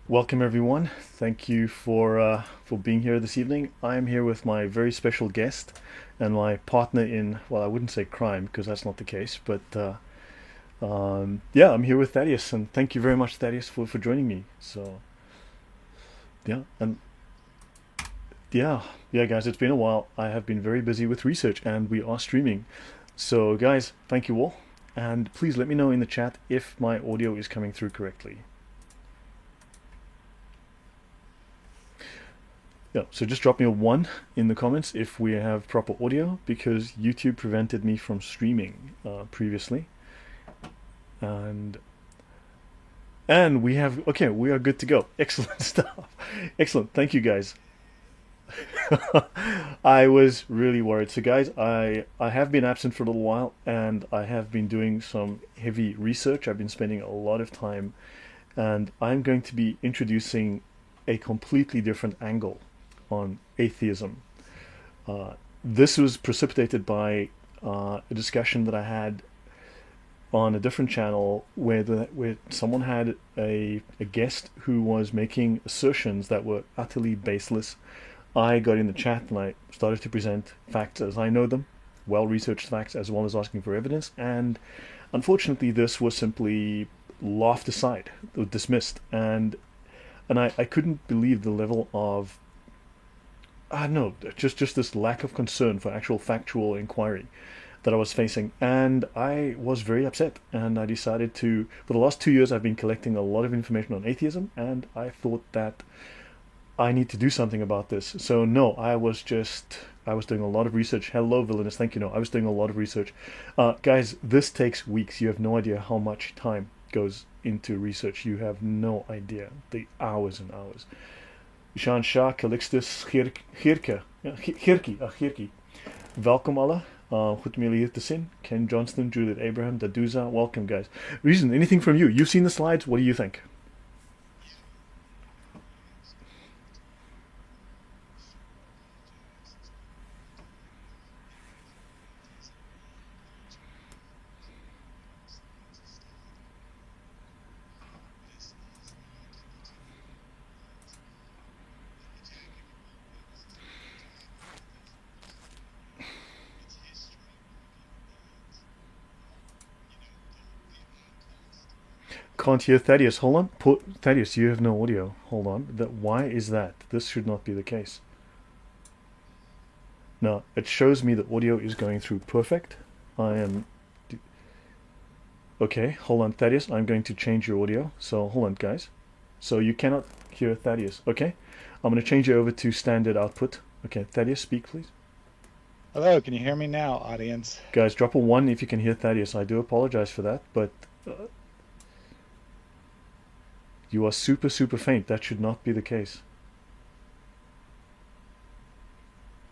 Welcome everyone. Thank you for being here this evening. I'm here with my very special guest and my partner in, well, I wouldn't say crime because that's not the case, but yeah, I'm here with Thaddeus, and thank you very much, Thaddeus, for joining me. So yeah, and yeah, yeah, guys, it's been a while. I have been very busy with research, and we are streaming. So guys, thank you all, and please let me know in the chat if my audio is coming through correctly. Yeah, so just drop me a 1 in the comments if we have proper audio because YouTube prevented me from streaming previously. And we have, okay, we are good to go. Excellent stuff. Excellent. Thank you guys. I was really worried. So guys, I have been absent for a little while and I have been doing some heavy research. I've been spending a lot of time and I'm going to be introducing a completely different angle on atheism. This was precipitated by a discussion that I had on a different channel where someone had a guest who was making assertions that were utterly baseless. I got in the chat and I started to present facts as I know them, well researched facts, as well as asking for evidence. And unfortunately, this was simply laughed aside, or dismissed, and I couldn't believe the level of I don't know, just this lack of concern for actual factual inquiry that I was facing, and I was very upset. And I decided to, for the last 2 years, I've been collecting a lot of information on atheism, and I thought that I need to do something about this. So no, I was doing a lot of research. Hello, villainous. Thank you. No, I was doing a lot of research. Guys, this takes weeks. You have no idea how much time goes into research. You have no idea the hours and hours. Jean Shah, Calixtus, Geerke. Welkom alle. Goed om jullie hier te zien. Ken Johnston, Judith Abraham, Daduza. Welcome, guys. Reason, anything from you? You've seen the slides. What do you think? Can't hear Thaddeus. Hold on. Thaddeus, you have no audio. Hold on. Why is that? This should not be the case. Now, it shows me that audio is going through perfect. I am... Okay, hold on, Thaddeus. I'm going to change your audio. So, hold on, guys. So, you cannot hear Thaddeus. Okay? I'm going to change it over to standard output. Okay, Thaddeus, speak, please. Hello, can you hear me now, audience? Guys, drop a 1 if you can hear Thaddeus. I do apologize for that, but you are super, super faint. That should not be the case.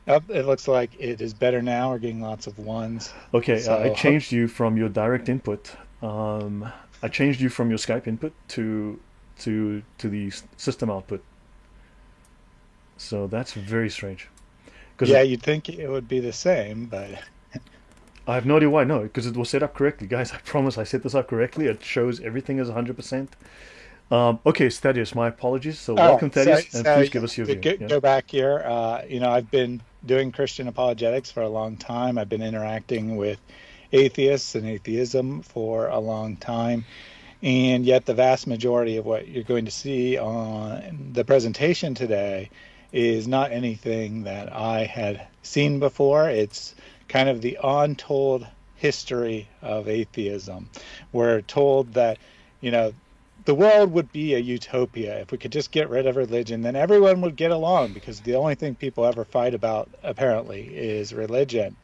Oh, it looks like it is better now. We're getting lots of ones. Okay, I So, changed you from your direct input. I changed you from your Skype input to the system output. So that's very strange. Because yeah, you'd think it would be the same, but I have no idea why. No, because it was set up correctly, guys. I promise I set this up correctly. It shows everything is 100%. Okay, Thaddeus, my apologies. So all welcome, right. So, Thaddeus, and so please give us your to view. Yeah. go back here, I've been doing Christian apologetics for a long time. I've been interacting with atheists and atheism for a long time. And yet, the vast majority of what you're going to see on the presentation today is not anything that I had seen before. It's kind of the untold history of atheism. We're told that, you know, the world would be a utopia if we could just get rid of religion, then everyone would get along because the only thing people ever fight about, apparently, is religion.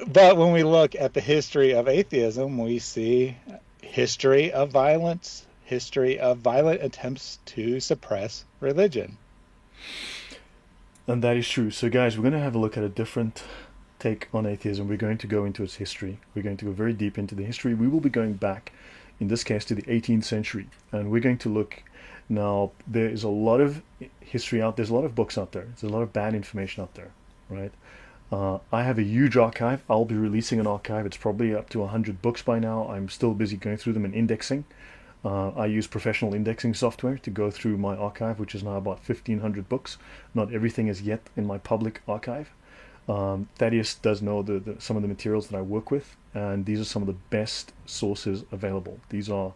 But when we look at the history of atheism, we see history of violence, history of violent attempts to suppress religion. And that is true. So, guys, we're going to have a look at a different take on atheism. We're going to go into its history. We're going to go very deep into the history. We will be going back, in this case, to the 18th century. And we're going to look now. There is a lot of history out there. There's a lot of books out there. There's a lot of bad information out there, right? I have a huge archive. I'll be releasing an archive. It's probably up to 100 books by now. I'm still busy going through them and indexing. I use professional indexing software to go through my archive, which is now about 1,500 books. Not everything is yet in my public archive. Thaddeus does know some of the materials that I work with, and these are some of the best sources available. These are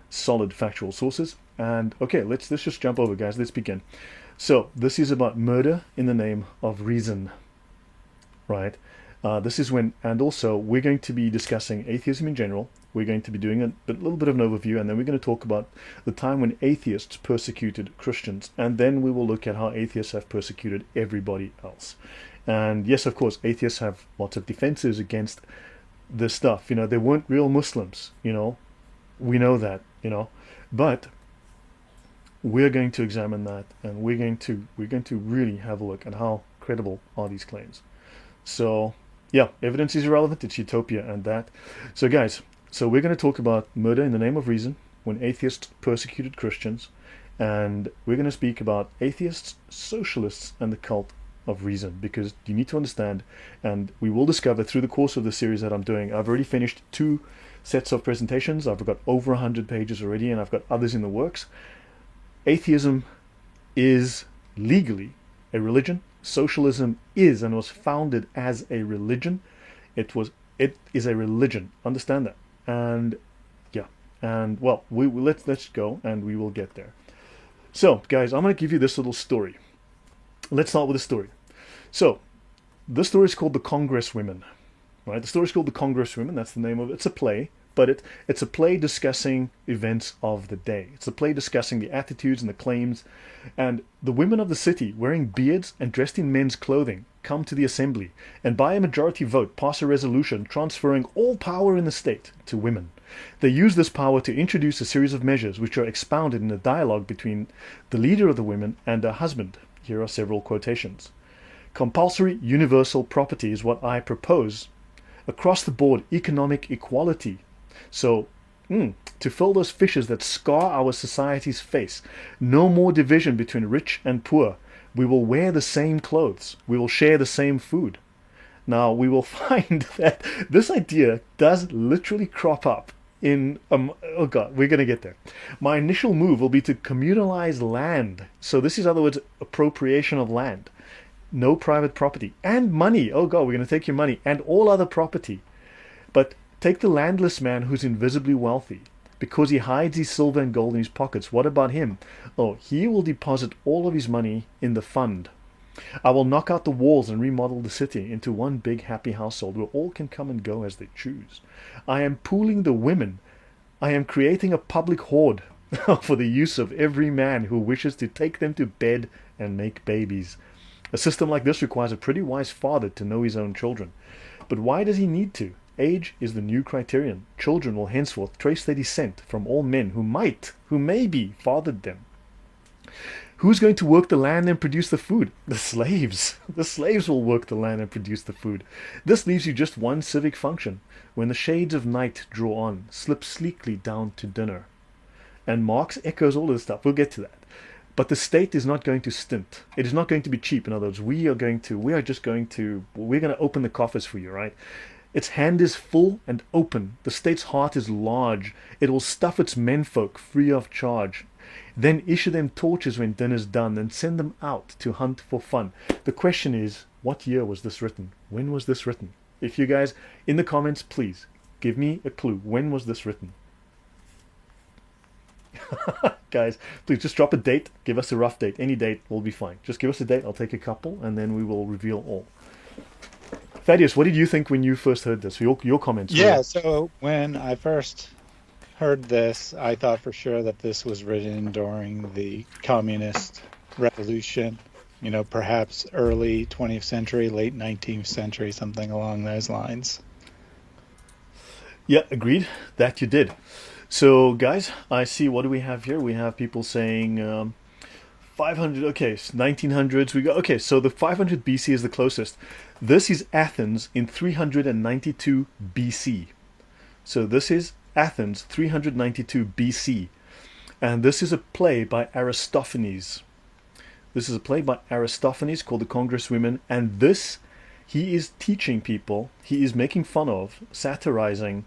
solid factual sources. And okay, let's just jump over, guys. Let's begin. So this is about murder in the name of reason, right? This is when, and also we're going to be discussing atheism in general. We're going to be doing a little bit of an overview, and then we're going to talk about the time when atheists persecuted Christians, and then we will look at how atheists have persecuted everybody else. And yes, of course, atheists have lots of defenses against this stuff. You know, they weren't real Muslims, you know, we know that, you know, but we're going to examine that, and we're going to really have a look at how credible are these claims. So yeah, evidence is irrelevant, it's utopia and that. So guys, so we're going to talk about murder in the name of reason, when atheists persecuted Christians, and we're going to speak about atheists, socialists, and the cult of reason, because you need to understand, and we will discover through the course of the series that I'm doing. I've already finished 2 sets of presentations. I've got over 100 pages already, and I've got others in the works. Atheism is legally a religion. Socialism is and was founded as a religion. It is a religion. Understand that. And yeah, and well, let's go, and we will get there. So guys, I'm going to give you this little story. Let's start with a story. So this story is called The Congress Women, right? The story is called The Congress Women. That's the name of it. It's a play, but it's a play discussing events of the day. It's a play discussing the attitudes and the claims. And the women of the city, wearing beards and dressed in men's clothing, come to the assembly and by a majority vote pass a resolution transferring all power in the state to women. They use this power to introduce a series of measures which are expounded in a dialogue between the leader of the women and her husband. Here are several quotations. Compulsory universal property is what I propose. Across the board economic equality. So, to fill those fissures that scar our society's face. No more division between rich and poor. We will wear the same clothes. We will share the same food. Now, we will find that this idea does literally crop up in, oh God, we're going to get there. My initial move will be to communalize land. So this is, in other words, appropriation of land. No private property. And money. Oh God, we're going to take your money and all other property. But take the landless man who's invisibly wealthy because he hides his silver and gold in his pockets. What about him? Oh, he will deposit all of his money in the fund. I will knock out the walls and remodel the city into one big happy household where all can come and go as they choose. I am pooling the women. I am creating a public hoard for the use of every man who wishes to take them to bed and make babies. A system like this requires a pretty wise father to know his own children. But why does he need to? Age is the new criterion. Children will henceforth trace their descent from all men who maybe fathered them. Who's going to work the land and produce the food? The slaves. The slaves will work the land and produce the food. This leaves you just one civic function. When the shades of night draw on, slip sleekly down to dinner. And Marx echoes all of this stuff. We'll get to that. But the state is not going to stint. It is not going to be cheap. In other words, we're going to open the coffers for you, right? Its hand is full and open. The state's heart is large. It will stuff its menfolk free of charge. Then issue them torches when dinner's done, and send them out to hunt for fun. The question is, what year was this written? When was this written? If you guys, in the comments, please, give me a clue. When was this written? Guys, please just drop a date. Give us a rough date. Any date will be fine. Just give us a date. I'll take a couple, and then we will reveal all. Thaddeus, what did you think when you first heard this? Your comments. Yeah, so when I first heard this, I thought for sure that this was written during the communist revolution, perhaps early 20th century, late 19th century, something along those lines. Yeah, agreed. That you did. So, guys, I see, what do we have here? We have people saying 500, okay, 1900s. Okay, so the 500 BC is the closest. This is Athens in 392 BC. So this is Athens, 392 BC. And this is a play by Aristophanes. This is a play by Aristophanes called The Congresswomen. And this, he is teaching people, he is making fun of, satirizing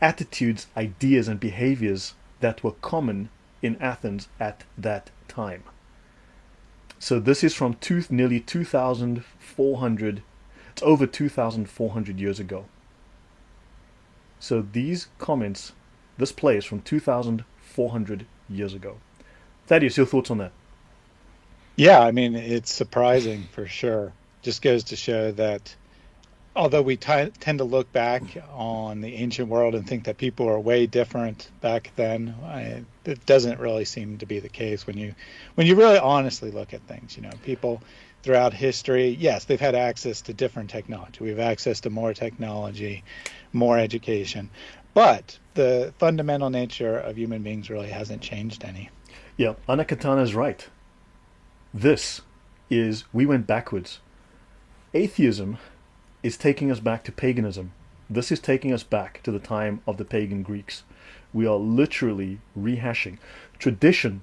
attitudes, ideas, and behaviors that were common in Athens at that time. So this is from nearly 2,400, it's over 2,400 years ago. So these comments, this play is from 2,400 years ago. Thaddeus, your thoughts on that? Yeah, I mean, it's surprising for sure. Just goes to show that although we tend to look back on the ancient world and think that people are way different back then, it doesn't really seem to be the case when you really honestly look at things. You know, people throughout history, yes, they've had access to different technology. We have access to more technology, more education, but the fundamental nature of human beings really hasn't changed any. Yeah, Anakatana is right. We went backwards. Atheism is taking us back to paganism. This is taking us back to the time of the pagan Greeks. We are literally rehashing. Tradition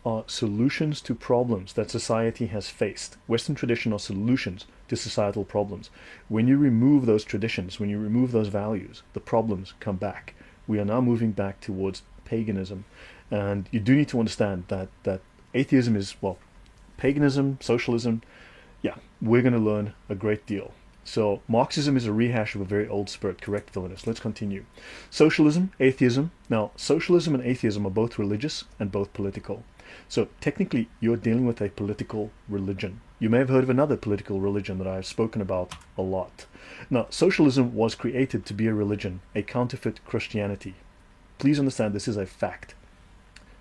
are solutions to problems that society has faced. Western tradition are solutions to societal problems. When you remove those traditions, when you remove those values, the problems come back. We are now moving back towards paganism. And you do need to understand that atheism is, well, paganism, socialism, yeah, we're going to learn a great deal. So Marxism is a rehash of a very old spirit, correct, villainous? Let's continue. Socialism, atheism. Now, socialism and atheism are both religious and both political. So technically, you're dealing with a political religion. You may have heard of another political religion that I've spoken about a lot. Now, socialism was created to be a religion, a counterfeit Christianity. Please understand this is a fact.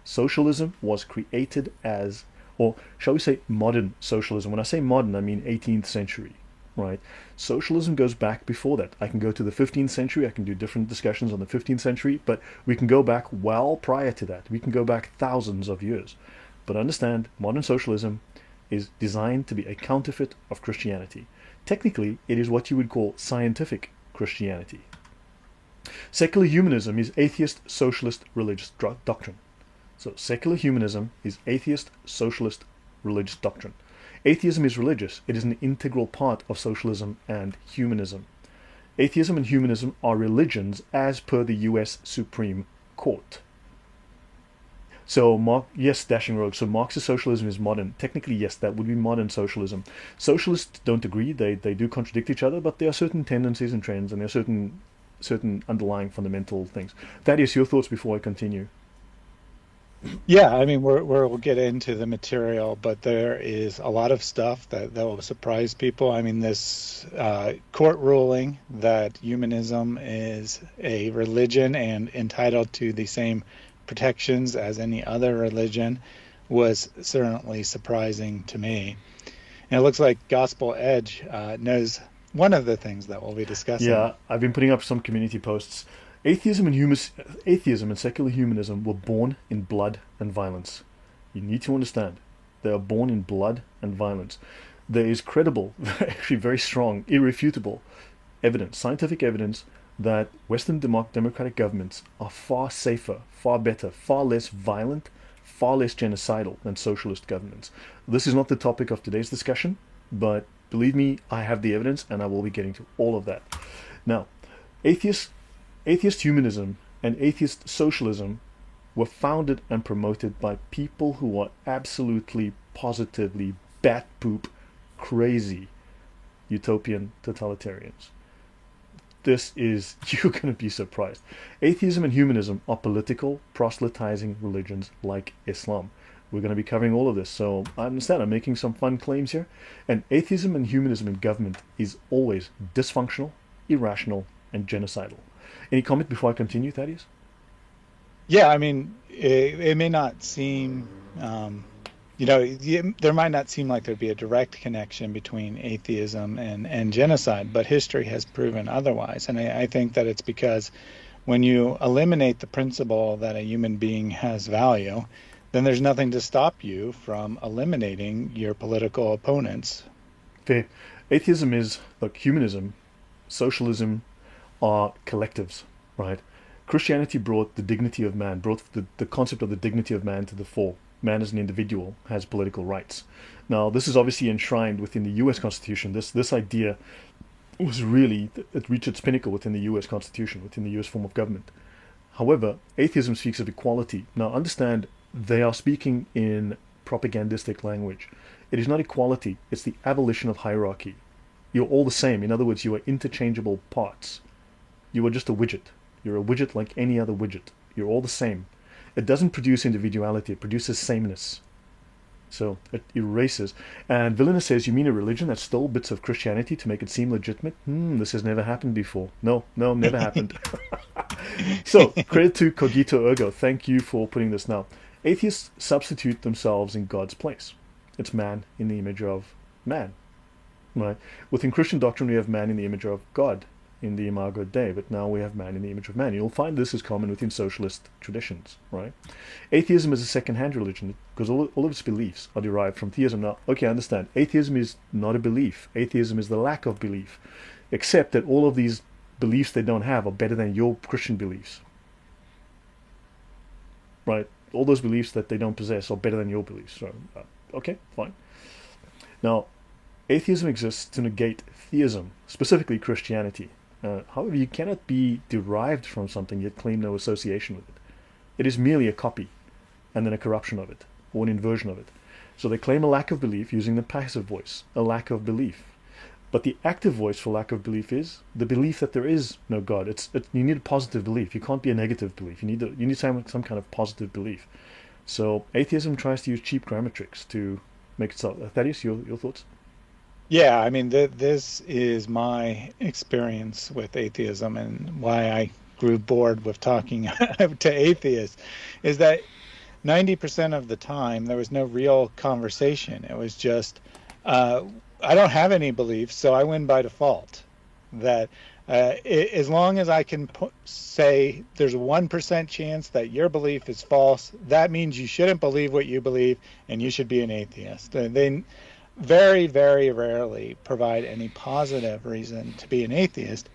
Socialism was created as, or shall we say modern socialism. When I say modern, I mean 18th century. Right? Socialism goes back before that. I can go to the 15th century. I can do different discussions on the 15th century, but we can go back well prior to that. We can go back thousands of years. But understand, modern socialism is designed to be a counterfeit of Christianity. Technically, it is what you would call scientific Christianity. Secular humanism is atheist socialist religious doctrine. So secular humanism is atheist socialist religious doctrine. Atheism is religious. It is an integral part of socialism and humanism. Atheism and humanism are religions as per the US Supreme Court. So, yes, Dashing Rogue, so Marxist socialism is modern. Technically, yes, that would be modern socialism. Socialists don't agree. They do contradict each other, but there are certain tendencies and trends, and there are certain underlying fundamental things. Thaddeus, your thoughts before I continue? Yeah, I mean, we'll get into the material, but there is a lot of stuff that will surprise people. I mean, this court ruling that humanism is a religion and entitled to the same protections as any other religion was certainly surprising to me. And it looks like Gospel Edge knows one of the things that we'll be discussing. Yeah, I've been putting up some community posts. Atheism and secular humanism were born in blood and violence. You need to understand. They are born in blood and violence. There is credible, actually very strong, irrefutable evidence, scientific evidence, that Western democratic governments are far safer, far better, far less violent, far less genocidal than socialist governments. This is not the topic of today's discussion, but believe me, I have the evidence and I will be getting to all of that. Now, atheist humanism and atheist socialism were founded and promoted by people who are absolutely, positively, bat poop, crazy utopian totalitarians. You're going to be surprised. Atheism and humanism are political, proselytizing religions like Islam. We're going to be covering all of this, so I understand I'm making some fun claims here. And atheism and humanism in government is always dysfunctional, irrational, and genocidal. Any comment before I continue, Thaddeus? Yeah, I mean, it may not seem, there might not seem like there'd be a direct connection between atheism and genocide, but history has proven otherwise. And I think that it's because when you eliminate the principle that a human being has value, then there's nothing to stop you from eliminating your political opponents. Okay. Atheism is, like humanism, socialism are collectives, right? Christianity brought the dignity of man, brought the concept of the dignity of man to the fore. Man as an individual has political rights. Now, this is obviously enshrined within the U.S. Constitution. This idea was really, it reached its pinnacle within the U.S. Constitution, within the U.S. form of government. However, atheism speaks of equality. Now, understand, they are speaking in propagandistic language. It is not equality, it's the abolition of hierarchy. You're all the same. In other words, you are interchangeable parts. You are just a widget. You're a widget like any other widget. You're all the same. It doesn't produce individuality, it produces sameness. So it erases. And Villeneuve says, you mean a religion that stole bits of Christianity to make it seem legitimate? This has never happened before. No, never happened. So, credit to Cogito Ergo. Thank you for putting this now. Atheists substitute themselves in God's place. It's man in the image of man. Right? Within Christian doctrine, we have man in the image of God, in the Imago Dei, but now we have man in the image of man. You'll find this is common within socialist traditions, right? Atheism is a second-hand religion because all of its beliefs are derived from theism. Now, okay, I understand. Atheism is not a belief. Atheism is the lack of belief, except that all of these beliefs they don't have are better than your Christian beliefs, right? All those beliefs that they don't possess are better than your beliefs. So, okay, fine. Now, atheism exists to negate theism, specifically Christianity. However, you cannot be derived from something yet claim no association with it. It is merely a copy, and then a corruption of it, or an inversion of it. So they claim a lack of belief using the passive voice, a lack of belief. But the active voice for lack of belief is the belief that there is no God. You need a positive belief. You can't be a negative belief. You need some kind of positive belief. So atheism tries to use cheap grammar tricks to make it so. Thaddeus, your thoughts? Yeah, I mean, this is my experience with atheism and why I grew bored with talking to atheists, is that 90% of the time there was no real conversation. It was just, I don't have any beliefs, so I win by default. That as long as I can say there's a 1% chance that your belief is false, that means you shouldn't believe what you believe and you should be an atheist. They very, very rarely provide any positive reason to be an atheist.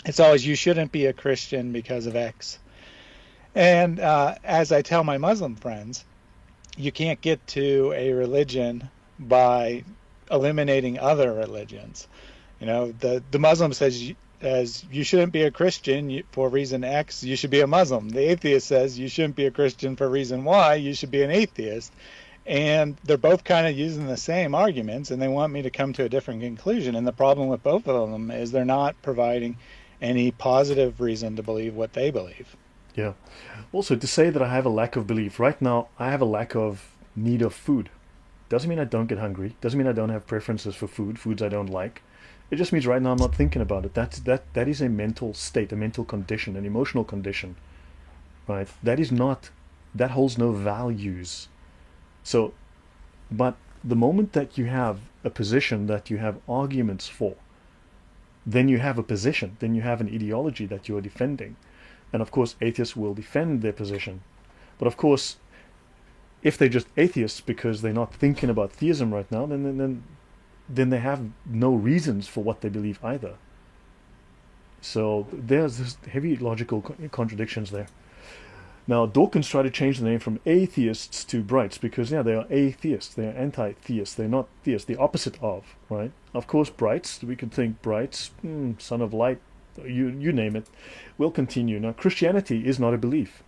It's always, you shouldn't be a Christian because of X. And as I tell my Muslim friends, you can't get to a religion by eliminating other religions. You know, the Muslim says as you shouldn't be a Christian for reason X, you should be a Muslim. The atheist says you shouldn't be a Christian for reason Y, you should be an atheist. And they're both kind of using the same arguments, and they want me to come to a different conclusion. And the problem with both of them is they're not providing any positive reason to believe what they believe. Yeah. Also, to say that I have a lack of belief, right now I have a lack of need of food. Doesn't mean I don't get hungry. Doesn't mean I don't have preferences for foods I don't like. It just means right now I'm not thinking about it. That is a mental state, a mental condition, an emotional condition. Right? That holds no values. So, but the moment that you have a position that you have arguments for, then you have a position, then you have an ideology that you are defending. And of course, atheists will defend their position. But of course, if they're just atheists because they're not thinking about theism right now, then they have no reasons for what they believe either. So there's this heavy logical contradictions there. Now, Dawkins tried to change the name from atheists to brights because, yeah, they are atheists. They are anti-theists. They're not theists. The opposite of, right? Of course, brights, we could think brights, son of light, you name it. We'll continue. Now, Christianity is not a belief.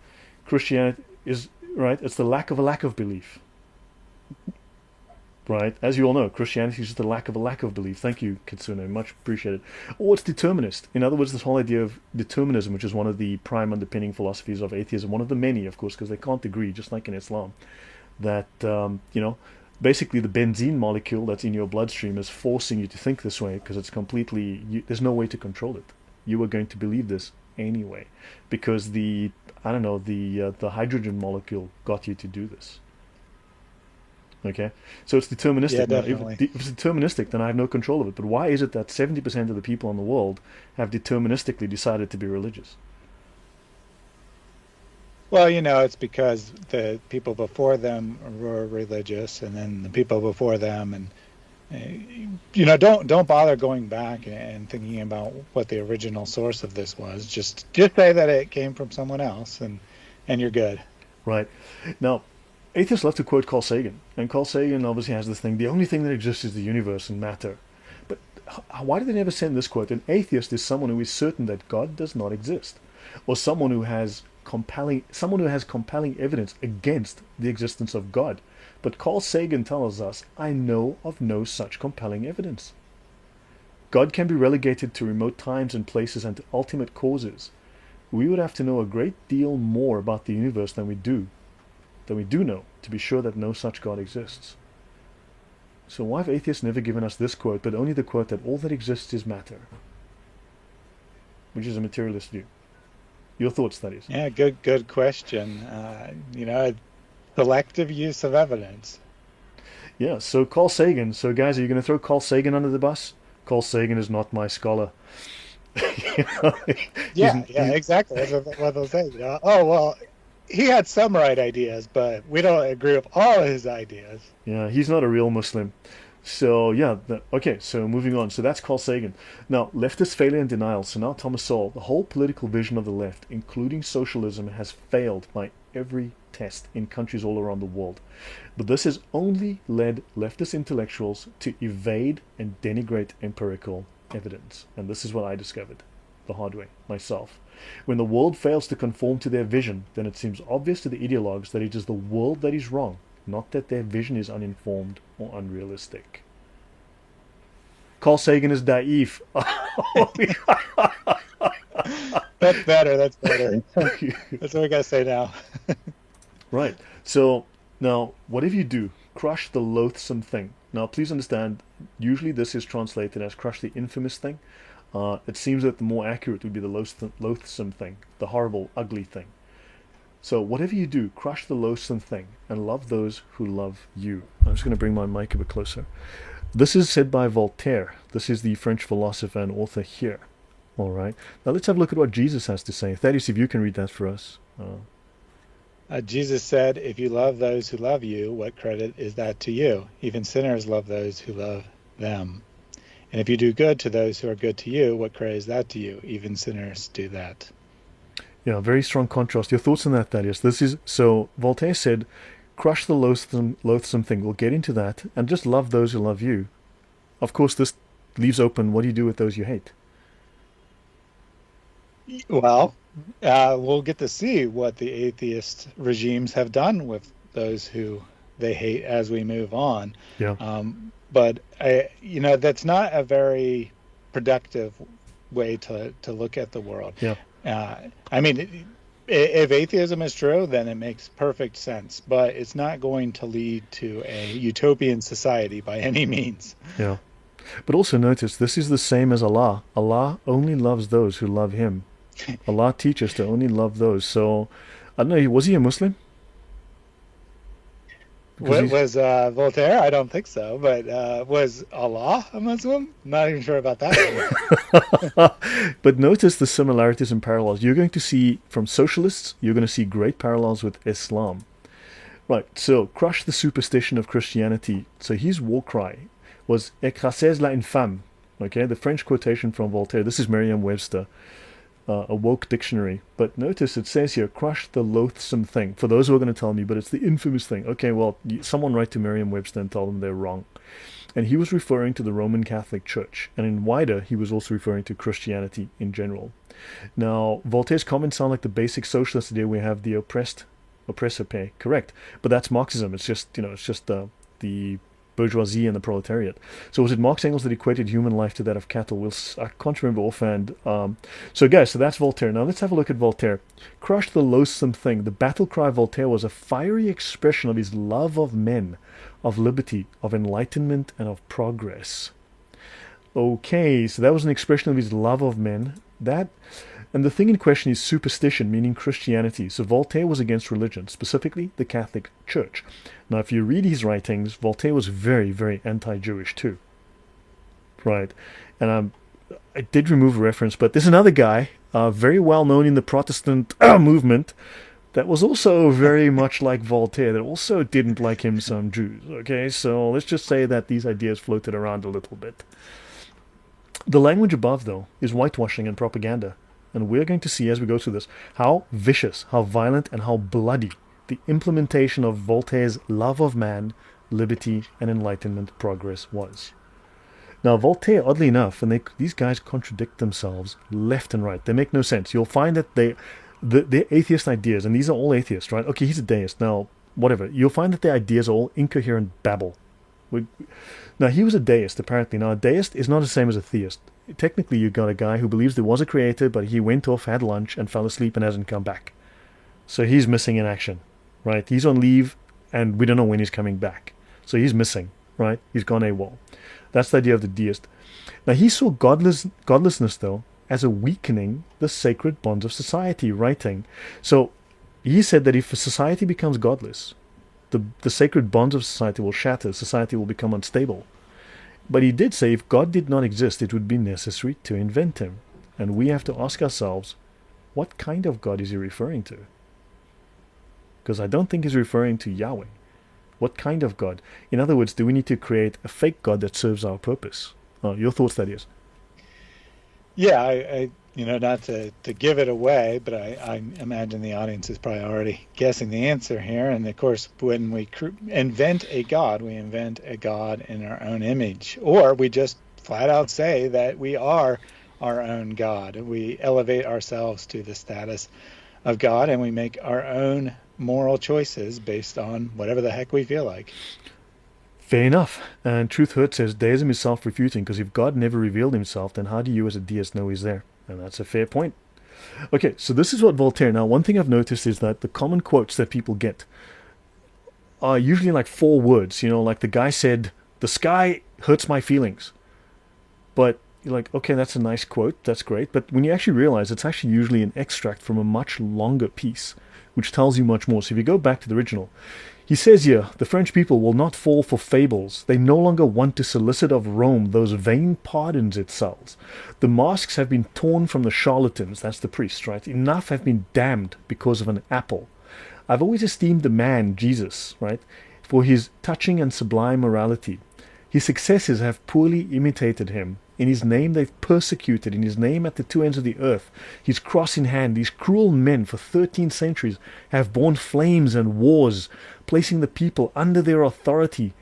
Christianity is, right, it's the lack of belief. Right? As you all know, Christianity is just the lack of belief. Thank you, Kitsune. Much appreciated. Or it's determinist. In other words, this whole idea of determinism, which is one of the prime underpinning philosophies of atheism, one of the many, of course, because they can't agree, just like in Islam, that, basically the benzene molecule that's in your bloodstream is forcing you to think this way because it's completely, there's no way to control it. You are going to believe this anyway because the hydrogen molecule got you to do this. Okay, so it's deterministic. Yeah, now, definitely. if it's deterministic, then I have no control of it. But why is it that 70% of the people in the world have deterministically decided to be religious? Well, it's because the people before them were religious, and then the people before them, and don't bother going back and thinking about what the original source of this was. Just say that it came from someone else, and you're good. Right. Now, atheists love to quote Carl Sagan, and Carl Sagan obviously has this thing, the only thing that exists is the universe and matter. But why do they never send this quote? An atheist is someone who is certain that God does not exist, or someone who has someone who has compelling evidence against the existence of God. But Carl Sagan tells us, I know of no such compelling evidence. God can be relegated to remote times and places and to ultimate causes. We would have to know a great deal more about the universe than we do know, to be sure that no such God exists. So why have atheists never given us this quote, but only the quote that all that exists is matter? Which is a materialist view. Your thoughts, that is. Yeah, good question. Selective use of evidence. Yeah, so Carl Sagan. So guys, are you going to throw Carl Sagan under the bus? Carl Sagan is not my scholar. Yeah, exactly. That's what they'll say. Oh, well, he had some right ideas, but we don't agree with all his ideas. Yeah, he's not a real Muslim. So, yeah, okay, so moving on. So that's Carl Sagan. Now, leftist failure and denial. So now Thomas Sowell, the whole political vision of the left, including socialism, has failed by every test in countries all around the world. But this has only led leftist intellectuals to evade and denigrate empirical evidence. And this is what I discovered the hard way myself. When the world fails to conform to their vision, then it seems obvious to the ideologues that it is the world that is wrong, not that their vision is uninformed or unrealistic. Carl Sagan is naive. That's better. That's what we gotta say now. Right. So now, whatever you do, crush the loathsome thing. Now, please understand, usually this is translated as crush the infamous thing. It seems that the more accurate would be the loathsome thing, the horrible, ugly thing. So whatever you do, crush the loathsome thing and love those who love you. I'm just going to bring my mic a bit closer. This is said by Voltaire. This is the French philosopher and author here. All right. Now let's have a look at what Jesus has to say. Thaddeus, if you can read that for us. Jesus said, if you love those who love you, what credit is that to you? Even sinners love those who love them. And if you do good to those who are good to you, what credit is that to you? Even sinners do that. Yeah, very strong contrast. Your thoughts on that, Thaddeus? So Voltaire said, crush the loathsome thing. We'll get into that. And just love those who love you. Of course, this leaves open, what do you do with those you hate? Well, we'll get to see what the atheist regimes have done with those who they hate as we move on. Yeah. But that's not a very productive way to look at the world. Yeah. If atheism is true, then it makes perfect sense. But it's not going to lead to a utopian society by any means. Yeah. But also notice, this is the same as Allah. Allah only loves those who love Him. Allah teaches to only love those. So, I don't know, was he a Muslim? Was Voltaire? I don't think so. But was Allah a Muslim? Not even sure about that. But notice the similarities and parallels. You're going to see, from socialists, you're going to see great parallels with Islam. Right, so crush the superstition of Christianity. So his war cry was écrasez la infâme. Okay, the French quotation from Voltaire. This is Merriam-Webster. A woke dictionary. But notice it says here, crush the loathsome thing. For those who are going to tell me, but it's the infamous thing. Okay, well, someone write to Merriam-Webster and tell them they're wrong. And he was referring to the Roman Catholic Church. And in wider, he was also referring to Christianity in general. Now, Voltaire's comments sound like the basic socialist idea we have the oppressor pay. Correct. But that's Marxism. It's just, the bourgeoisie and the proletariat. So was it Marx Engels that equated human life to that of cattle? I can't remember offhand. So guys, so that's Voltaire. Now let's have a look at Voltaire. Crush the loathsome thing. The battle cry of Voltaire was a fiery expression of his love of men, of liberty, of enlightenment, and of progress. Okay, so that was an expression of his love of men. And the thing in question is superstition, meaning Christianity. So Voltaire was against religion, specifically the Catholic Church. Now, if you read his writings, Voltaire was very, very anti-Jewish too. Right. And I did remove a reference, but there's another guy, very well known in the Protestant movement, that was also very much like Voltaire, that also didn't like him some Jews. Okay, so let's just say that these ideas floated around a little bit. The language above, though, is whitewashing and propaganda. And we're going to see as we go through this how vicious, how violent, and how bloody the implementation of Voltaire's love of man, liberty, and enlightenment progress was. Now, Voltaire, oddly enough, and these guys contradict themselves left and right. They make no sense. You'll find that the atheist ideas, and these are all atheists, right? Okay, he's a deist. Now, whatever. You'll find that the ideas are all incoherent babble. Now, he was a deist, apparently. Now, a deist is not the same as a theist. Technically, you got a guy who believes there was a creator, but he went off, had lunch, and fell asleep and hasn't come back. So he's missing in action, right? He's on leave, and we don't know when he's coming back. So he's missing, right? He's gone AWOL. That's the idea of the deist. Now, he saw godlessness, though, as a weakening the sacred bonds of society, writing. So he said that if a society becomes godless, the sacred bonds of society will shatter, society will become unstable. But he did say if God did not exist, it would be necessary to invent him. And we have to ask ourselves, what kind of God is he referring to? Because I don't think he's referring to Yahweh. What kind of God? In other words, do we need to create a fake God that serves our purpose? Your thoughts, that is. Yeah, I not to give it away, but I imagine the audience is probably already guessing the answer here. And of course, when we invent a God, we invent a God in our own image, or we just flat out say that we are our own God. We elevate ourselves to the status of God, and we make our own moral choices based on whatever the heck we feel like. Fair enough. And Truth Hurt says deism is self-refuting, because if God never revealed himself, then how do you as a deist know he's there? And that's a fair point. Okay, so this is what Voltaire... Now, one thing I've noticed is that the common quotes that people get are usually like 4 words. Like the guy said, the sky hurts my feelings. But you're like, okay, that's a nice quote. That's great. But when you actually realize it's actually usually an extract from a much longer piece, which tells you much more. So if you go back to the original... He says here, the French people will not fall for fables. They no longer want to solicit of Rome those vain pardons it sells. The masks have been torn from the charlatans, that's the priests, right? Enough have been damned because of an apple. I've always esteemed the man, Jesus, right, for his touching and sublime morality. His successors have poorly imitated him. In his name they've persecuted, in his name at the 2 ends of the earth. His cross in hand, these cruel men for 13 centuries have borne flames and wars. Placing the people under their authority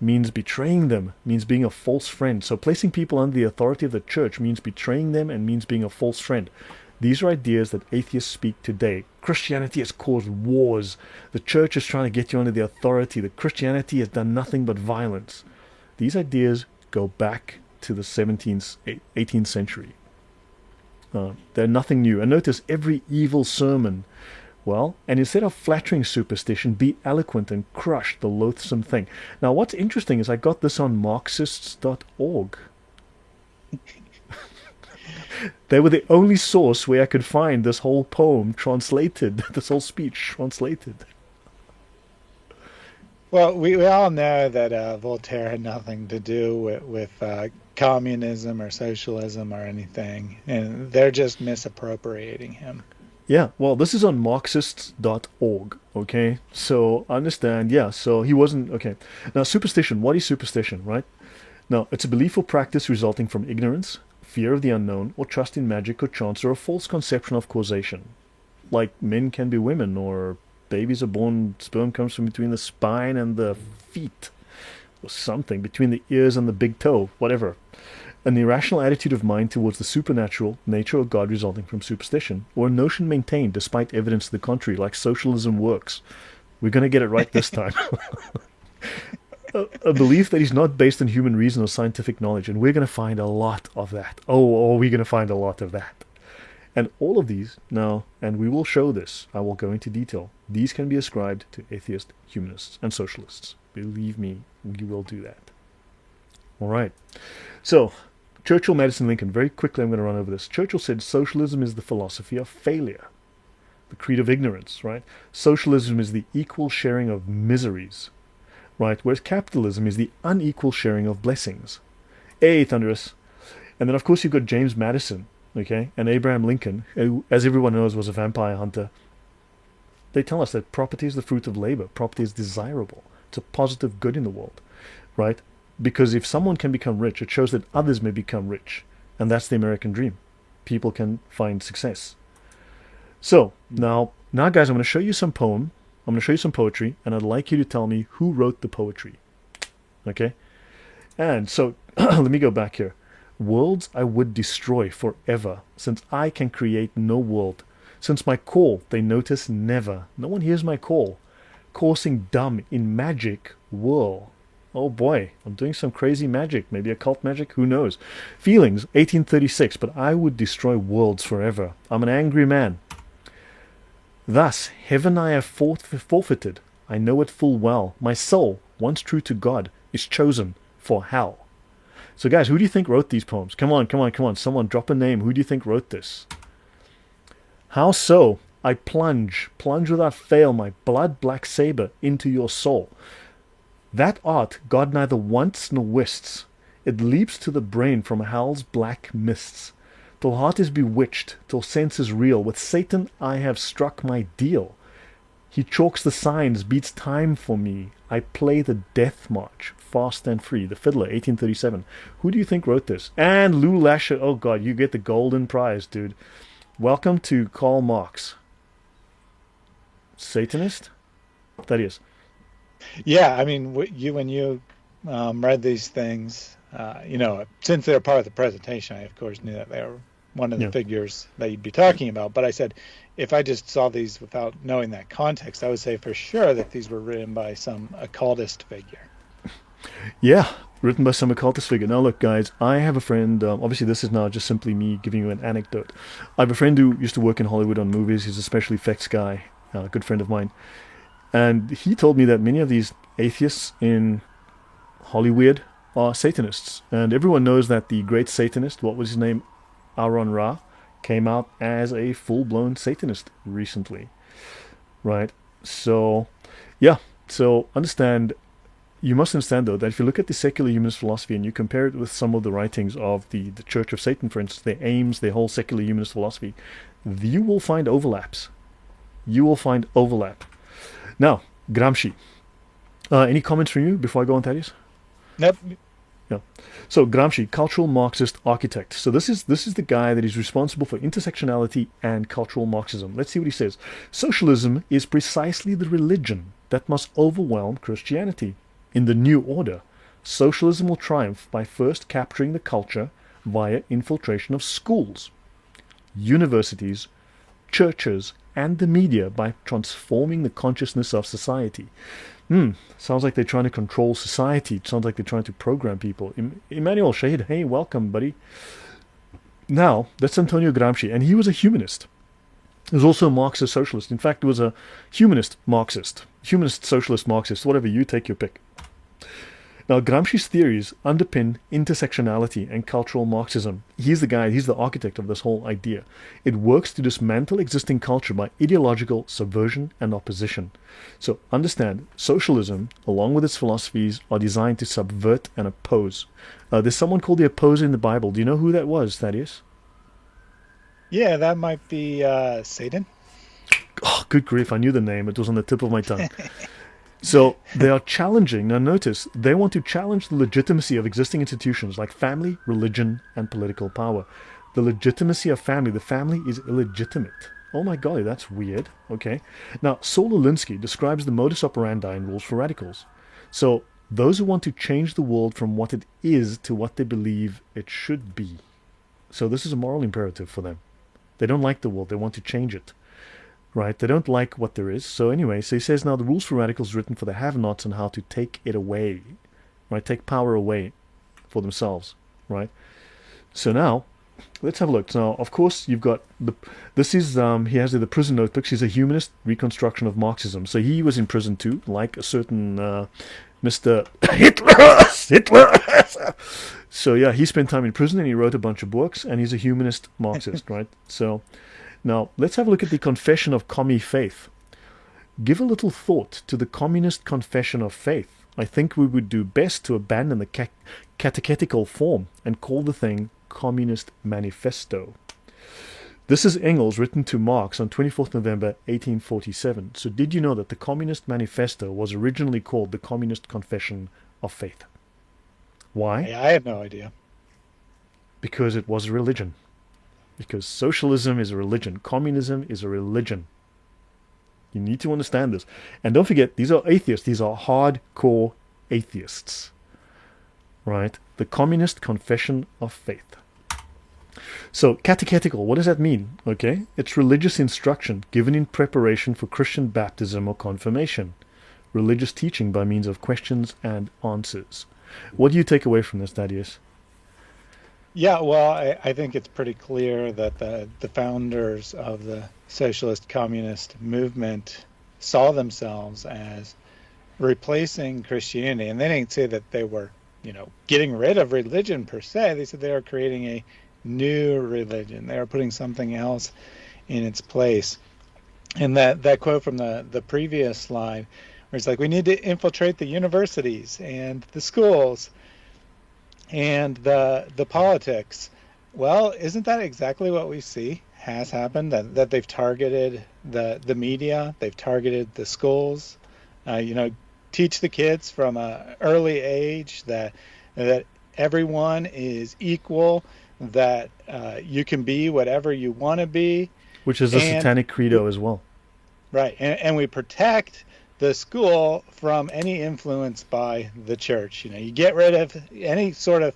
means betraying them, means being a false friend. So placing people under the authority of the church means betraying them and means being a false friend. These are ideas that atheists speak today. Christianity has caused wars. The church is trying to get you under the authority. The Christianity has done nothing but violence. These ideas go back to the 17th, 18th century. They're nothing new. And notice every evil sermon, well, and instead of flattering superstition, be eloquent and crush the loathsome thing. Now, what's interesting is I got this on Marxists.org. They were the only source where I could find this whole poem translated, this whole speech translated. Well, we all know that Voltaire had nothing to do with communism or socialism or anything, and they're just misappropriating him. Yeah, well, this is on Marxists.org, okay? So, understand, yeah, so he wasn't, okay. Now, superstition, what is superstition, right? Now, it's a belief or practice resulting from ignorance, fear of the unknown, or trust in magic or chance, or a false conception of causation. Like men can be women, or babies are born, sperm comes from between the spine and the feet, or something, between the ears and the big toe, whatever. An irrational attitude of mind towards the supernatural, nature or God resulting from superstition, or a notion maintained despite evidence to the contrary, like socialism works. We're going to get it right this time. A belief that is not based on human reason or scientific knowledge, and we're going to find a lot of that. Oh, we're going to find a lot of that. And all of these, now, and we will show this, I will go into detail, these can be ascribed to atheist humanists and socialists. Believe me, we will do that. All right. So, Churchill, Madison, Lincoln. Very quickly, I'm going to run over this. Churchill said socialism is the philosophy of failure, the creed of ignorance, right? Socialism is the equal sharing of miseries, right? Whereas capitalism is the unequal sharing of blessings. Hey, Thunderous. And then, of course, you've got James Madison, okay, and Abraham Lincoln, who, as everyone knows, was a vampire hunter. They tell us that property is the fruit of labor. Property is desirable. It's a positive good in the world, right? Because if someone can become rich, it shows that others may become rich. And that's the American dream. People can find success. So, now guys, I'm going to show you some poem. I'm going to show you some poetry. And I'd like you to tell me who wrote the poetry. Okay? And so, let me go back here. Worlds I would destroy forever, since I can create no world. Since my call, they notice never. No one hears my call. Coursing dumb in magic whirl. Oh boy, I'm doing some crazy magic. Maybe occult magic, who knows. Feelings, 1836, but I would destroy worlds forever. I'm an angry man. Thus, heaven I have forfeited. I know it full well. My soul, once true to God, is chosen for hell. So guys, who do you think wrote these poems? Come on, come on, come on. Someone drop a name. Who do you think wrote this? How so? I plunge without fail my blood-black saber into your soul. That art God neither wants nor wists. It leaps to the brain from hell's black mists. Till heart is bewitched, till sense is real. With Satan I have struck my deal. He chalks the signs, beats time for me. I play the death march, fast and free. The Fiddler, 1837. Who do you think wrote this? And Lou Lasher. Oh God, you get the golden prize, dude. Welcome to Karl Marx. Satanist? That is. Yeah, I mean, when you read these things, since they're part of the presentation, I of course knew that they were one of the figures that you'd be talking about. But I said, if I just saw these without knowing that context, I would say for sure that these were written by some occultist figure. Yeah, written by some occultist figure. Now look, guys, I have a friend, obviously this is now just simply me giving you an anecdote. I have a friend who used to work in Hollywood on movies. He's a special effects guy, a good friend of mine. And he told me that many of these atheists in Hollywood are Satanists. And everyone knows that the great Satanist, what was his name, Aaron Ra, came out as a full-blown Satanist recently. Right? So, yeah. So, you must understand, though, that if you look at the secular humanist philosophy and you compare it with some of the writings of the Church of Satan, for instance, their aims, their whole secular humanist philosophy, you will find overlaps. You will find overlap. Now, Gramsci. Any comments from you before I go on, Thaddeus? Nope. Yeah. So Gramsci, cultural Marxist architect. So this is the guy that is responsible for intersectionality and cultural Marxism. Let's see what he says. Socialism is precisely the religion that must overwhelm Christianity. In the new order, socialism will triumph by first capturing the culture via infiltration of schools, universities, churches, and the media by transforming the consciousness of society. Sounds like they're trying to control society. It sounds like they're trying to program people. Emmanuel Shahid, hey, welcome, buddy. Now, that's Antonio Gramsci, and he was a humanist. He was also a Marxist socialist. In fact, he was a humanist Marxist, humanist socialist Marxist, whatever, you take your pick. Now, Gramsci's theories underpin intersectionality and cultural Marxism. He's the guy, he's the architect of this whole idea. It works to dismantle existing culture by ideological subversion and opposition. So, understand, socialism, along with its philosophies, are designed to subvert and oppose. There's someone called the opposer in the Bible. Do you know who that was, Thaddeus? Yeah, that might be Satan. Oh, good grief, I knew the name. It was on the tip of my tongue. So they are challenging, now notice, they want to challenge the legitimacy of existing institutions like family, religion, and political power. The legitimacy of family, the family is illegitimate. Oh my golly, that's weird. Okay. Now, Saul Alinsky describes the modus operandi in Rules for Radicals. So those who want to change the world from what it is to what they believe it should be. So this is a moral imperative for them. They don't like the world, they want to change it. Right, they don't like what there is. So anyway, so he says now the Rules for Radicals is written for the have-nots and how to take it away. Right, take power away for themselves. Right. So now, let's have a look. Now, of course, you've got this is he has the prison notebooks. He's a humanist reconstruction of Marxism. So he was in prison too, like a certain Mr. Hitler. So yeah, he spent time in prison and he wrote a bunch of books, and he's a humanist Marxist, right? So. Now, let's have a look at the Confession of Commie Faith. Give a little thought to the Communist Confession of Faith. I think we would do best to abandon the catechetical form and call the thing Communist Manifesto. This is Engels written to Marx on 24th November 1847. So did you know that the Communist Manifesto was originally called the Communist Confession of Faith? Why? I had no idea. Because it was a religion. Because socialism is a religion. Communism is a religion. You need to understand this. And don't forget, these are atheists. These are hardcore atheists. Right? The Communist Confession of Faith. So, catechetical, what does that mean? Okay, it's religious instruction given in preparation for Christian baptism or confirmation. Religious teaching by means of questions and answers. What do you take away from this, Thaddeus? Yeah, well, I think it's pretty clear that the founders of the socialist communist movement saw themselves as replacing Christianity. And they didn't say that they were, getting rid of religion per se. They said they were creating a new religion. They were putting something else in its place. And that quote from the previous slide, where it's like, we need to infiltrate the universities and the schools and the politics. Well, isn't that exactly what we see has happened? That they've targeted the media, they've targeted the schools. Teach the kids from an early age that everyone is equal, that you can be whatever you want to be. Which is a satanic credo as well. Right, and we protect the school from any influence by the church. You get rid of any sort of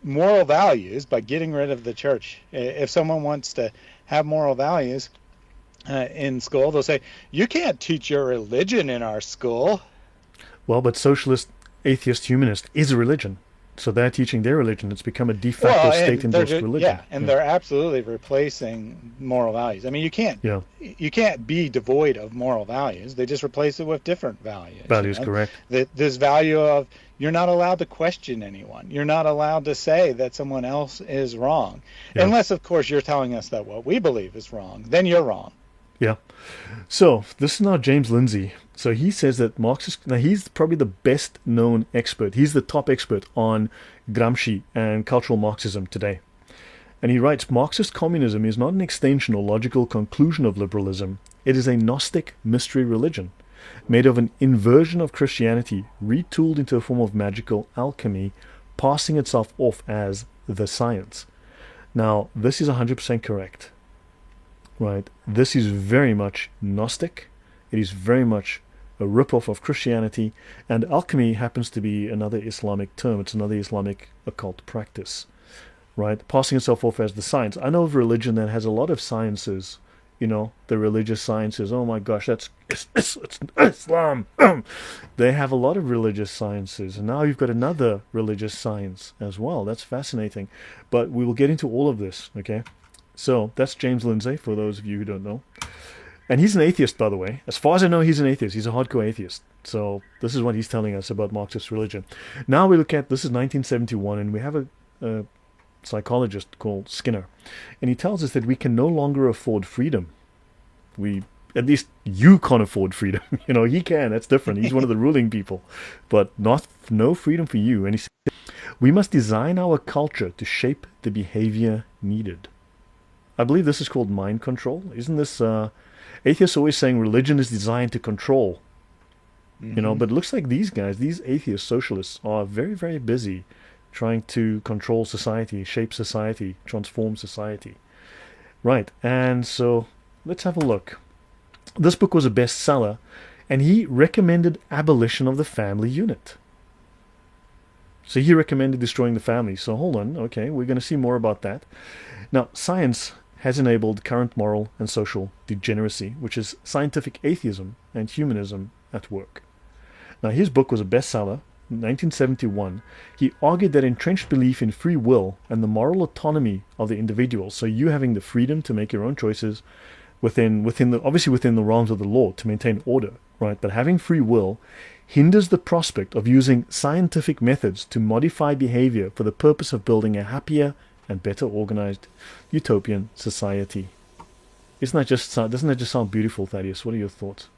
moral values by getting rid of the church. If someone wants to have moral values in school, they'll say, you can't teach your religion in our school. Well, but socialist, atheist, humanist is a religion. So they're teaching their religion. It's become a de facto state-endorsed religion. Yeah, and they're absolutely replacing moral values. I mean, you can't be devoid of moral values. They just replace it with different values. Values, correct. This value of you're not allowed to question anyone. You're not allowed to say that someone else is wrong. Yeah. Unless, of course, you're telling us that what we believe is wrong. Then you're wrong. Yeah. So this is now James Lindsay. So he says that Marxist, now he's probably the best known expert. He's the top expert on Gramsci and cultural Marxism today. And he writes, Marxist communism is not an extension or logical conclusion of liberalism. It is a Gnostic mystery religion, made of an inversion of Christianity, retooled into a form of magical alchemy, passing itself off as the science. Now, this is 100% correct. Right? This is very much Gnostic. It is very much a ripoff of Christianity, and alchemy happens to be another Islamic term. It's another Islamic occult practice, right? Passing itself off as the science. I know of religion that has a lot of sciences, the religious sciences. Oh my gosh, it's Islam. They have a lot of religious sciences, and now you've got another religious science as well. That's fascinating, but we will get into all of this, okay? So that's James Lindsay, for those of you who don't know. And he's an atheist, by the way. As far as I know, he's an atheist. He's a hardcore atheist. So this is what he's telling us about Marxist religion. Now we look at, this is 1971, and we have a psychologist called Skinner. And he tells us that we can no longer afford freedom. At least you can't afford freedom. He can. That's different. He's one of the ruling people. But no freedom for you. And he said, we must design our culture to shape the behavior needed. I believe this is called mind control. Isn't this... atheists are always saying religion is designed to control. Mm-hmm. But it looks like these guys, these atheist socialists, are very, very busy trying to control society, shape society, transform society. Right, and so let's have a look. This book was a bestseller, and he recommended abolition of the family unit. So he recommended destroying the family. So hold on, okay, we're going to see more about that. Now, science has enabled current moral and social degeneracy, which is scientific atheism and humanism at work. Now, his book was a bestseller in 1971. He argued that entrenched belief in free will and the moral autonomy of the individual, so you having the freedom to make your own choices within the realms of the law to maintain order, right? But having free will hinders the prospect of using scientific methods to modify behavior for the purpose of building a happier and better organized utopian society. Doesn't that just sound beautiful, Thaddeus? What are your thoughts?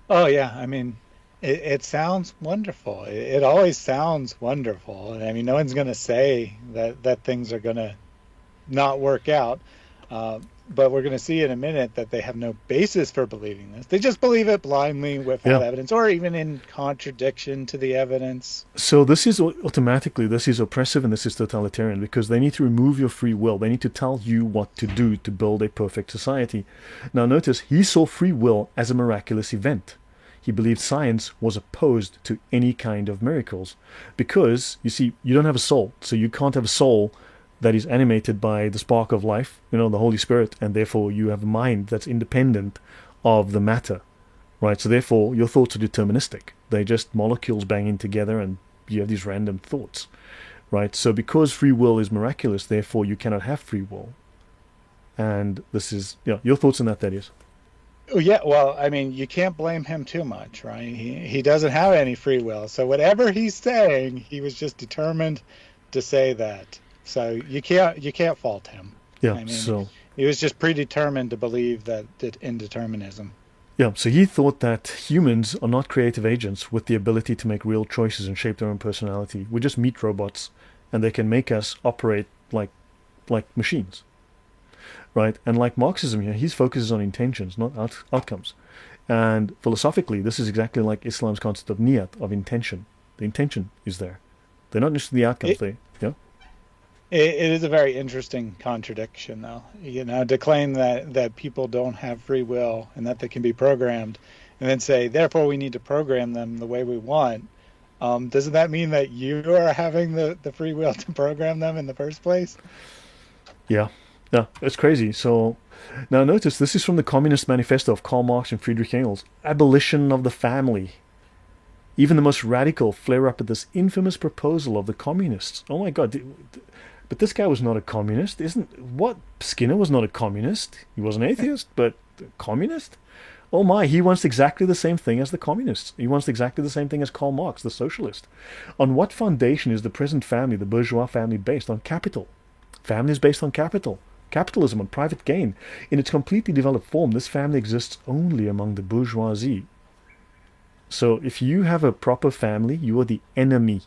Oh yeah, I mean, it sounds wonderful. It always sounds wonderful. I mean, no one's going to say that things are going to not work out. But we're going to see in a minute that they have no basis for believing this. They just believe it blindly without evidence, or even in contradiction to the evidence. So this is oppressive and this is totalitarian, because they need to remove your free will. They need to tell you what to do to build a perfect society. Now notice, he saw free will as a miraculous event. He believed science was opposed to any kind of miracles, because, you see, you don't have a soul, so you can't have a soul that is animated by the spark of life, the Holy Spirit, and therefore you have a mind that's independent of the matter, right? So therefore your thoughts are deterministic. They're just molecules banging together and you have these random thoughts, right? So because free will is miraculous, therefore you cannot have free will. And this is, your thoughts on that, Thaddeus? Oh, yeah, well, I mean, you can't blame him too much, right? He doesn't have any free will. So whatever he's saying, he was just determined to say that. So you can't fault him. Yeah, I mean, so he was just predetermined to believe that indeterminism. yeah, so he thought that humans are not creative agents with the ability to make real choices and shape their own personality. We're just meat robots, and they can make us operate like machines, right? And like Marxism here, his focus is on intentions, not outcomes. And philosophically, this is exactly like Islam's concept of niyat, of intention. The intention is there. They're not just the outcomes. It is a very interesting contradiction, though. To claim that people don't have free will and that they can be programmed, and then say, therefore, we need to program them the way we want. Doesn't that mean that you are having the free will to program them in the first place? Yeah, it's crazy. So now notice this is from the Communist Manifesto of Karl Marx and Friedrich Engels. Abolition of the family. Even the most radical flare up at this infamous proposal of the communists. Oh my God. But this guy was not a communist, Skinner was not a communist. He was an atheist, but a communist? Oh my, he wants exactly the same thing as the communists. He wants exactly the same thing as Karl Marx, the socialist. On what foundation is the present family, the bourgeois family, based? On capital. Family is based on capital. Capitalism, on private gain. In its completely developed form, this family exists only among the bourgeoisie. So if you have a proper family, you are the enemy.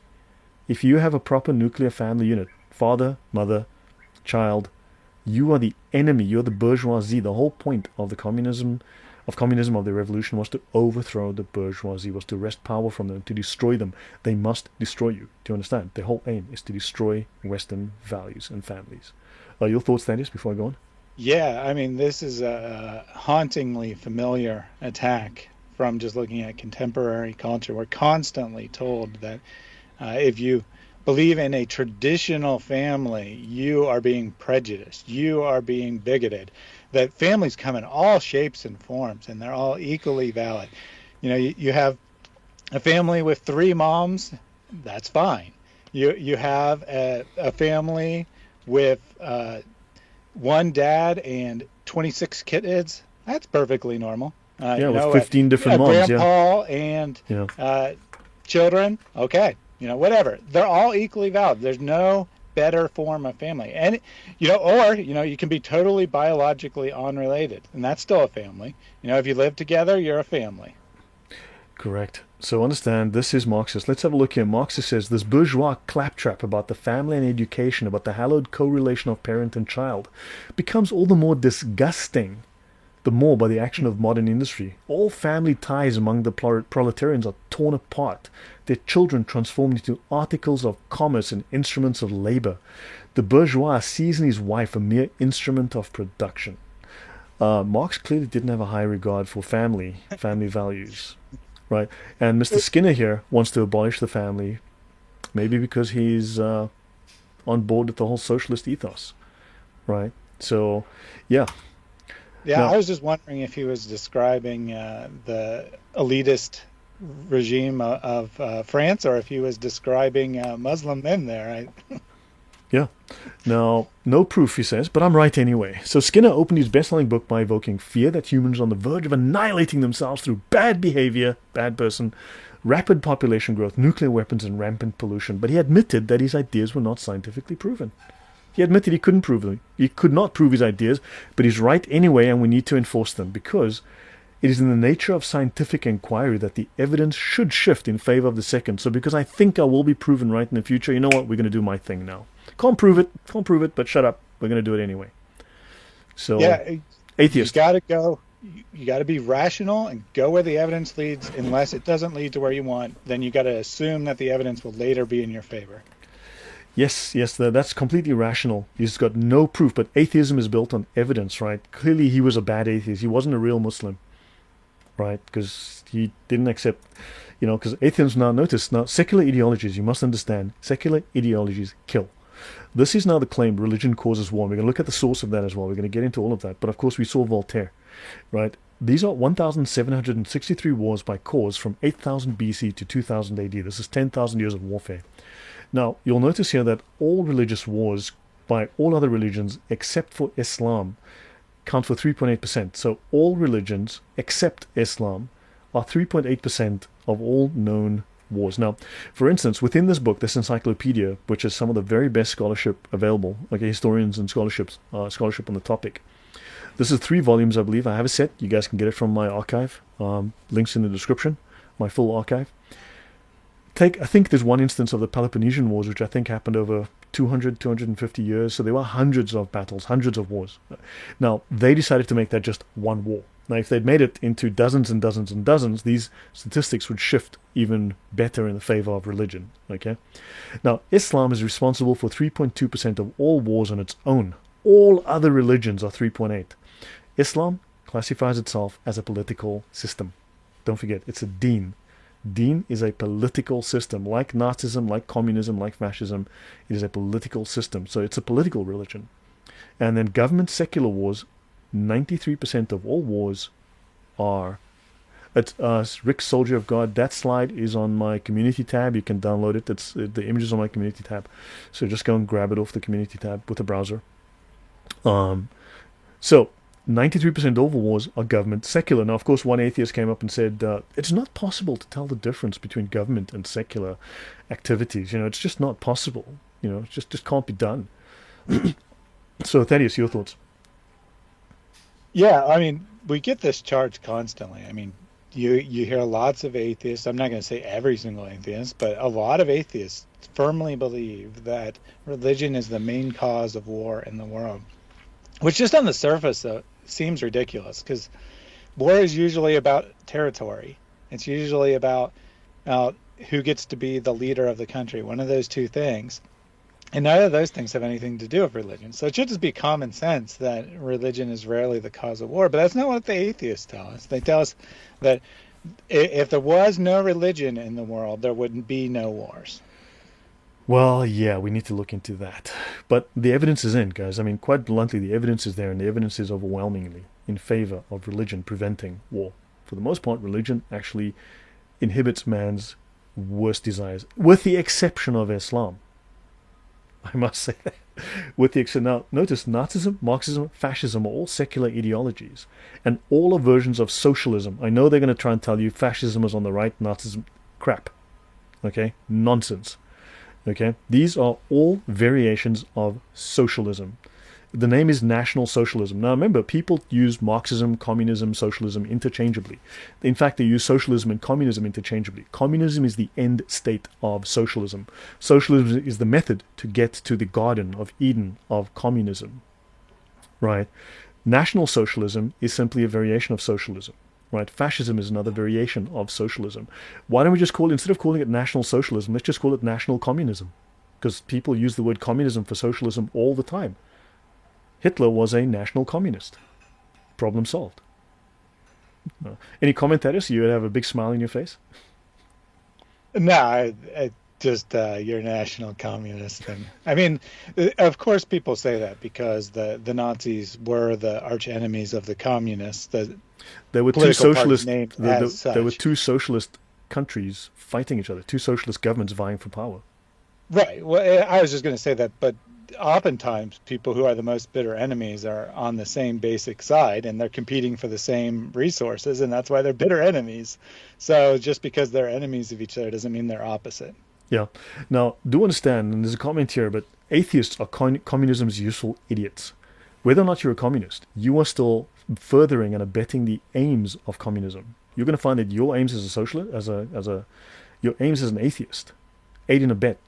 If you have a proper nuclear family unit, father, mother, child, you are the enemy. You're the bourgeoisie. The whole point of the communism, of the revolution, was to overthrow the bourgeoisie, was to wrest power from them, to destroy them. They must destroy you. Do you understand? Their whole aim is to destroy Western values and families. Your thoughts, Thaddeus, before I go on? Yeah, I mean, this is a hauntingly familiar attack from just looking at contemporary culture. We're constantly told that if you believe in a traditional family, you are being prejudiced, you are being bigoted, that families come in all shapes and forms, and they're all equally valid. You have a family with 3 moms, that's fine. You have a family with 1 dad and 26 kids, that's perfectly normal. With 15 different moms, grandpa and children, okay. Whatever. They're all equally valid. There's no better form of family. And, you can be totally biologically unrelated, and that's still a family. If you live together, you're a family. Correct. So understand, this is Marxist. Let's have a look here. Marxist says, this bourgeois claptrap about the family and education, about the hallowed correlation of parent and child, becomes all the more disgusting the more by the action of modern industry. All family ties among the proletarians are torn apart, their children transformed into articles of commerce and instruments of labor. The bourgeois sees in his wife a mere instrument of production. Marx clearly didn't have a high regard for family values, right? And Mr. Skinner here wants to abolish the family, maybe because he's on board with the whole socialist ethos, right? So, yeah. Yeah, No. I was just wondering if he was describing the elitist regime of France, or if he was describing Muslim men there. Yeah. Now, no proof, he says, but I'm right anyway. So Skinner opened his best-selling book by evoking fear that humans are on the verge of annihilating themselves through bad behavior, bad person, rapid population growth, nuclear weapons, and rampant pollution. But he admitted that his ideas were not scientifically proven. He admitted he couldn't prove them. He could not prove his ideas, but he's right anyway, and we need to enforce them because it is in the nature of scientific inquiry that the evidence should shift in favor of the second. So because I think I will be proven right in the future, you know what? We're going to do my thing now. Can't prove it, but shut up. We're going to do it anyway. So, yeah, atheist. You got to be rational and go where the evidence leads. Unless it doesn't lead to where you want, then you got to assume that the evidence will later be in your favor. Yes, that's completely rational. He's got no proof, but atheism is built on evidence, right? Clearly he was a bad atheist. He wasn't a real Muslim, right? Because he didn't accept, because atheism, now notice, secular ideologies, you must understand, secular ideologies kill. This is now the claim: religion causes war. And we're going to look at the source of that as well. We're going to get into all of that. But of course, we saw Voltaire, right? These are 1,763 wars by cause from 8,000 BC to 2000 AD. This is 10,000 years of warfare. Now, you'll notice here that all religious wars by all other religions except for Islam count for 3.8%. So all religions except Islam are 3.8% of all known wars. Now, for instance, within this book, this encyclopedia, which is some of the very best scholarship available, okay, historians and scholarship on the topic. This is 3 volumes, I believe. I have a set. You guys can get it from my archive. Links in the description, my full archive. I think there's one instance of the Peloponnesian Wars, which I think happened over 250 years. So there were hundreds of battles, hundreds of wars. Now, they decided to make that just one war. Now, if they'd made it into dozens and dozens and dozens, these statistics would shift even better in the favor of religion. Okay. Now, Islam is responsible for 3.2% of all wars on its own. All other religions are 3.8%. Islam classifies itself as a political system. Don't forget, it's a deen. Deen is a political system. Like Nazism, like communism, like fascism, it is a political system. So it's a political religion. And then government secular wars, 93% of all wars are. It's Rick Soldier of God. That slide is on my community tab. You can download it. The image is on my community tab. So just go and grab it off the community tab with a browser. So 93% of all wars are government secular. Now, of course, one atheist came up and said, it's not possible to tell the difference between government and secular activities. It's just not possible. It just can't be done. So, Thaddeus, your thoughts? Yeah, I mean, we get this charge constantly. I mean, you hear lots of atheists. I'm not going to say every single atheist, but a lot of atheists firmly believe that religion is the main cause of war in the world, which just on the surface seems ridiculous, because war is usually about territory. It's usually about who gets to be the leader of the country, one of those two things. And neither of those things have anything to do with religion. So it should just be common sense that religion is rarely the cause of war. But that's not what the atheists tell us. They tell us that if there was no religion in the world, there wouldn't be no wars. Well, yeah, we need to look into that. But the evidence is in, guys. I mean, quite bluntly, the evidence is there, and the evidence is overwhelmingly in favor of religion preventing war. For the most part, religion actually inhibits man's worst desires, with the exception of Islam. I must say that. Now, notice Nazism, Marxism, fascism are all secular ideologies, and all are versions of socialism. I know they're going to try and tell you fascism is on the right, Nazism, crap. Okay? Nonsense. Okay? These are all variations of socialism. The name is National Socialism. Now remember, people use Marxism, communism, socialism interchangeably. In fact, they use socialism and communism interchangeably. Communism is the end state of socialism. Socialism is the method to get to the Garden of Eden of communism. Right? National Socialism is simply a variation of socialism. Right? Fascism is another variation of socialism. Why don't we just instead of calling it National Socialism, let's just call it National Communism? Because people use the word communism for socialism all the time. Hitler was a national communist. Problem solved. Any comment, Thaddeus? You have a big smile on your face? No, I just you're a national communist. And I mean, of course people say that because the Nazis were the arch enemies of the communists. There were two socialist there were two socialist countries fighting each other, two socialist governments vying for power. Right. Well, I was just going to say that, but oftentimes people who are the most bitter enemies are on the same basic side, and they're competing for the same resources, and that's why they're bitter enemies. So just because they're enemies of each other doesn't mean they're opposite. Yeah. Now, do understand, and there's a comment here, but atheists are communism's useful idiots. Whether or not you're a communist, you are still furthering and abetting the aims of communism. You're going to find that your aims as a socialist, your aims as an atheist, aid and abet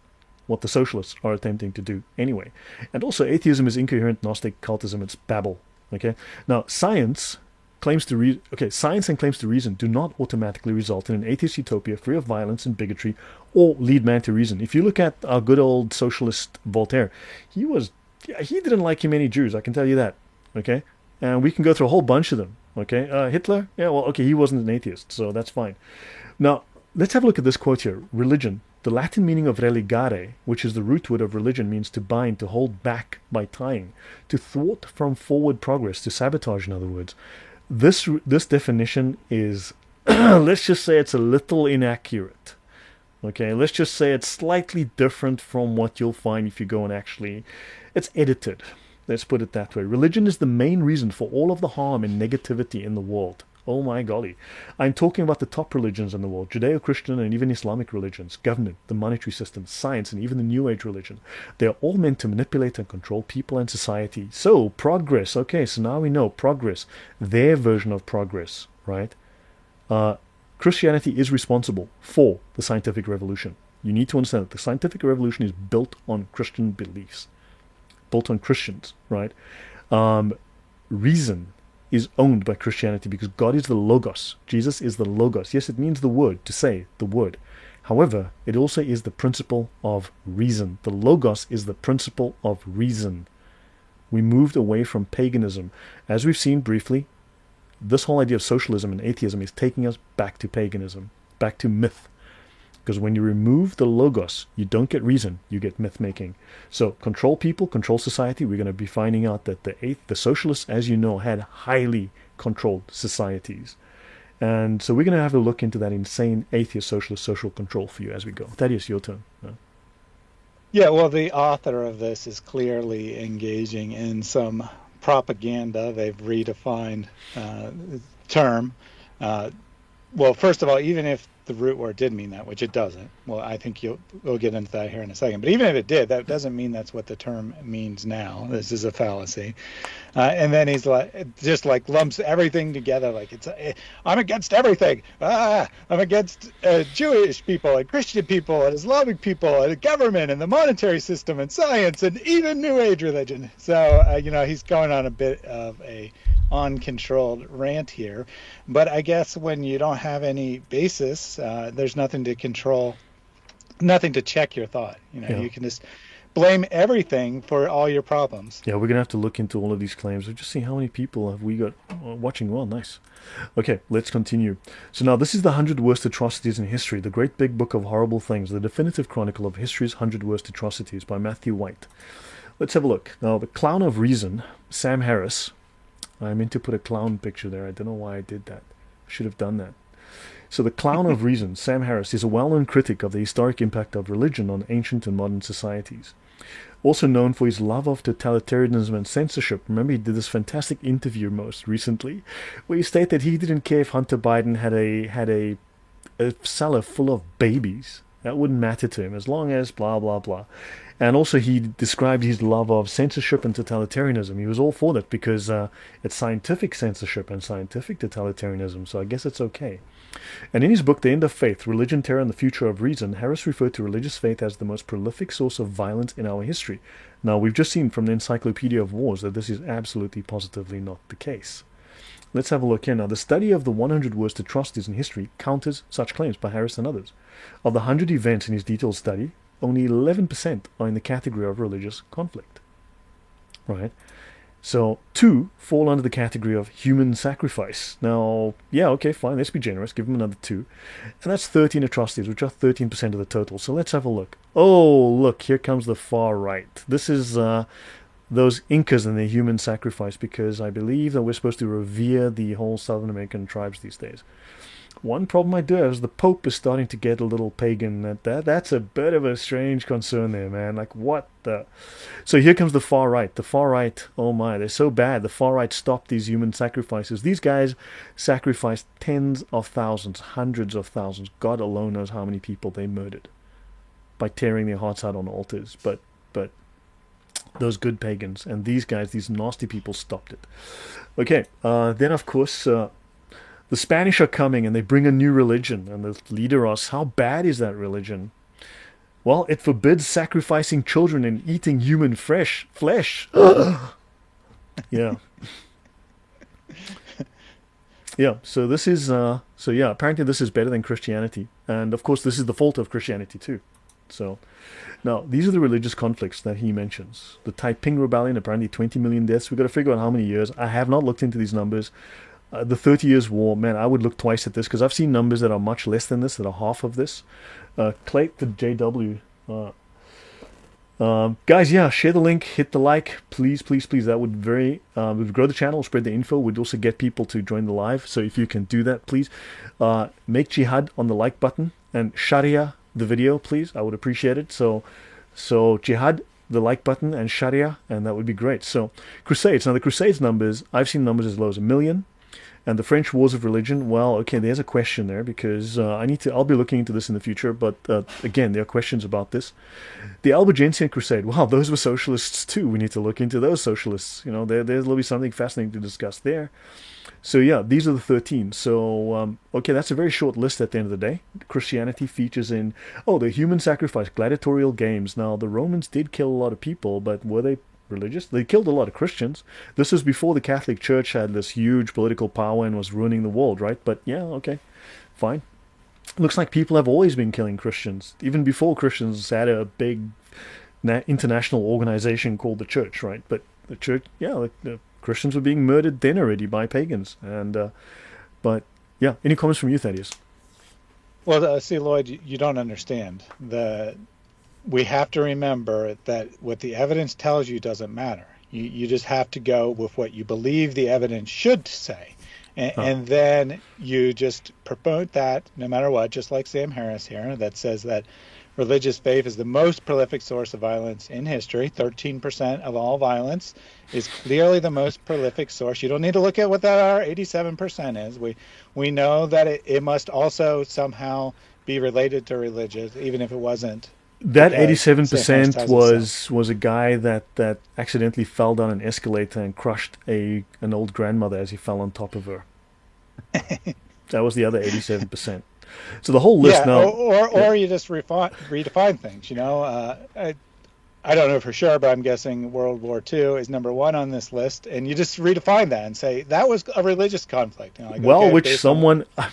what the socialists are attempting to do anyway. And also, atheism is incoherent Gnostic cultism. It's babble. Okay. Now, science and claims to reason do not automatically result in an atheist utopia free of violence and bigotry, or lead man to reason. If you look at our good old socialist Voltaire, he didn't like him many Jews. I can tell you that. Okay. And we can go through a whole bunch of them. Okay. Hitler. Yeah. Well. Okay. He wasn't an atheist, so that's fine. Now, let's have a look at this quote here. Religion The Latin meaning of religare, which is the root word of religion, means to bind, to hold back by tying, to thwart from forward progress, to sabotage, in other words. This definition is, let's just say it's a little inaccurate. Okay, let's just say it's slightly different from what you'll find if you go and actually, it's edited. Let's put it that way. Religion is the main reason for all of the harm and negativity in the world. Oh my golly. I'm talking about the top religions in the world, Judeo-Christian and even Islamic religions, government, the monetary system, science, and even the New Age religion. They are all meant to manipulate and control people and society. So, progress. Okay, so now we know progress. Their version of progress, right? Christianity is responsible for the scientific revolution. You need to understand that the scientific revolution is built on Christian beliefs. Built on Christians, right? Reason is owned by Christianity because God is the Logos. Jesus is the Logos. Yes, it means the word, to say the word. However, it also is the principle of reason. The Logos is the principle of reason. We moved away from paganism. As we've seen briefly, this whole idea of socialism and atheism is taking us back to paganism, back to myth. Because when you remove the Logos, you don't get reason, you get myth-making. So control people, control society. We're going to be finding out that the socialists, as you know, had highly controlled societies. And so we're going to have a look into that insane atheist socialist social control for you as we go. Thaddeus, your turn. Yeah, well, the author of this is clearly engaging in some propaganda. They've redefined the term. Well, first of all, even if the root word did mean that, which it doesn't, well, I think we'll get into that here in a second. But even if it did, that doesn't mean that's what the term means now. This is a fallacy. And then he's just lumps everything together. Like I'm against everything. I'm against Jewish people and Christian people and Islamic people and the government and the monetary system and science and even New Age religion. So, he's going on a bit of a uncontrolled rant here. But I guess when you don't have any basis, there's nothing to control, nothing to check your thought. You can just blame everything for all your problems. Yeah, we're going to have to look into all of these claims. We'll just see how many people have we got watching. Well, nice. Okay, let's continue. So now this is the 100 worst atrocities in history, the great big book of horrible things, the definitive chronicle of history's 100 worst atrocities by Matthew White. Let's have a look. Now, the clown of reason, Sam Harris. I meant to put a clown picture there. I don't know why I did that. I should have done that. So the clown of reason, Sam Harris, is a well-known critic of the historic impact of religion on ancient and modern societies. Also known for his love of totalitarianism and censorship. Remember, he did this fantastic interview most recently where he stated that he didn't care if Hunter Biden had a cellar full of babies. That wouldn't matter to him as long as blah, blah, blah. And also he described his love of censorship and totalitarianism. He was all for that because it's scientific censorship and scientific totalitarianism, so I guess it's okay. And in his book, The End of Faith, Religion, Terror, and the Future of Reason, Harris referred to religious faith as the most prolific source of violence in our history. Now, we've just seen from the Encyclopedia of Wars that this is absolutely positively not the case. Let's have a look here. Now, the study of the 100 worst atrocities in history counters such claims by Harris and others. Of the 100 events in his detailed study, only 11% are in the category of religious conflict. Right? So 2 fall under the category of human sacrifice. Now, yeah, okay, fine, let's be generous, give them another 2. And that's 13 atrocities, which are 13% of the total. So let's have a look. Oh, look, here comes the far right. This is those Incas and their human sacrifice, because I believe that we're supposed to revere the whole Southern American tribes these days. One problem I do have is the Pope is starting to get a little pagan. That's a bit of a strange concern there, man. Like, what the... So here comes the far right. The far right, oh my, they're so bad. The far right stopped these human sacrifices. These guys sacrificed tens of thousands, hundreds of thousands. God alone knows how many people they murdered by tearing their hearts out on altars. But those good pagans and these guys, these nasty people, stopped it. Okay, then of course... the Spanish are coming and they bring a new religion, and the leader asks, how bad is that religion? Well, it forbids sacrificing children and eating human flesh. Yeah. Yeah, so this is, apparently this is better than Christianity. And of course, this is the fault of Christianity too. So, now, these are the religious conflicts that he mentions. The Taiping Rebellion, apparently 20 million deaths. We've got to figure out how many years. I have not looked into these numbers. the 30 Years' War, man, I would look twice at this because I've seen numbers that are much less than this, that are half of this. Clay the JW. Guys, yeah, share the link, hit the like, please, please, please. That would would grow the channel, spread the info. Would also get people to join the live. So if you can do that, please make jihad on the like button and Sharia the video, please. I would appreciate it. So jihad, the like button, and Sharia, and that would be great. So Crusades. Now the Crusades numbers, I've seen numbers as low as 1 million. And the French Wars of Religion, well, okay, there's a question there because I'll be looking into this in the future, but again, there are questions about this. The Albigensian Crusade, wow, those were socialists too. We need to look into those socialists. You know, there'll be something fascinating to discuss there. So yeah, these are the 13. So, okay, that's a very short list at the end of the day. Christianity features in, the human sacrifice, gladiatorial games. Now, the Romans did kill a lot of people, but were they religious? They killed a lot of Christians. This was before the Catholic Church had this huge political power and was ruining the world, right? But yeah, okay, fine. Looks like people have always been killing Christians, even before Christians had a big international organization called the Church, right? But the Church, yeah, the Christians were being murdered then already by pagans. And but yeah, any comments from you, Thaddeus? Well, see, Lloyd, you don't understand. We have to remember that what the evidence tells you doesn't matter. You just have to go with what you believe the evidence should say. And then you just promote that no matter what, just like Sam Harris here, that says that religious faith is the most prolific source of violence in history. 13% of all violence is clearly the most prolific source. You don't need to look at what that our 87% is. We know that it must also somehow be related to religious, even if it wasn't. That 87% was a guy that accidentally fell down an escalator and crushed an old grandmother as he fell on top of her. That was the other 87%. So the whole list now, or you just redefine things. You know, I don't know for sure, but I'm guessing World War II is number one on this list, and you just redefine that and say that was a religious conflict. You know, like,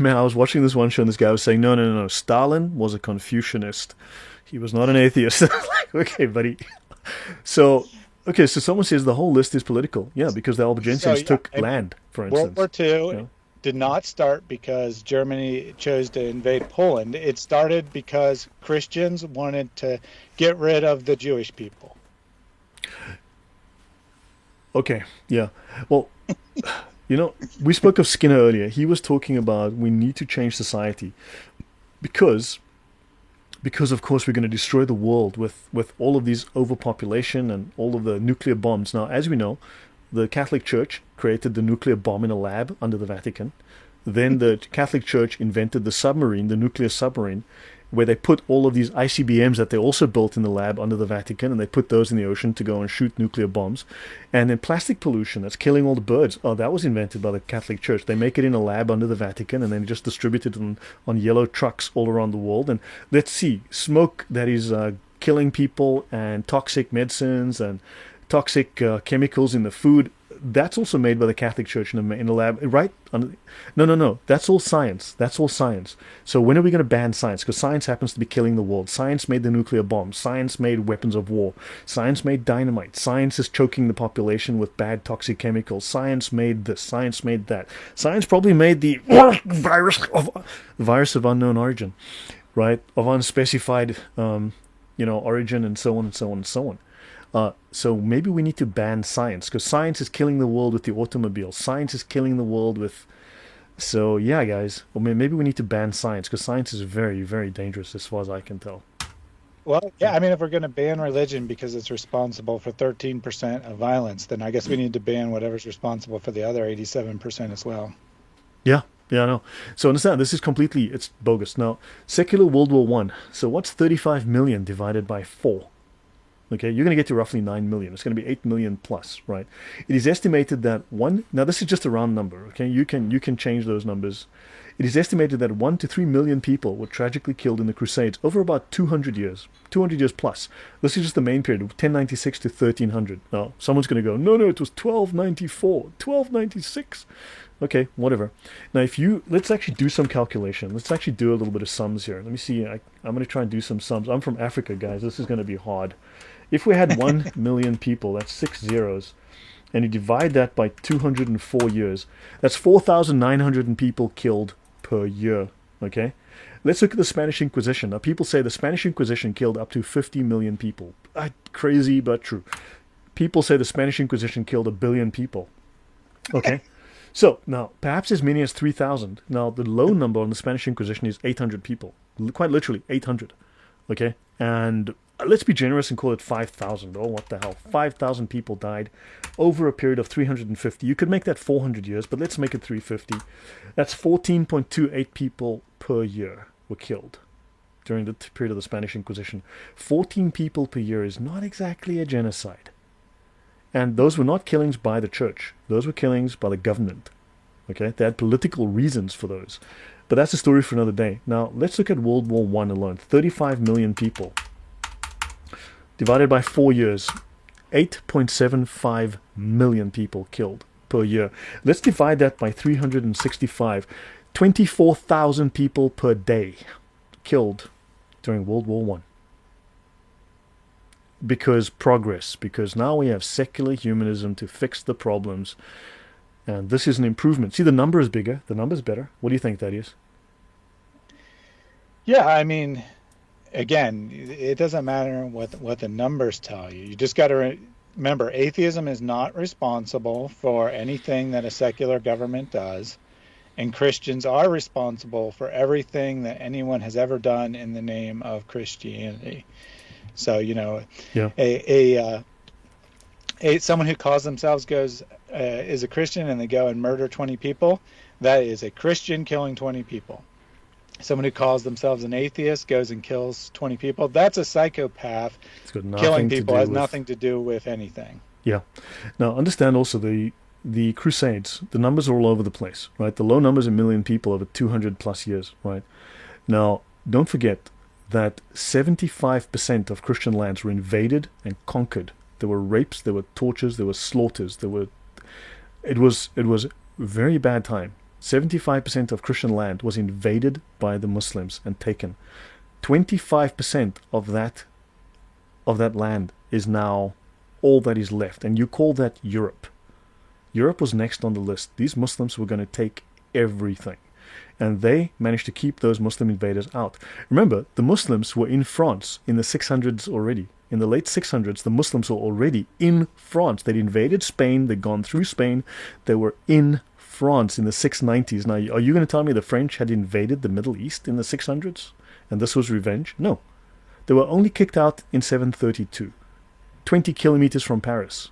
I was watching this one show, and this guy was saying, no, Stalin was a Confucianist. He was not an atheist. Like, okay, buddy. So someone says the whole list is political. Yeah, because the Albigensians took land, for instance. World War II did not start because Germany chose to invade Poland. It started because Christians wanted to get rid of the Jewish people. Okay, yeah. Well, we spoke of Skinner earlier. He was talking about we need to change society because of course we're going to destroy the world with all of these overpopulation and all of the nuclear bombs. Now, as we know, the Catholic Church created the nuclear bomb in a lab under the Vatican. Then the Catholic Church invented the submarine, the nuclear submarine, where they put all of these ICBMs that they also built in the lab under the Vatican, and they put those in the ocean to go and shoot nuclear bombs. And then plastic pollution, that's killing all the birds. Oh, that was invented by the Catholic Church. They make it in a lab under the Vatican, and then just distribute it on yellow trucks all around the world. And let's see, smoke that is killing people, and toxic medicines and toxic chemicals in the food, that's also made by the Catholic Church in a lab, right? No. That's all science. That's all science. So when are we going to ban science? Because science happens to be killing the world. Science made the nuclear bomb. Science made weapons of war. Science made dynamite. Science is choking the population with bad toxic chemicals. Science made this. Science made that. Science probably made the virus of unknown origin, right? Of unspecified, origin, and so on and so on and so on. So maybe we need to ban science, because science is killing the world with the automobile. Science is killing the world with... So yeah, guys, maybe we need to ban science, because science is very, very dangerous as far as I can tell. Well, yeah, I mean, if we're going to ban religion because it's responsible for 13% of violence, then I guess we need to ban whatever's responsible for the other 87% as well. Yeah, I know. So understand, this is it's bogus. Now, secular World War One. So what's 35 million divided by 4? Okay, you're going to get to roughly 9 million. It's going to be 8 million plus, right? It is estimated that now this is just a round number, okay? You can change those numbers. It is estimated that 1 to 3 million people were tragically killed in the Crusades over about 200 years plus. This is just the main period, 1096 to 1300. Now, someone's going to go, no, it was 1294, 1296. Okay, whatever. Now, let's actually do some calculation. Let's actually do a little bit of sums here. Let me see. I'm going to try and do some sums. I'm from Africa, guys. This is going to be hard. If we had 1 million people, that's 6 zeros. and you divide that by 204 years, that's 4,900 people killed per year. Okay? Let's look at the Spanish Inquisition. Now, people say the Spanish Inquisition killed up to 50 million people. Crazy, but true. People say the Spanish Inquisition killed 1 billion people. Okay? So, now, perhaps as many as 3,000. Now, the low number on the Spanish Inquisition is 800 people. Quite literally, 800. Okay? And let's be generous and call it 5,000. Oh, what the hell. 5,000 people died over a period of 350. You could make that 400 years, but let's make it 350. That's 14.28 people per year were killed during the period of the Spanish Inquisition. 14 people per year is not exactly a genocide. And those were not killings by the church. Those were killings by the government. Okay? They had political reasons for those. But that's a story for another day. Now, let's look at World War I alone. 35 million people. Divided by 4 years. 8.75 million people killed per year. Let's divide that by 365. 24,000 people per day killed during World War I. Because progress. Because now we have secular humanism to fix the problems. And this is an improvement. See, the number is bigger. The number is better. What do you think that is? Yeah, I mean, again, it doesn't matter what the numbers tell you. You just got to remember, atheism is not responsible for anything that a secular government does, and Christians are responsible for everything that anyone has ever done in the name of Christianity. So, yeah. Someone who calls themselves is a Christian and they go and murder 20 people, that is a Christian killing 20 people. Someone who calls themselves an atheist goes and kills 20 people, that's a psychopath. Killing people has nothing to do with anything. Yeah. Now, understand also the Crusades, the numbers are all over the place, right? The low numbers, 1 million people over 200 plus years, right? Now, don't forget that 75% of Christian lands were invaded and conquered. There were rapes, there were tortures, there were slaughters, it was a very bad time. 75% of Christian land was invaded by the Muslims and taken. 25% of that land is now all that is left, and you call that Europe. Europe was next on the list. These Muslims were going to take everything, and they managed to keep those Muslim invaders out. Remember, the Muslims were in France in the 600s already. In the late 600s, the Muslims were already in France. They'd invaded Spain. They'd gone through Spain. They were in France in the 690s. Now, are you going to tell me the French had invaded the Middle East in the 600s? And this was revenge? No. They were only kicked out in 732, 20 kilometers from Paris.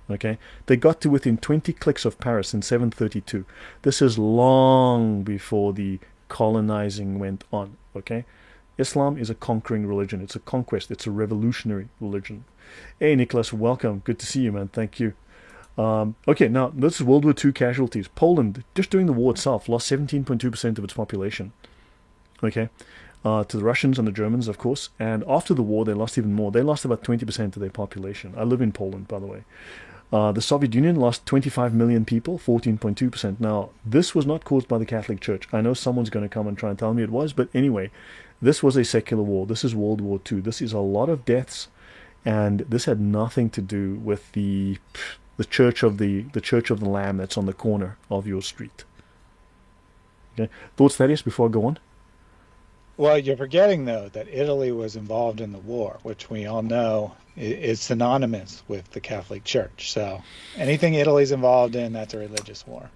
Okay? They got to within 20 clicks of Paris in 732. This is long before the colonizing went on. Okay? Islam is a conquering religion. It's a conquest. It's a revolutionary religion. Hey, Nicholas, welcome. Good to see you, man. Thank you. Okay, now, this is World War II casualties. Poland, just during the war itself, lost 17.2% of its population. Okay? To the Russians and the Germans, of course. And after the war, they lost even more. They lost about 20% of their population. I live in Poland, by the way. The Soviet Union lost 25 million people, 14.2%. Now, this was not caused by the Catholic Church. I know someone's going to come and try and tell me it was, but anyway, this was a secular war. This is World War II. This is a lot of deaths, and this had nothing to do with the church of the Lamb that's on the corner of your street. Okay, thoughts, Thaddeus, before I go on? Well, you're forgetting, though, that Italy was involved in the war, which we all know is synonymous with the Catholic Church. So anything Italy's involved in, that's a religious war.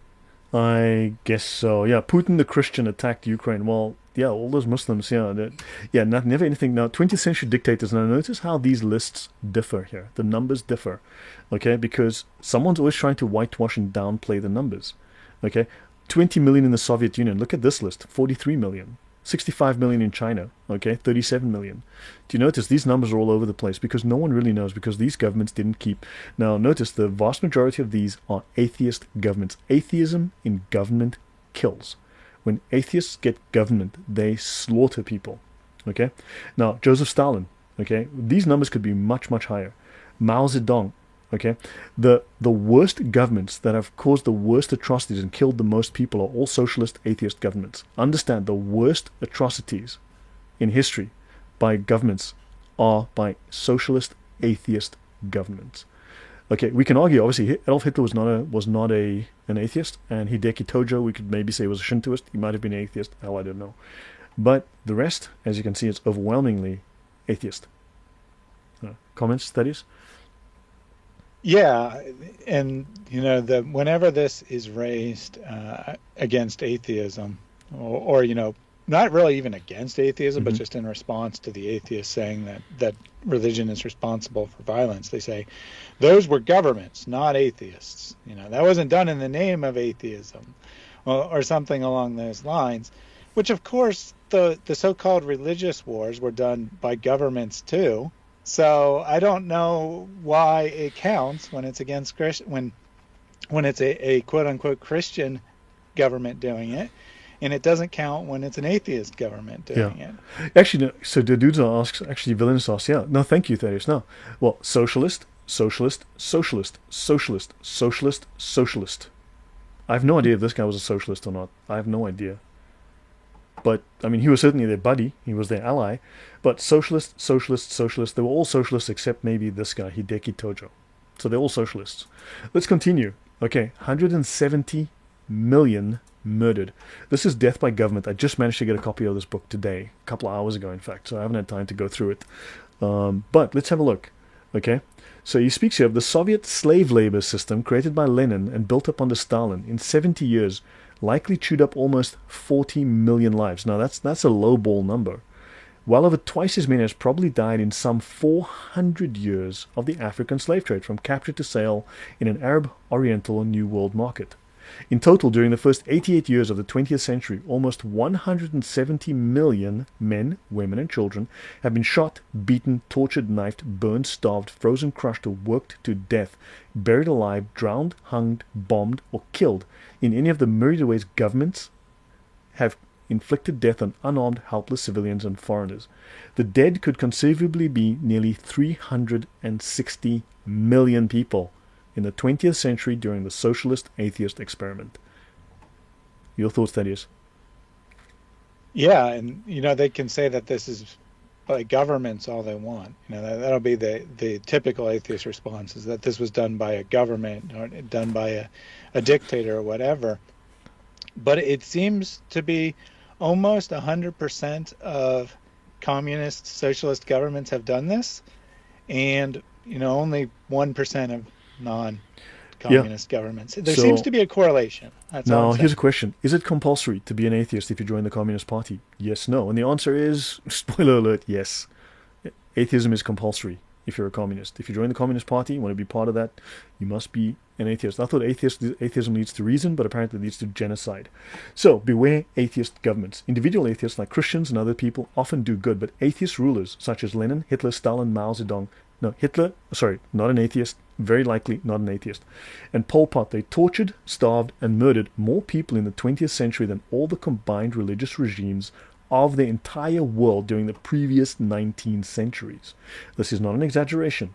I guess so. Yeah, Putin the Christian attacked Ukraine. Well, yeah, all those Muslims, never anything. Now, 20th century dictators. Now, notice how these lists differ here. The numbers differ, okay? Because someone's always trying to whitewash and downplay the numbers, okay? 20 million in the Soviet Union. Look at this list, 43 million. 65 million in China, okay? 37 million. Do you notice these numbers are all over the place? Because no one really knows, because these governments didn't keep. Now, notice the vast majority of these are atheist governments. Atheism in government kills. When atheists get government, they slaughter people, okay? Now, Joseph Stalin, okay? These numbers could be much, much higher. Mao Zedong, okay? The worst governments that have caused the worst atrocities and killed the most people are all socialist atheist governments. Understand, the worst atrocities in history by governments are by socialist atheist governments. Okay, we can argue. Obviously, Adolf Hitler was not an atheist, and Hideki Tojo, we could maybe say, was a Shintoist. He might have been an atheist. Hell, I don't know. But the rest, as you can see, it's overwhelmingly atheist. Comments, Thaddeus? Yeah, and whenever this is raised against atheism, or not really even against atheism, but just in response to the atheists saying that religion is responsible for violence, they say those were governments, not atheists. That wasn't done in the name of atheism, or something along those lines. Which, of course, the so-called religious wars were done by governments too. So I don't know why it counts when it's against when it's a quote unquote Christian government doing it, and it doesn't count when it's an atheist government doing it. Actually, no, so the dude asks, actually, Villainous asks, no, thank you, Thaddeus. No, well, socialist, socialist, socialist, socialist, socialist, socialist. I have no idea if this guy was a socialist or not. I have no idea. But, I mean, he was certainly their buddy. He was their ally. But socialist, socialist, socialist, they were all socialists except maybe this guy, Hideki Tojo. So they're all socialists. Let's continue. Okay, 170 million murdered. This is death by government. I just managed to get a copy of this book today, a couple of hours ago, in fact, so I haven't had time to go through it. But let's have a look. Okay, so he speaks here of the Soviet slave labor system created by Lenin and built up under Stalin in 70 years. Likely chewed up almost 40 million lives. Now that's a lowball number. Well over twice as many has probably died in some 400 years of the African slave trade, from capture to sale in an Arab, Oriental, or New World market. In total, during the first 88 years of the 20th century, almost 170 million men, women, and children have been shot, beaten, tortured, knifed, burned, starved, frozen, crushed, or worked to death, buried alive, drowned, hanged, bombed, or killed in any of the myriad ways governments have inflicted death on unarmed, helpless civilians and foreigners. The dead could conceivably be nearly 360 million people in the 20th century during the socialist atheist experiment. Your thoughts, Thaddeus? Yeah, and they can say that this is by governments all they want. That'll be the typical atheist response, is that this was done by a government or done by a dictator or whatever. But it seems to be almost 100% of communist socialist governments have done this, and only 1% of non-communist governments. There seems to be a correlation. That's now, here's a question. Is it compulsory to be an atheist if you join the Communist Party? Yes, no. And the answer is, spoiler alert, yes. Atheism is compulsory if you're a communist. If you join the Communist Party, you want to be part of that, you must be an atheist. I thought atheism leads to reason, but apparently it leads to genocide. So, beware atheist governments. Individual atheists like Christians and other people often do good, but atheist rulers such as Lenin, Hitler, Stalin, Mao Zedong, not an atheist, very likely not an atheist, and Pol Pot, they tortured, starved, and murdered more people in the 20th century than all the combined religious regimes of the entire world during the previous 19 centuries. This is not an exaggeration.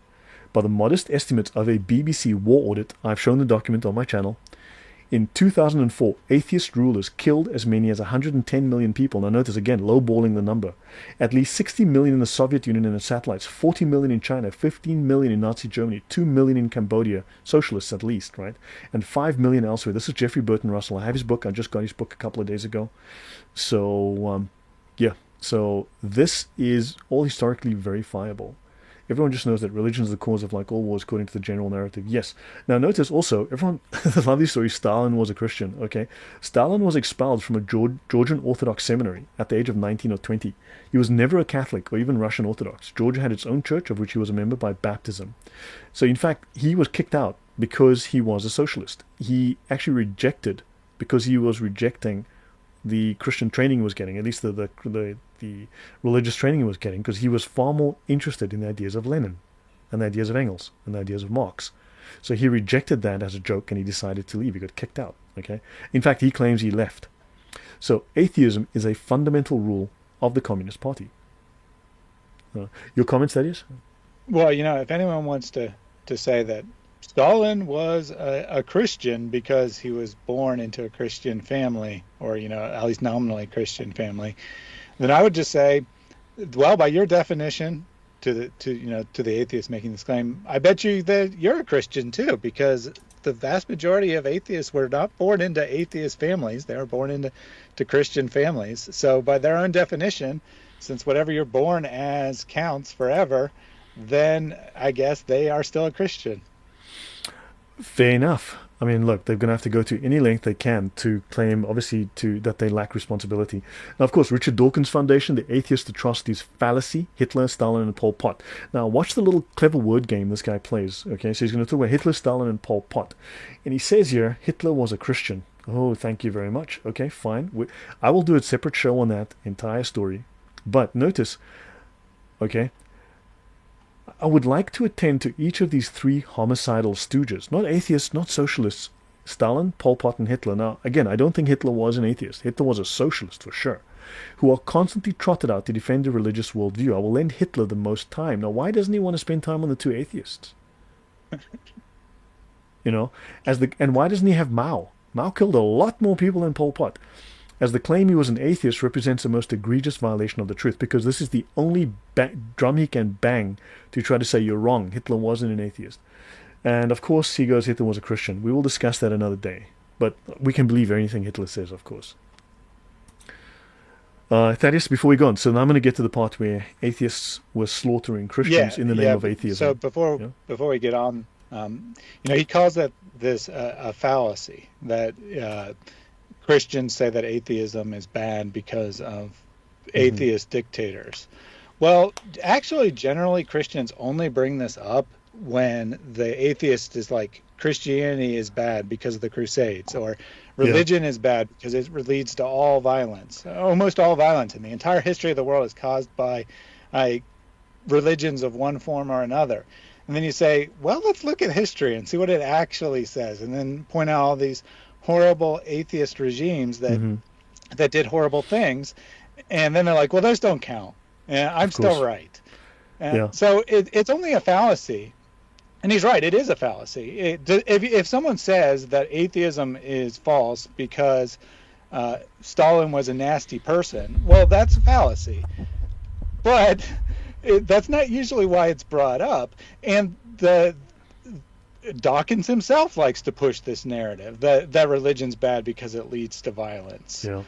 By the modest estimates of a BBC war audit, I've shown the document on my channel, in 2004, atheist rulers killed as many as 110 million people. Now notice again, lowballing the number. At least 60 million in the Soviet Union and its satellites, 40 million in China, 15 million in Nazi Germany, 2 million in Cambodia, socialists at least, right? And 5 million elsewhere. This is Jeffrey Burton Russell. I have his book. I just got his book a couple of days ago. So, So this is all historically verifiable. Everyone just knows that religion is the cause of all wars according to the general narrative. Yes. Now notice also, everyone, I love these stories, Stalin was a Christian, okay? Stalin was expelled from a Georgian Orthodox seminary at the age of 19 or 20. He was never a Catholic or even Russian Orthodox. Georgia had its own church of which he was a member by baptism. So in fact, he was kicked out because he was a socialist. He actually rejected, because he was rejecting the Christian training he was getting, at least the religious training he was getting, because he was far more interested in the ideas of Lenin and the ideas of Engels and the ideas of Marx. So he rejected that as a joke and he decided to leave. He got kicked out. Okay. In fact, he claims he left. So atheism is a fundamental rule of the Communist Party. Your comments, Thaddeus? Well, if anyone wants to say that Stalin was a Christian because he was born into a Christian family, or, at least nominally Christian family, then I would just say, well, by your definition, to the atheist making this claim, I bet you that you're a Christian too, because the vast majority of atheists were not born into atheist families. They were born into Christian families. So by their own definition, since whatever you're born as counts forever, then I guess they are still a Christian. Fair enough. I mean, look, they're going to have to go to any length they can to claim, obviously, that they lack responsibility. Now, of course, Richard Dawkins Foundation, the atheist atrocities fallacy, Hitler, Stalin, and Pol Pot. Now, watch the little clever word game this guy plays. Okay, so he's going to talk about Hitler, Stalin, and Pol Pot. And he says here, Hitler was a Christian. Oh, thank you very much. Okay, fine. I will do a separate show on that entire story. But notice, okay, I would like to attend to each of these three homicidal stooges, not atheists, not socialists, Stalin, Pol Pot, and Hitler. Now, again, I don't think Hitler was an atheist. Hitler was a socialist for sure, who are constantly trotted out to defend a religious worldview. I will lend Hitler the most time. Now, why doesn't he want to spend time on the two atheists? You know, and why doesn't he have Mao? Mao killed a lot more people than Pol Pot. As the claim he was an atheist represents the most egregious violation of the truth, because this is the only drum he can bang to try to say you're wrong. Hitler wasn't an atheist. And of course he goes, Hitler was a Christian. We will discuss that another day. But we can believe anything Hitler says, of course. Thaddeus, before we go on, so now I'm going to get to the part where atheists were slaughtering Christians in the name of atheism. So before we get on, he calls this a fallacy, that Christians say that atheism is bad because of atheist dictators. Well, actually, generally, Christians only bring this up when the atheist is like, Christianity is bad because of the Crusades, or religion is bad because it leads to all violence. Almost all violence in the entire history of the world is caused by religions of one form or another. And then you say, well, let's look at history and see what it actually says, and then point out all these horrible atheist regimes that did horrible things, and then they're like, well, those don't count, and I'm still right. So it's only a fallacy, and he's right, it is a fallacy. If someone says that atheism is false because Stalin was a nasty person, well, that's a fallacy, but that's not usually why it's brought up. And Dawkins himself likes to push this narrative that religion's bad because it leads to violence. Yeah.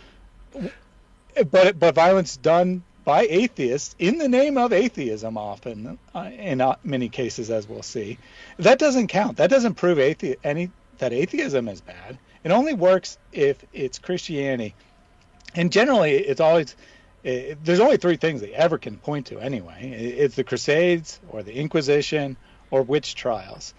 But violence done by atheists in the name of atheism, often in many cases, as we'll see, that doesn't count. That doesn't prove that atheism is bad. It only works if it's Christianity, and generally it's always. There's only three things they ever can point to anyway. It's the Crusades, or the Inquisition, or witch trials.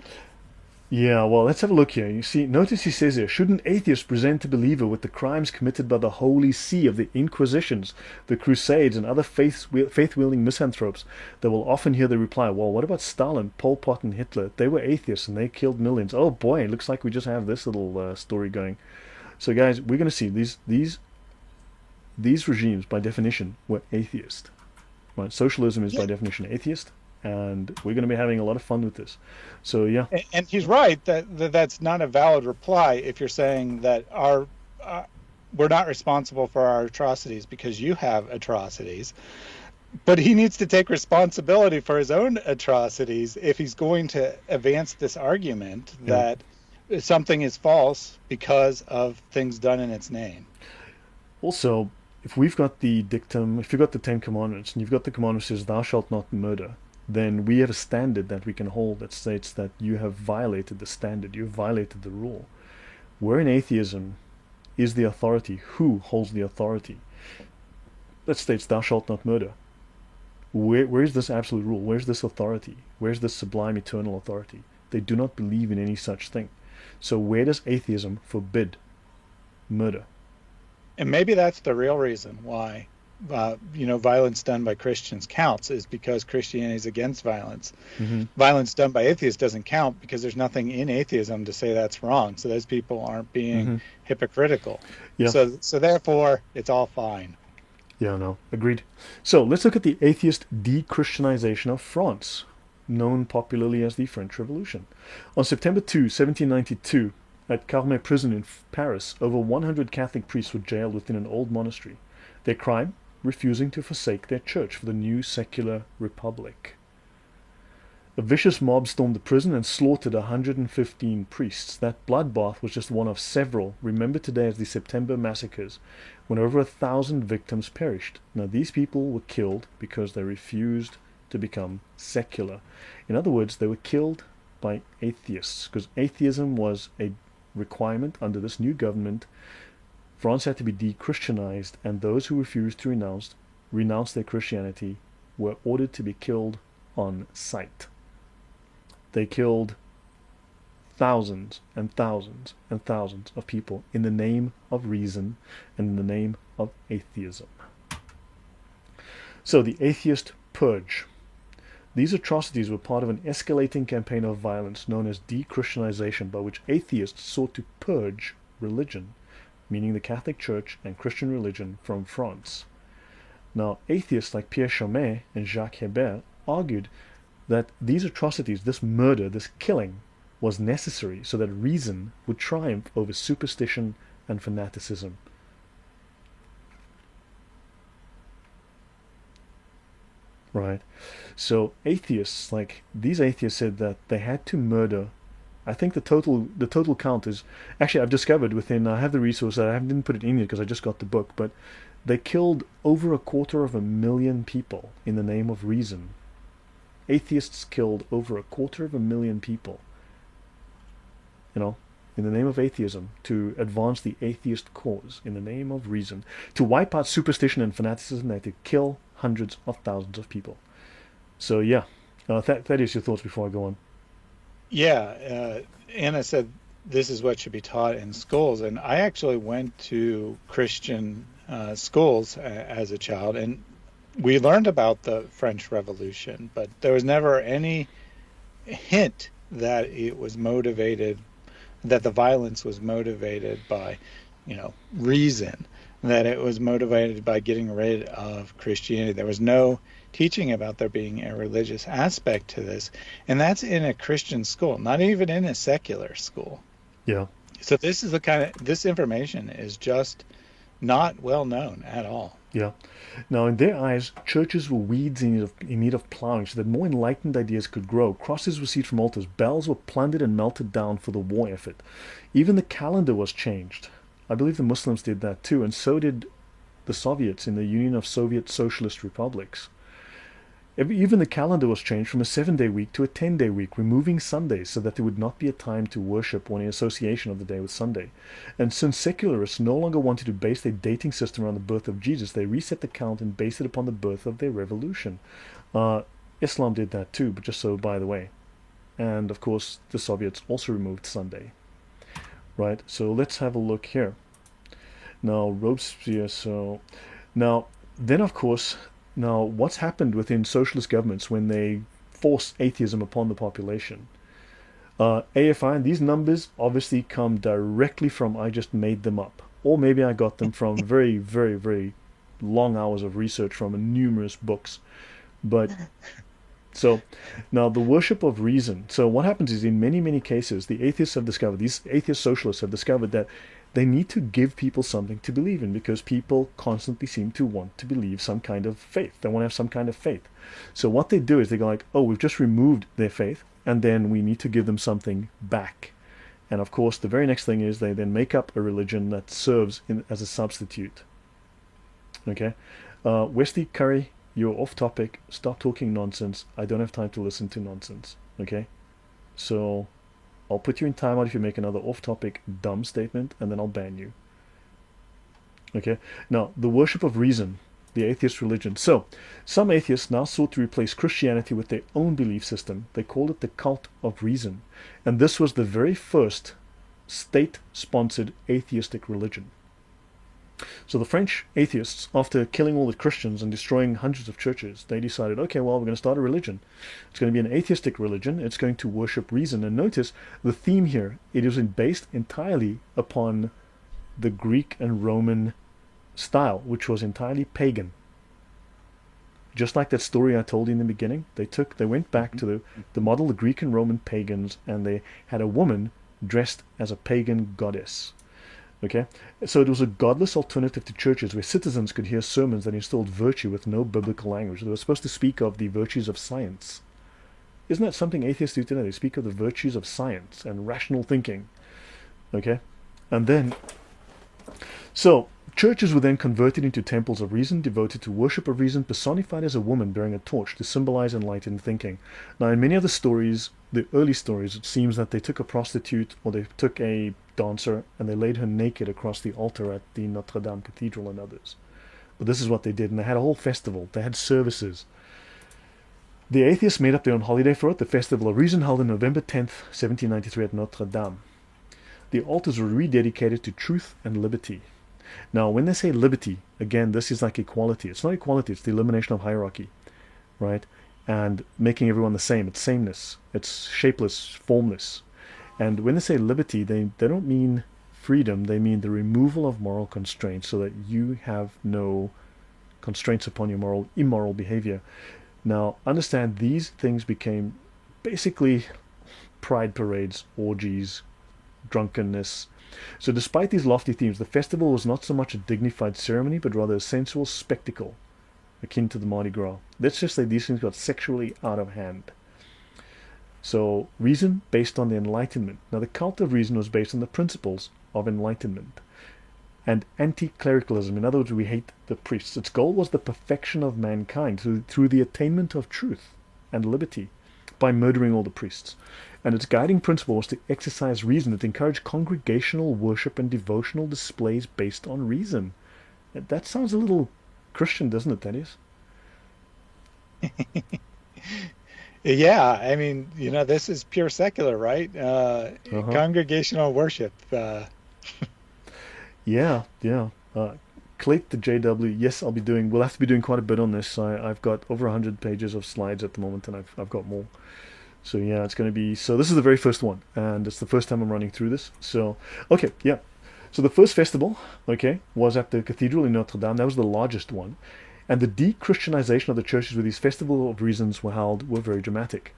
Yeah, well, let's have a look here. You see, notice he says here, shouldn't atheists present a believer with the crimes committed by the Holy See of the Inquisitions, the Crusades, and other faith-wielding misanthropes? They will often hear the reply, well, what about Stalin, Pol Pot, and Hitler? They were atheists and they killed millions. Oh boy, it looks like we just have this little story going. So guys, we're going to see these regimes, by definition, were atheist. Right? Socialism is by definition atheist, and we're going to be having a lot of fun with this. So yeah. And he's right that's not a valid reply if you're saying that we're not responsible for our atrocities because you have atrocities. But he needs to take responsibility for his own atrocities if he's going to advance this argument that something is false because of things done in its name. Also, if we've got the dictum, if you've got the Ten Commandments, and you've got the commandment that says, thou shalt not murder, then we have a standard that we can hold that states that you have violated the standard, you have violated the rule. Where in atheism is the authority? Who holds the authority? That states, thou shalt not murder. Where is this absolute rule? Where's this authority? Where's this sublime eternal authority? They do not believe in any such thing. So where does atheism forbid murder? And maybe that's the real reason why, violence done by Christians counts, is because Christianity is against violence. Violence done by atheists doesn't count because there's nothing in atheism to say that's wrong. So those people aren't being hypocritical. Yeah. So therefore, it's all fine. Yeah, no, agreed. So let's look at the atheist de-Christianization of France, known popularly as the French Revolution. On September 2, 1792, at Carme prison in Paris, over 100 Catholic priests were jailed within an old monastery. Their crime? Refusing to forsake their church for the new secular republic. A vicious mob stormed the prison and slaughtered 115 priests. That bloodbath was just one of several, remembered today as the September massacres, when over 1,000 victims perished. Now, these people were killed because they refused to become secular. In other words, they were killed by atheists, because atheism was a requirement under this new government. France had to be de-Christianized, and those who refused to renounce their Christianity were ordered to be killed on sight. They killed thousands and thousands and thousands of people in the name of reason and in the name of atheism. So the atheist purge. These atrocities were part of an escalating campaign of violence known as de-Christianization, by which atheists sought to purge religion, meaning the Catholic Church and Christian religion, from France. Now, atheists like Pierre Chaumet and Jacques Hébert argued that these atrocities, this murder, this killing, was necessary so that reason would triumph over superstition and fanaticism. Right? So atheists, like these atheists, said that they had to murder. I think the total count is, actually I've discovered within, I have the resource, I didn't put it in yet because I just got the book, but they killed over 250,000 people in the name of reason. Atheists killed over 250,000 people, in the name of atheism, to advance the atheist cause, in the name of reason. To wipe out superstition and fanaticism, they had to kill hundreds of thousands of people. So yeah, that is your thoughts before I go on. Yeah, Anna said this is what should be taught in schools, and I actually went to Christian schools as a child, and we learned about the French Revolution, but there was never any hint that it was motivated, that the violence was motivated by, reason, that it was motivated by getting rid of Christianity. There was no teaching about there being a religious aspect to this, and that's in a Christian school, not even in a secular school. Yeah. So this is this information is just not well known at all. Yeah. Now, in their eyes, churches were weeds in need of plowing so that more enlightened ideas could grow. Crosses were seized from altars. Bells were plundered and melted down for the war effort. Even the calendar was changed. I believe the Muslims did that too, and so did the Soviets in the Union of Soviet Socialist Republics. Even the calendar was changed from a 7-day week to a 10-day week, removing Sundays so that there would not be a time to worship or any association of the day with Sunday. And since secularists no longer wanted to base their dating system around the birth of Jesus, they reset the count and based it upon the birth of their revolution. Islam did that too, but just so by the way. And of course, the Soviets also removed Sunday. Right, so let's have a look here. Now, Robespierre, then of course, what's happened within socialist governments when they force atheism upon the population? AFI, and these numbers obviously come directly from, I just made them up. Or maybe I got them from very, very, very long hours of research from numerous books. But, so, now the worship of reason. So what happens is, in many, many cases, the atheists have discovered, these atheist socialists have discovered that they need to give people something to believe in, because people constantly seem to want to believe some kind of faith. They want to have some kind of faith. So what they do is they go like, oh, we've just removed their faith, and then we need to give them something back. And of course, the very next thing is they then make up a religion that serves as a substitute. Okay? Wesley Curry, you're off topic. Stop talking nonsense. I don't have time to listen to nonsense. Okay? So I'll put you in timeout if you make another off-topic dumb statement, and then I'll ban you. Okay? Now, the worship of reason, the atheist religion. So, some atheists now sought to replace Christianity with their own belief system. They called it the cult of reason. And this was the very first state-sponsored atheistic religion. So the French atheists, after killing all the Christians and destroying hundreds of churches, they decided, okay, well, we're going to start a religion. It's going to be an atheistic religion. It's going to worship reason. And notice the theme here, it is based entirely upon the Greek and Roman style, which was entirely pagan. Just like that story I told you in the beginning, they went back to the model, the Greek and Roman pagans, and they had a woman dressed as a pagan goddess. Okay, so it was a godless alternative to churches where citizens could hear sermons that instilled virtue with no biblical language. They were supposed to speak of the virtues of science. Isn't that something atheists do today? They speak of the virtues of science and rational thinking. Okay? And then, so churches were then converted into temples of reason, devoted to worship of reason, personified as a woman bearing a torch to symbolize enlightened thinking. Now, in many of the stories, the early stories, it seems that they took a prostitute or they took a dancer and they laid her naked across the altar at the Notre Dame Cathedral and others. But this is what they did, and they had a whole festival. They had services. The atheists made up their own holiday for it, the Festival of Reason, held on November 10th, 1793 at Notre Dame. The altars were rededicated to truth and liberty. Now, when they say liberty, again, this is like equality. It's not equality, it's the elimination of hierarchy, right? And making everyone the same. It's sameness. It's shapeless, formless. And when they say liberty, they don't mean freedom. They mean the removal of moral constraints so that you have no constraints upon your immoral behavior. Now, understand these things became basically pride parades, orgies, drunkenness. So despite these lofty themes, the festival was not so much a dignified ceremony, but rather a sensual spectacle, akin to the Mardi Gras. Let's just say these things got sexually out of hand. So reason based on the Enlightenment. Now the cult of reason was based on the principles of enlightenment. And anti-clericalism, in other words, we hate the priests. Its goal was the perfection of mankind through the attainment of truth and liberty by murdering all the priests. And its guiding principle was to exercise reason. It encouraged congregational worship and devotional displays based on reason. That sounds a little Christian, doesn't it, Thaddeus? Yeah, I mean, this is pure secular, right? Congregational worship. Yeah. Clayt the JW. Yes, we'll have to be doing quite a bit on this. I've got over 100 pages of slides at the moment, and I've got more. So yeah, it's going to be, so this is the very first one, and it's the first time I'm running through this. So, okay, yeah. So the first festival, okay, was at the Cathedral in Notre Dame. That was the largest one. And the de-Christianization of the churches where these Festival of Reasons were held were very dramatic.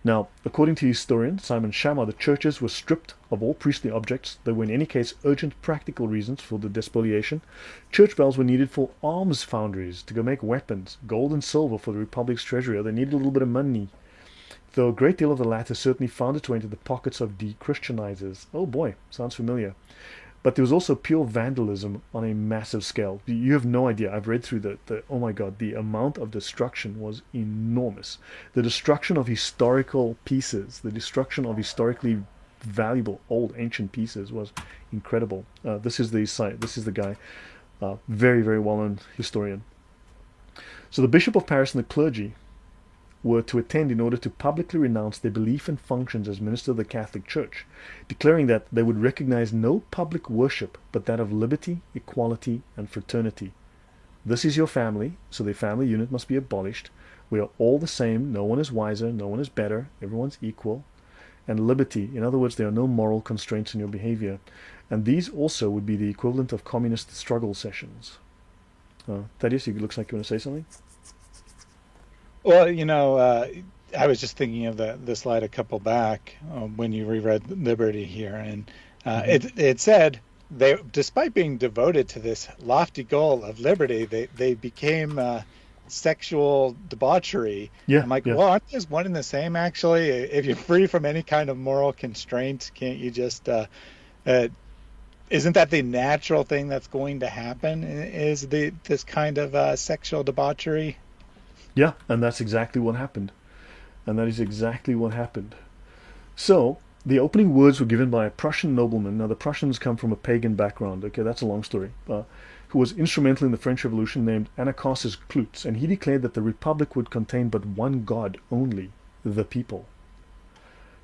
Now, according to historian Simon Shamar, the churches were stripped of all priestly objects. There were in any case urgent practical reasons for the despoliation. Church bells were needed for arms foundries to go make weapons, gold and silver for the Republic's treasury, or they needed a little bit of money. Though a great deal of the latter certainly found its way into the pockets of de-Christianizers. Oh boy, sounds familiar. But there was also pure vandalism on a massive scale. You have no idea. I've read through oh my God, the amount of destruction was enormous. The destruction of historical pieces, the destruction of historically valuable old ancient pieces was incredible. This is the guy, very, very well-known historian. So the Bishop of Paris and the clergy were to attend in order to publicly renounce their belief and functions as minister of the Catholic Church, declaring that they would recognize no public worship but that of liberty, equality, and fraternity. This is your family, so the family unit must be abolished. We are all the same, no one is wiser, no one is better, everyone's equal. And liberty, in other words, there are no moral constraints in your behavior. And these also would be the equivalent of communist struggle sessions. Thaddeus, it looks like you want to say something? Well, I was just thinking of the slide a couple back when you reread Liberty here, and it said they, despite being devoted to this lofty goal of liberty, they became sexual debauchery. Yeah, I'm like, yeah. well, aren't these one and the same? Actually, if you're free from any kind of moral constraints, can't you just? Isn't that the natural thing that's going to happen? Is this kind of sexual debauchery? Yeah, and that's exactly what happened. And that is exactly what happened. So, the opening words were given by a Prussian nobleman. Now, the Prussians come from a pagan background. Okay, that's a long story. Who was instrumental in the French Revolution, named Anacharsis Clootz. And he declared that the Republic would contain but one God only, the people.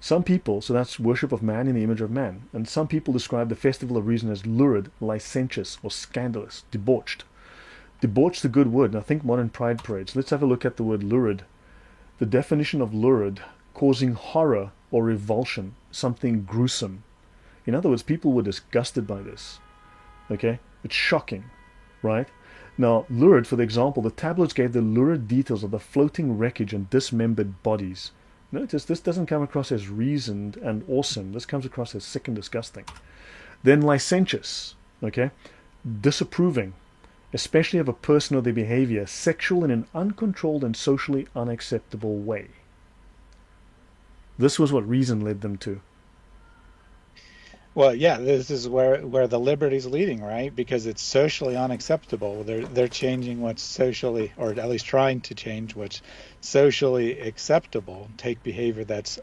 Some people, so that's worship of man in the image of man. And some people describe the Festival of Reason as lurid, licentious, or scandalous, debauched. Debauch's a good word. Now think modern pride parades. Let's have a look at the word lurid. The definition of lurid, causing horror or revulsion, something gruesome. In other words, people were disgusted by this. Okay? It's shocking, right? Now, lurid, for the example, the tabloids gave the lurid details of the floating wreckage and dismembered bodies. Notice this doesn't come across as reasoned and awesome. This comes across as sick and disgusting. Then licentious, okay? Disapproving, especially of a person or their behavior, sexual in an uncontrolled and socially unacceptable way. This was what reason led them to. Well, yeah, this is where the liberty's leading, right? Because it's socially unacceptable. They're changing what's socially, or at least trying to change what's socially acceptable. Take behavior that's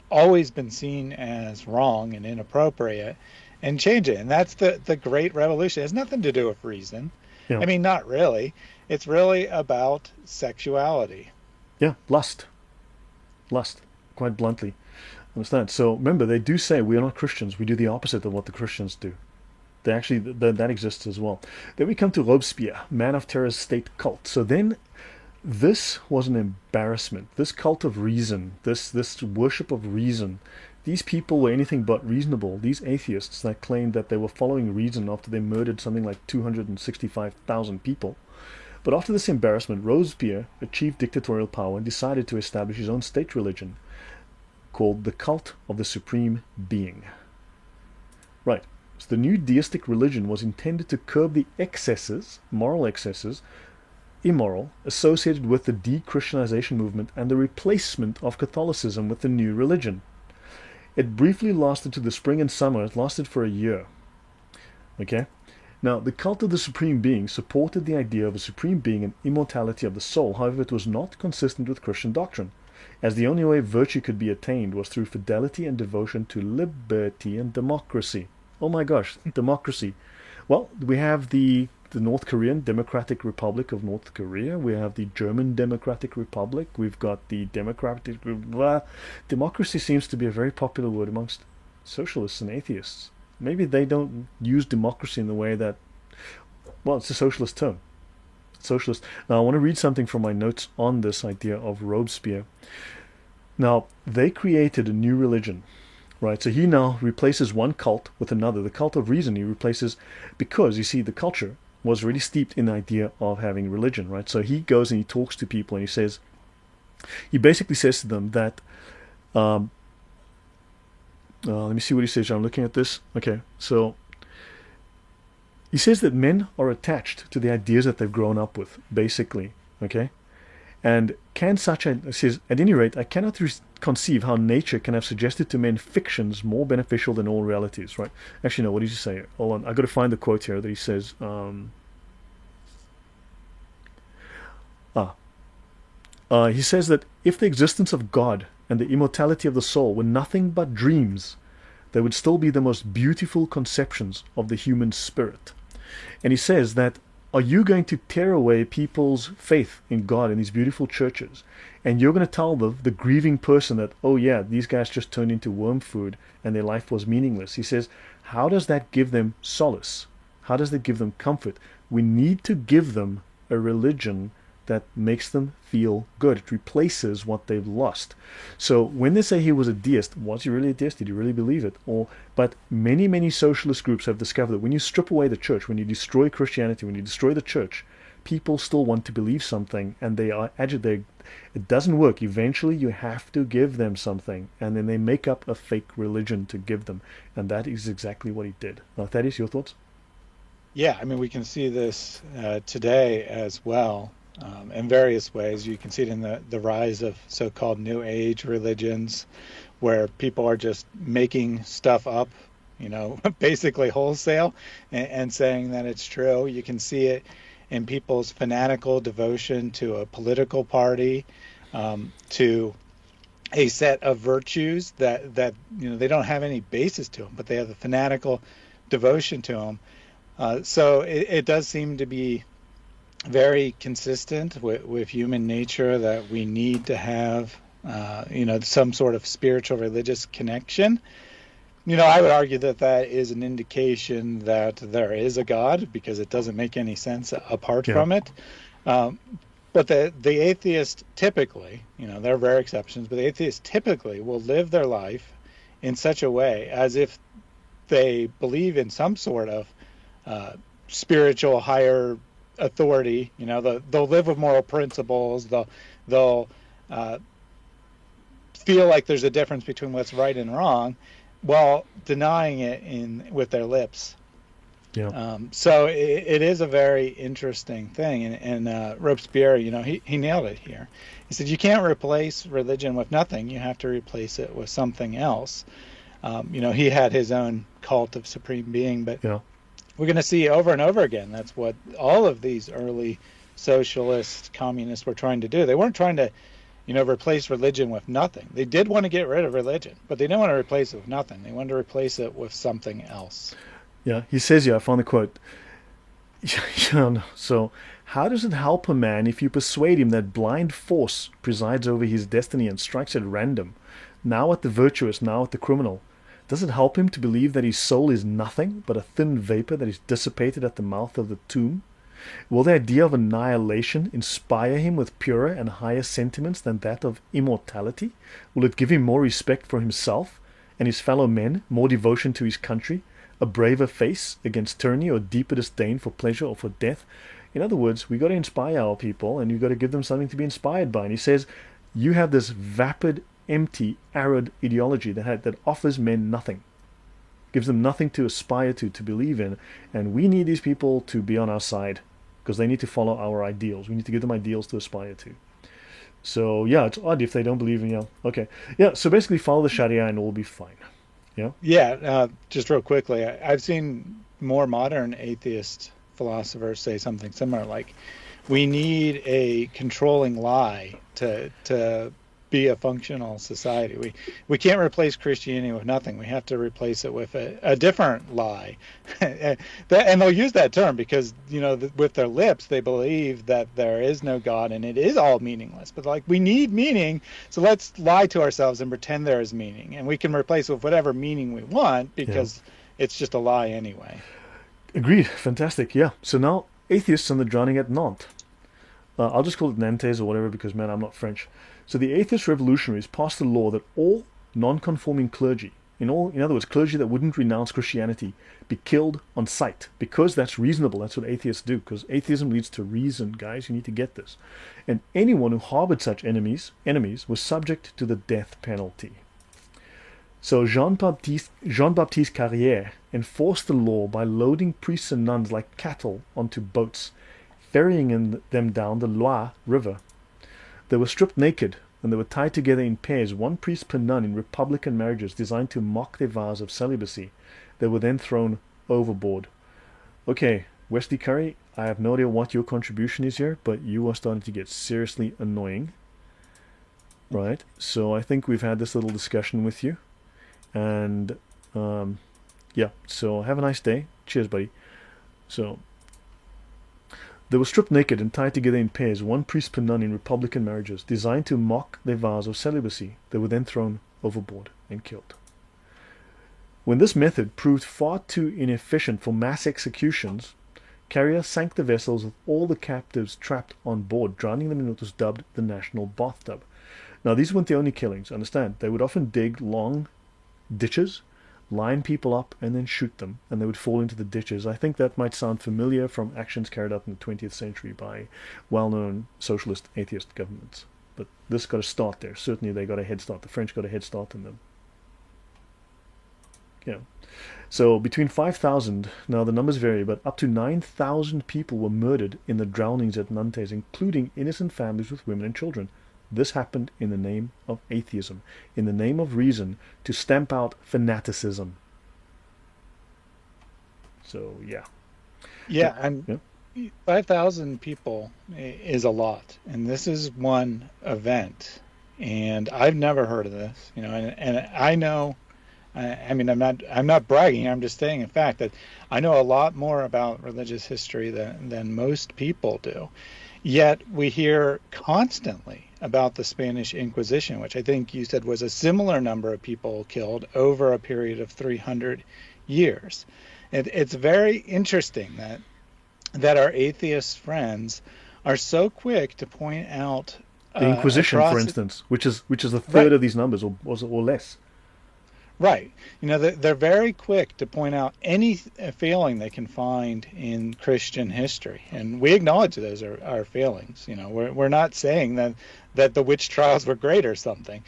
always been seen as wrong and inappropriate, and change it. And that's the great revolution. It has nothing to do with reason. Yeah. I mean, not really. It's really about sexuality. Yeah, lust. Lust, quite bluntly. Understand? So remember, they do say we are not Christians. We do the opposite of what the Christians do. They actually that exists as well. Then we come to Robespierre, man of terror's state cult. So then, this was an embarrassment. This cult of reason, this worship of reason. These people were anything but reasonable. These atheists that claimed that they were following reason after they murdered something like 265,000 people. But after this embarrassment, Robespierre achieved dictatorial power and decided to establish his own state religion, called the Cult of the Supreme Being. Right. So the new deistic religion was intended to curb the excesses, moral excesses, immoral, associated with the de-Christianization movement and the replacement of Catholicism with the new religion. It briefly lasted to the spring and summer. It lasted for a year. Okay? Now, the Cult of the Supreme Being supported the idea of a supreme being and immortality of the soul. However, it was not consistent with Christian doctrine, as the only way virtue could be attained was through fidelity and devotion to liberty and democracy. Oh my gosh, democracy. Well, we have the North Korean Democratic Republic of North Korea. We have the German Democratic Republic. We've got the Democratic... Democracy seems to be a very popular word amongst socialists and atheists. Maybe they don't use democracy in the way that... Well, it's a socialist term. Socialist. Now, I want to read something from my notes on this idea of Robespierre. Now, they created a new religion, right? So he now replaces one cult with another. The cult of reason he replaces, because, you see, the culture was really steeped in the idea of having religion, right? So he goes and he talks to people and he says, he basically says to them that, let me see what he says. I'm looking at this. Okay, so he says that men are attached to the ideas that they've grown up with, basically, okay? And can such a, says, at any rate, I cannot conceive how nature can have suggested to men fictions more beneficial than all realities, right? Actually, no, what did he say? Hold on, I've got to find the quote here that he says. He says that if the existence of God and the immortality of the soul were nothing but dreams, they would still be the most beautiful conceptions of the human spirit. And he says that, are you going to tear away people's faith in God in these beautiful churches? And you're going to tell the grieving person that, oh yeah, these guys just turned into worm food and their life was meaningless. He says, how does that give them solace? How does that give them comfort? We need to give them a religion that makes them feel good. It replaces what they've lost. So when they say he was a deist, was he really a deist? Did he really believe it? But many socialist groups have discovered that when you strip away the church, when you destroy Christianity, when you destroy the church, people still want to believe something, and they are agitated. It doesn't work. Eventually you have to give them something, and then they make up a fake religion to give them. And that is exactly what he did. Now, Thaddeus, your thoughts? Yeah, I mean, we can see this today as well. In various ways. You can see it in the rise of so-called New Age religions, where people are just making stuff up, basically wholesale, and saying that it's true. You can see it in people's fanatical devotion to a political party, to a set of virtues that they don't have any basis to them, but they have the fanatical devotion to them. So it does seem to be very consistent with human nature that we need to have, some sort of spiritual religious connection. I would argue that is an indication that there is a God, because it doesn't make any sense apart from it. But the atheist typically, there are rare exceptions, but the atheist typically will live their life in such a way as if they believe in some sort of spiritual higher authority. They'll live with moral principles. They'll feel like there's a difference between what's right and wrong, while denying it with their lips. Yeah. So it is a very interesting thing, and Robespierre, he nailed it here. He said you can't replace religion with nothing; you have to replace it with something else. He had his own cult of supreme being, but Yeah. we're going to see over and over again. That's what all of these early socialist communists were trying to do. They weren't trying to, replace religion with nothing. They did want to get rid of religion, but they didn't want to replace it with nothing. They wanted to replace it with something else. Yeah. He says here, I found the quote. So, how does it help a man if you persuade him that blind force presides over his destiny and strikes at random, now at the virtuous, now at the criminal? Does it help him to believe that his soul is nothing but a thin vapor that is dissipated at the mouth of the tomb? Will the idea of annihilation inspire him with purer and higher sentiments than that of immortality? Will it give him more respect for himself and his fellow men, more devotion to his country, a braver face against tyranny, or deeper disdain for pleasure or for death? In other words, we got to inspire our people, and you've got to give them something to be inspired by. And he says, you have this vapid, empty, arid ideology that offers men nothing, gives them nothing to aspire to believe in, and we need these people to be on our side because they need to follow our ideals. We need to give them ideals to aspire to. So yeah, it's odd if they don't believe in Okay, yeah. So basically, follow the Sharia and we'll be fine. Yeah. Yeah. Just real quickly, I've seen more modern atheist philosophers say something similar, like we need a controlling lie to be a functional society. We can't replace Christianity with nothing. We have to replace it with a different lie. And they'll use that term because, with their lips, they believe that there is no God and it is all meaningless. But like, we need meaning, so let's lie to ourselves and pretend there is meaning. And we can replace it with whatever meaning we want because it's just a lie anyway. Agreed. Fantastic. Yeah. So now, atheists and the drowning at Nantes. I'll just call it Nantes or whatever because, man, I'm not French. So the atheist revolutionaries passed a law that all non-conforming clergy, in other words, clergy that wouldn't renounce Christianity, be killed on sight, because that's reasonable. That's what atheists do, because atheism leads to reason, guys. You need to get this. And anyone who harbored such enemies was subject to the death penalty. So Jean-Baptiste Carrière enforced the law by loading priests and nuns like cattle onto boats, ferrying them down the Loire River. They were stripped naked, and they were tied together in pairs, one priest per nun, in republican marriages designed to mock their vows of celibacy. They were then thrown overboard. Okay, Wesley Curry, I have no idea what your contribution is here, but you are starting to get seriously annoying. Right, so I think we've had this little discussion with you. And, yeah, so have a nice day. Cheers, buddy. So, they were stripped naked and tied together in pairs, one priest per nun, in republican marriages, designed to mock their vows of celibacy. They were then thrown overboard and killed. When this method proved far too inefficient for mass executions, Carrier sank the vessels with all the captives trapped on board, drowning them in what was dubbed the national bathtub. Now, these weren't the only killings, understand. They would often dig long ditches, line people up, and then shoot them, and they would fall into the ditches. I think that might sound familiar from actions carried out in the 20th century by well-known socialist atheist governments. But this got a start there. Certainly they got a head start. The French got a head start in them. Yeah. So between 5,000, now the numbers vary, but up to 9,000 people were murdered in the drownings at Nantes, including innocent families with women and children. This happened in the name of atheism, in the name of reason, to stamp out fanaticism. So, yeah. Yeah, and 5,000 people is a lot. And this is one event. And I've never heard of this, and I know, I mean, I'm not bragging. I'm just stating a fact that I know a lot more about religious history than most people do. Yet we hear constantly about the Spanish Inquisition, which I think you said was a similar number of people killed over a period of 300 years. It's very interesting that our atheist friends are so quick to point out the Inquisition, for instance, which is a third of these numbers, or less. Right. They're very quick to point out any failing they can find in Christian history. And we acknowledge those are failings. We're not saying that the witch trials were great or something.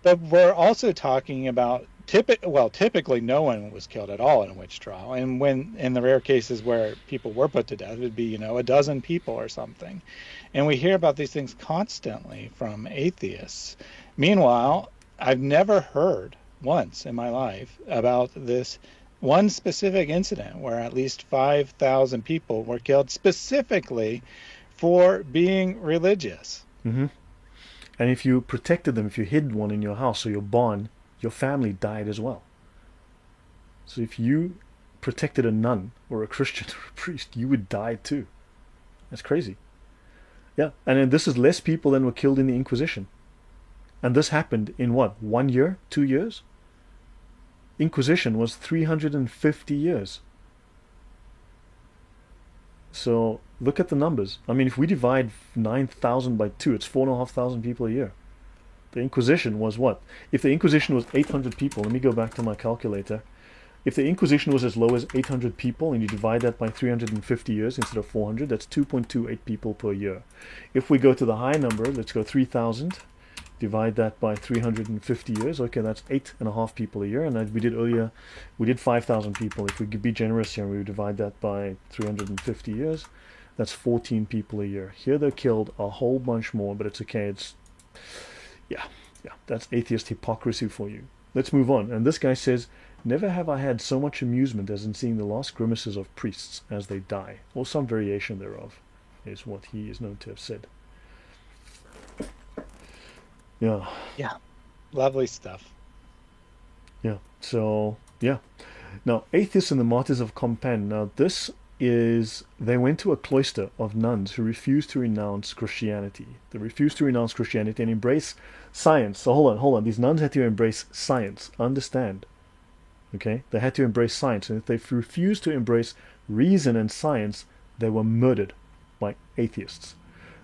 But we're also talking about typically no one was killed at all in a witch trial, and when in the rare cases where people were put to death, it'd be a dozen people or something. And we hear about these things constantly from atheists. Meanwhile, I've never heard once in my life about this one specific incident where at least 5,000 people were killed specifically for being religious. Mm-hmm. And if you protected them, if you hid one in your house or your barn, your family died as well. So if you protected a nun or a Christian or a priest, you would die too. That's crazy. Yeah, and then this is less people than were killed in the Inquisition. And this happened in what, 1 year, 2 years? Inquisition was 350 years. So look at the numbers. I mean, if we divide 9,000 by 2, it's 4,500 people a year. The Inquisition was what? If the Inquisition was 800 people, let me go back to my calculator. If the Inquisition was as low as 800 people and you divide that by 350 years instead of 400, that's 2.28 people per year. If we go to the high number, let's go 3,000, divide that by 350 years. Okay, that's 8.5 people a year. And as we did earlier, we did 5,000 people. If we could be generous here, we would divide that by 350 years. That's 14 people a year. Here they're killed a whole bunch more, but it's okay. It's yeah, that's atheist hypocrisy for you. Let's move on. And this guy says, never have I had so much amusement as in seeing the last grimaces of priests as they die, or some variation thereof, is what he is known to have said. Yeah. Yeah. Lovely stuff. Yeah. So, yeah. Now, Atheists and the Martyrs of Compan. Now, this is, they went to a cloister of nuns who refused to renounce Christianity. They refused to renounce Christianity and embrace science. So hold on. These nuns had to embrace science. Understand. Okay? They had to embrace science. And if they refused to embrace reason and science, they were murdered by atheists.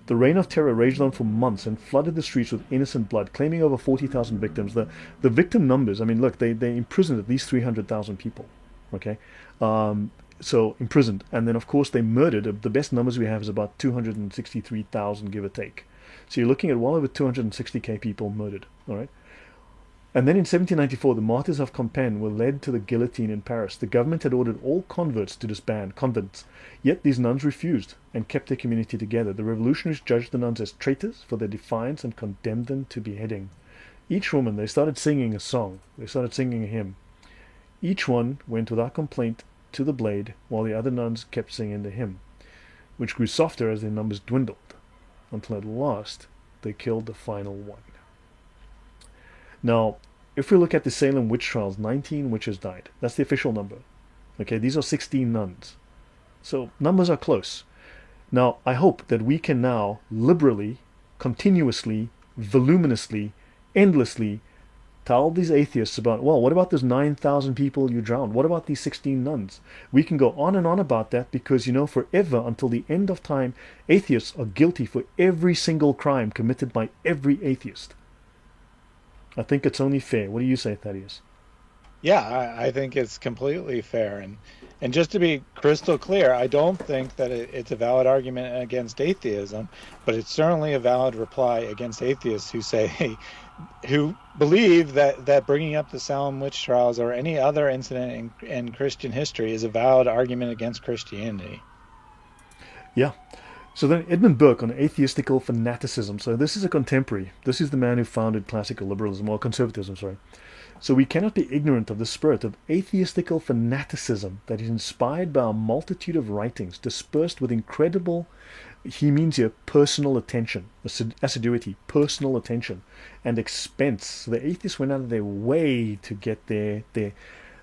The reign of terror raged on for months and flooded the streets with innocent blood, claiming over 40,000 victims. The victim numbers, I mean, look, they imprisoned at least 300,000 people. Okay? So imprisoned, and then of course they murdered. The best numbers we have is about 263,000, give or take. So you're looking at well over 260k people murdered. All right, and then in 1794, the Martyrs of Compiègne were led to the guillotine in Paris. The government had ordered all converts to disband convents, yet these nuns refused and kept their community together. The revolutionaries judged the nuns as traitors for their defiance and condemned them to beheading. Each woman, they started singing a song. They started singing a hymn. Each one went without complaint to the blade, while the other nuns kept singing the hymn, which grew softer as their numbers dwindled, until at last they killed the final one. Now, if we look at the Salem witch trials, 19 witches died. That's the official number. Okay, these are 16 nuns. So numbers are close. Now, I hope that we can now liberally, continuously, voluminously, endlessly tell these atheists about, well, what about those 9,000 people you drowned? What about these 16 nuns? We can go on and on about that because, forever until the end of time, atheists are guilty for every single crime committed by every atheist. I think it's only fair. What do you say, Thaddeus? Yeah, I think it's completely fair. And just to be crystal clear, I don't think that it's a valid argument against atheism, but it's certainly a valid reply against atheists who say, who believe that bringing up the Salem witch trials or any other incident in Christian history is a valid argument against Christianity. Yeah. So then Edmund Burke on atheistical fanaticism. So this is a contemporary. This is the man who founded classical liberalism, or conservatism, sorry. So we cannot be ignorant of the spirit of atheistical fanaticism that is inspired by a multitude of writings dispersed with incredible, he means here, personal attention, assiduity, personal attention, and expense. So the atheists went out of their way to get their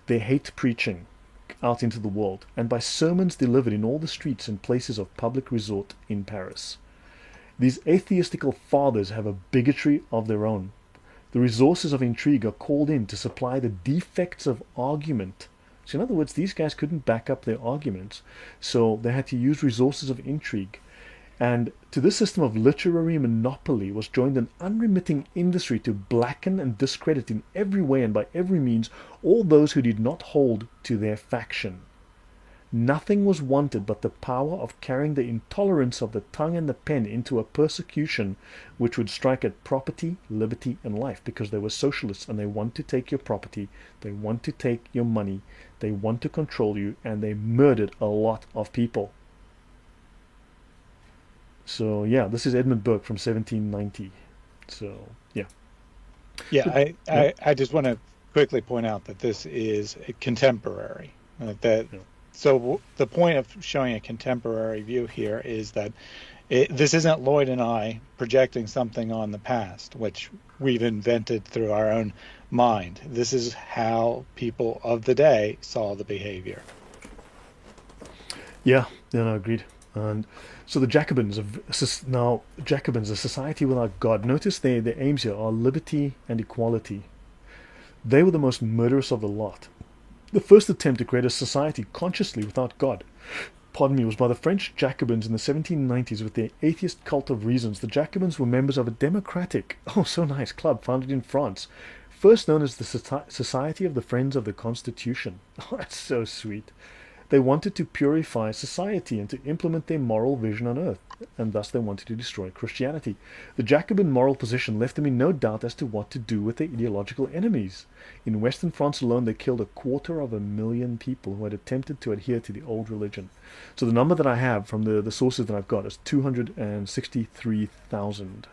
hate preaching out into the world, and by sermons delivered in all the streets and places of public resort in Paris. These atheistical fathers have a bigotry of their own. The resources of intrigue are called in to supply the defects of argument. So in other words, these guys couldn't back up their arguments, so they had to use resources of intrigue. And to this system of literary monopoly was joined an unremitting industry to blacken and discredit in every way and by every means all those who did not hold to their faction. Nothing was wanted but the power of carrying the intolerance of the tongue and the pen into a persecution which would strike at property, liberty, and life, because they were socialists and they want to take your property, they want to take your money, they want to control you, and they murdered a lot of people. So yeah, this is Edmund Burke from 1790. So yeah. Yeah, I just want to quickly point out that this is contemporary. That Yeah. So the point of showing a contemporary view here is that this isn't Lloyd and I projecting something on the past, which we've invented through our own mind. This is how people of the day saw the behavior. Yeah, no, agreed. And so the Jacobins now Jacobins, a society without God. Notice their aims here are liberty and equality. They were the most murderous of the lot. The first attempt to create a society consciously without God, was by the French Jacobins in the 1790s with their atheist cult of reasons. The Jacobins were members of a democratic, so nice, club founded in France, first known as the Society of the Friends of the Constitution. Oh, that's so sweet. They wanted to purify society and to implement their moral vision on earth, and thus they wanted to destroy Christianity. The Jacobin moral position left them in no doubt as to what to do with their ideological enemies. In Western France alone, they killed 250,000 people who had attempted to adhere to the old religion. So the number that I have from the sources that I've got is 263,000.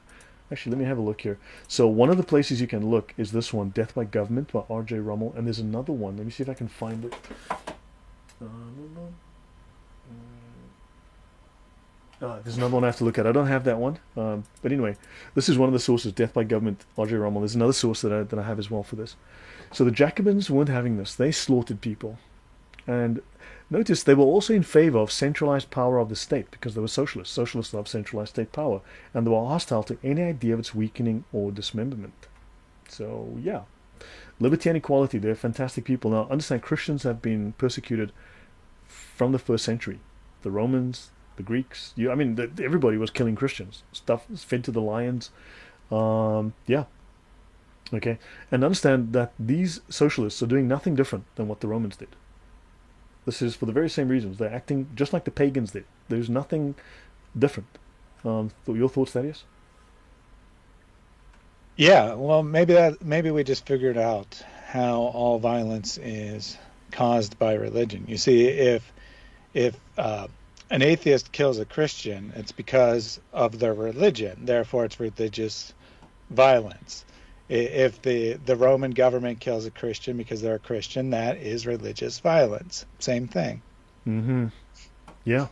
Actually, let me have a look here. So one of the places you can look is this one, Death by Government by R.J. Rummel, and there's another one. Let me see if I can find it. There's another one I have to look at. I don't have that one. But anyway, this is one of the sources, Death by Government, R.J. Rummel. There's another source that I have as well for this. So the Jacobins weren't having this. They slaughtered people. And notice they were also in favor of centralized power of the state because they were socialists. Socialists love centralized state power. And they were hostile to any idea of its weakening or dismemberment. So, yeah. Liberty and equality, they're fantastic people. Now, understand Christians have been persecuted from the first century. The Romans, the Greeks, everybody was killing Christians. Stuff was fed to the lions. Yeah. Okay. And understand that these socialists are doing nothing different than what the Romans did. This is for the very same reasons. They're acting just like the pagans did. There's nothing different. Your thoughts, Thaddeus? Yeah, well, maybe we just figured out how all violence is caused by religion. You see, if an atheist kills a Christian, it's because of their religion. Therefore, it's religious violence. If the Roman government kills a Christian because they're a Christian, that is religious violence. Same thing. Mm-hmm. Yeah.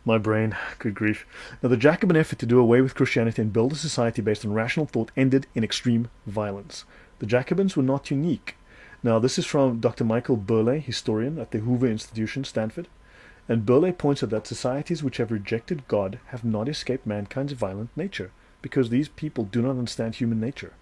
My brain, good grief. Now, the Jacobin effort to do away with Christianity and build a society based on rational thought ended in extreme violence. The Jacobins were not unique. Now, this is from Dr. Michael Burleigh, historian at the Hoover Institution, Stanford. And Burleigh points out that societies which have rejected God have not escaped mankind's violent nature, because these people do not understand human nature.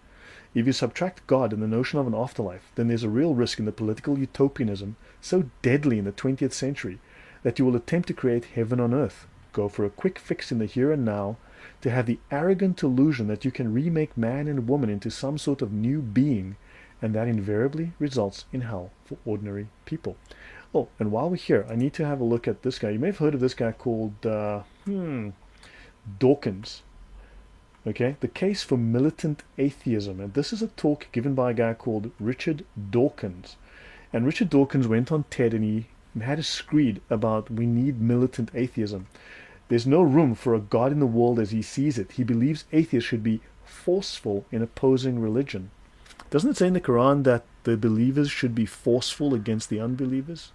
If you subtract God and the notion of an afterlife, then there's a real risk in the political utopianism so deadly in the 20th century that you will attempt to create heaven on earth, go for a quick fix in the here and now, to have the arrogant illusion that you can remake man and woman into some sort of new being, and that invariably results in hell for ordinary people. Oh, and while we're here, I need to have a look at this guy. You may have heard of this guy called Dawkins. Okay, The Case for Militant Atheism. And this is a talk given by a guy called Richard Dawkins. And Richard Dawkins went on TED and he had a screed about we need militant atheism. There's no room for a God in the world as he sees it. He believes atheists should be forceful in opposing religion. Doesn't it say in the Quran that the believers should be forceful against the unbelievers?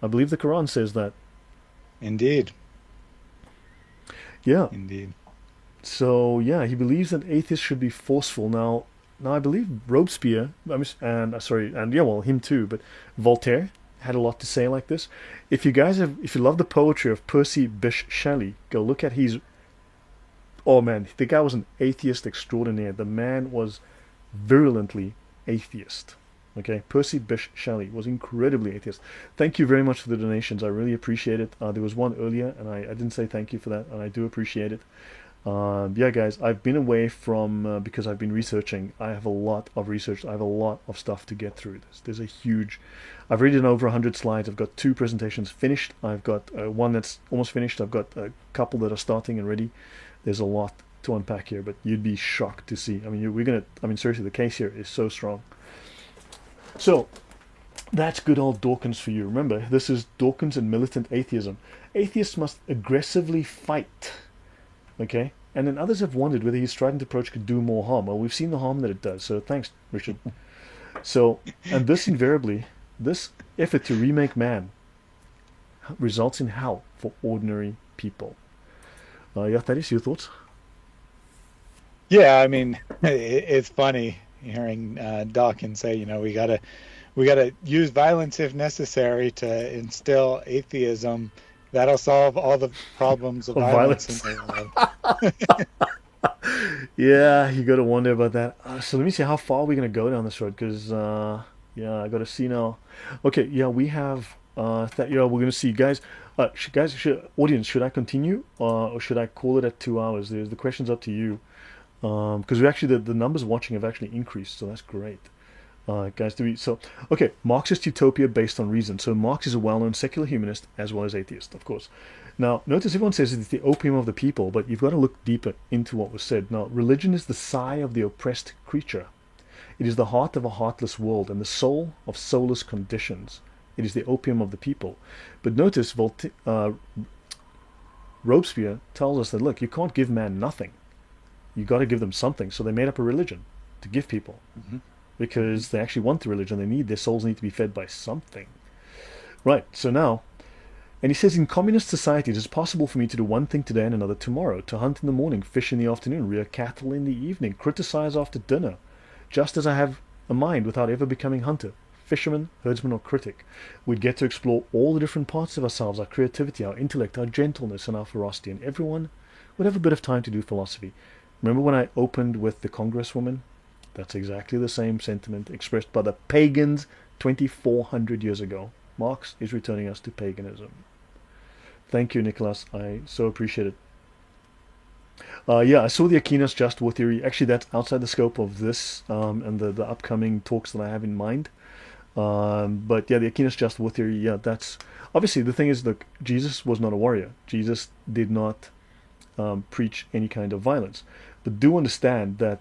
I believe the Quran says that. Indeed. Yeah. Indeed. So, yeah, he believes that atheists should be forceful. Now I believe Robespierre, him too, but Voltaire had a lot to say like this. If you love the poetry of Percy Bysshe Shelley, go look at oh man, the guy was an atheist extraordinaire. The man was virulently atheist. Okay, Percy Bysshe Shelley was incredibly atheist. Thank you very much for the donations. I really appreciate it. There was one earlier, and I didn't say thank you for that, and I do appreciate it. Yeah, guys, I've been away from because I've been researching. I have a lot of research. I have a lot of stuff to get through. There's a huge. I've read it over 100 slides. I've got two presentations finished. I've got one that's almost finished. I've got a couple that are starting and ready. There's a lot to unpack here, but you'd be shocked to see. I mean, we're gonna. I mean, seriously, the case here is so strong. So that's good old Dawkins for you. Remember, this is Dawkins and militant atheism. Atheists must aggressively fight. Okay? And then others have wondered whether his strident approach could do more harm. Well, we've seen the harm that it does. So thanks, Richard. So, and this invariably, this effort to remake man results in hell for ordinary people. Yeah, Thaddeus, your thoughts? Yeah, I mean, it's funny hearing Dawkins say, we gotta use violence if necessary to instill atheism. That'll solve all the problems of violence in the world. Yeah, you got to wonder about that. So let me see how far we're going to go down this road because, yeah, I got to see now. Okay, yeah, we have that. Yeah, we're going to see, guys. Audience, should I continue or should I call it at 2 hours? The question's up to you because we actually the numbers watching have actually increased, so that's great. Guys, okay, Marxist utopia based on reason. So Marx is a well-known secular humanist as well as atheist, of course. Now, notice everyone says it's the opium of the people, but you've got to look deeper into what was said. Now, religion is the sigh of the oppressed creature. It is the heart of a heartless world and the soul of soulless conditions. It is the opium of the people. But notice Robespierre tells us that, look, you can't give man nothing. You got to give them something. So they made up a religion to give people. Mm-hmm. Because they actually want the religion. Their souls need to be fed by something. Right, so now, and he says, in communist society, it is possible for me to do one thing today and another tomorrow, to hunt in the morning, fish in the afternoon, rear cattle in the evening, criticize after dinner, just as I have a mind without ever becoming hunter, fisherman, herdsman, or critic. We'd get to explore all the different parts of ourselves, our creativity, our intellect, our gentleness, and our ferocity, and everyone would have a bit of time to do philosophy. Remember when I opened with the Congresswoman? That's exactly the same sentiment expressed by the pagans 2,400 years ago. Marx is returning us to paganism. Thank you, Nicholas. I so appreciate it. Yeah, I saw the Aquinas Just War theory. Actually, that's outside the scope of this and the upcoming talks that I have in mind. But yeah, the Aquinas Just War theory, yeah, that's... Obviously, the thing is, look, Jesus was not a warrior. Jesus did not preach any kind of violence. But do understand that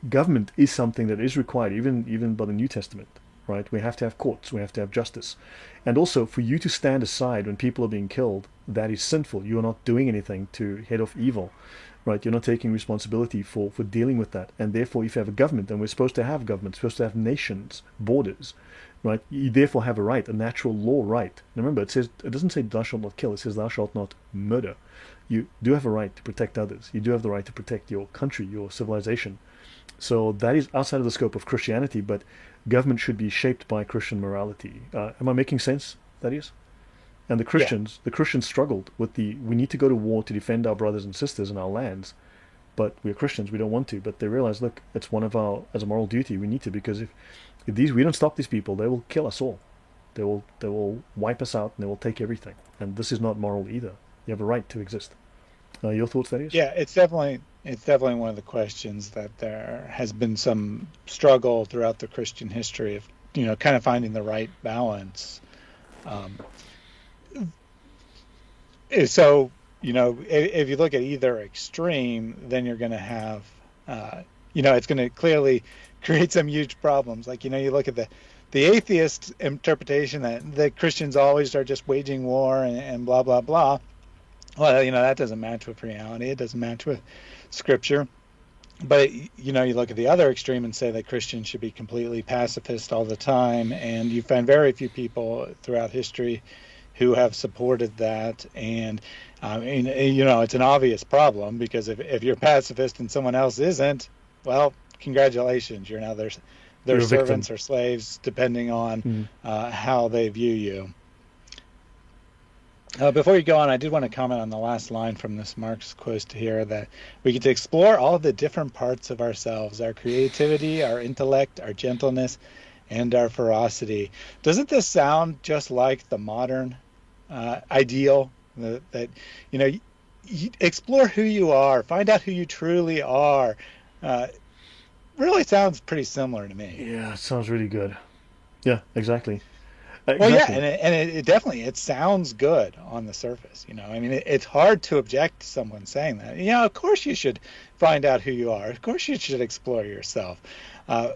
government is something that is required even by the New Testament, right? We have to have courts, we have to have justice, and also for you to stand aside when people are being killed, that is sinful. You are not doing anything to head off evil, right? You're not taking responsibility for dealing with that, and therefore if you have a government, and we're supposed to have government, supposed to have nations, borders, right? You therefore have a right, a natural law right. And remember, it doesn't say thou shalt not kill, it says thou shalt not murder. You do have a right to protect others. You do have the right to protect your country, your civilization. So that is outside of the scope of Christianity, but government should be shaped by Christian morality. Am I making sense, Thaddeus? And the Christians struggled with we need to go to war to defend our brothers and sisters and our lands, but we're Christians, we don't want to. But they realize, look, it's one of as a moral duty, we need to, because if we don't stop these people, they will kill us all. They will wipe us out and they will take everything. And this is not moral either. You have a right to exist. Your thoughts, Thaddeus? Yeah, it's definitely one of the questions that there has been some struggle throughout the Christian history of, kind of finding the right balance. So, if you look at either extreme, then you're going to have, it's going to clearly create some huge problems. Like, you look at the atheist interpretation that the Christians always are just waging war and blah, blah, blah. Well, that doesn't match with reality. It doesn't match with Scripture. But, you look at the other extreme and say that Christians should be completely pacifist all the time. And you find very few people throughout history who have supported that. And, it's an obvious problem, because if you're pacifist and someone else isn't, well, congratulations. You're now their servants or slaves, depending on how they view you. Before you go on, I did want to comment on the last line from this Marx quote here, that we get to explore all the different parts of ourselves, our creativity, our intellect, our gentleness, and our ferocity. Doesn't this sound just like the modern ideal? That explore who you are, find out who you truly are. Uh, really sounds pretty similar to me. Yeah, it sounds really good. Yeah, exactly. Well, yeah, Exactly. it definitely it sounds good on the surface. I mean, it's hard to object to someone saying that. Yeah, of course you should find out who you are. Of course you should explore yourself. Uh,